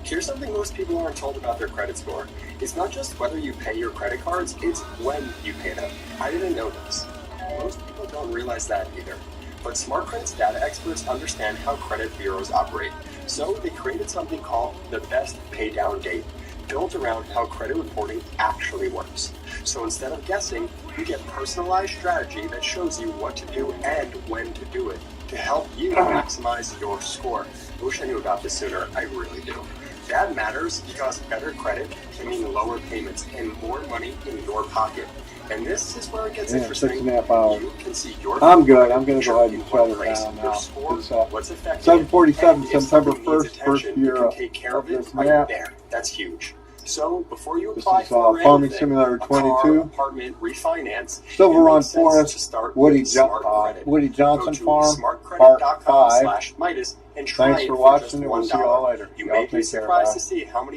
Speaker 2: Here's something most people aren't told about their credit score. It's not just whether you pay your credit cards, it's when you pay them. I didn't know this. Most people don't realize that either. But Smart Credit's data experts understand how credit bureaus operate. So they created something called the Best Pay Down Date, built around how credit reporting actually works. So instead of guessing, you get personalized strategy that shows you what to do and when to do it to help you maximize your score. I wish I knew about this sooner. I really do. That matters because better credit can mean lower payments and more money in your pocket. And this is where it gets interesting.
Speaker 1: 6.5 hours.
Speaker 2: You can see your
Speaker 1: I'm good. I'm going to go ahead and shut it down now.
Speaker 2: What's affecting
Speaker 1: 747,
Speaker 2: it, and if
Speaker 1: September
Speaker 2: something needs
Speaker 1: 1st, first
Speaker 2: attention,
Speaker 1: year
Speaker 2: you can take care
Speaker 1: of
Speaker 2: of it
Speaker 1: this
Speaker 2: right
Speaker 1: map.
Speaker 2: there. That's huge. So before you
Speaker 1: This
Speaker 2: apply
Speaker 1: is
Speaker 2: for
Speaker 1: Farming
Speaker 2: anything,
Speaker 1: Simulator
Speaker 2: a car,
Speaker 1: 22.
Speaker 2: apartment, refinance,
Speaker 1: Silverrun
Speaker 2: it makes sense to
Speaker 1: Forrest,
Speaker 2: start
Speaker 1: Woody,
Speaker 2: with Smart Credit.
Speaker 1: Woody Johnson
Speaker 2: Go to
Speaker 1: Farm, Part 5.
Speaker 2: smartcredit.com/Midas and try
Speaker 1: Thanks
Speaker 2: it
Speaker 1: for
Speaker 2: for
Speaker 1: watching,
Speaker 2: just
Speaker 1: and we'll see you all
Speaker 2: $1.
Speaker 1: later.
Speaker 2: You
Speaker 1: Y'all
Speaker 2: may be
Speaker 1: take care.
Speaker 2: surprised
Speaker 1: Bye.
Speaker 2: to see how many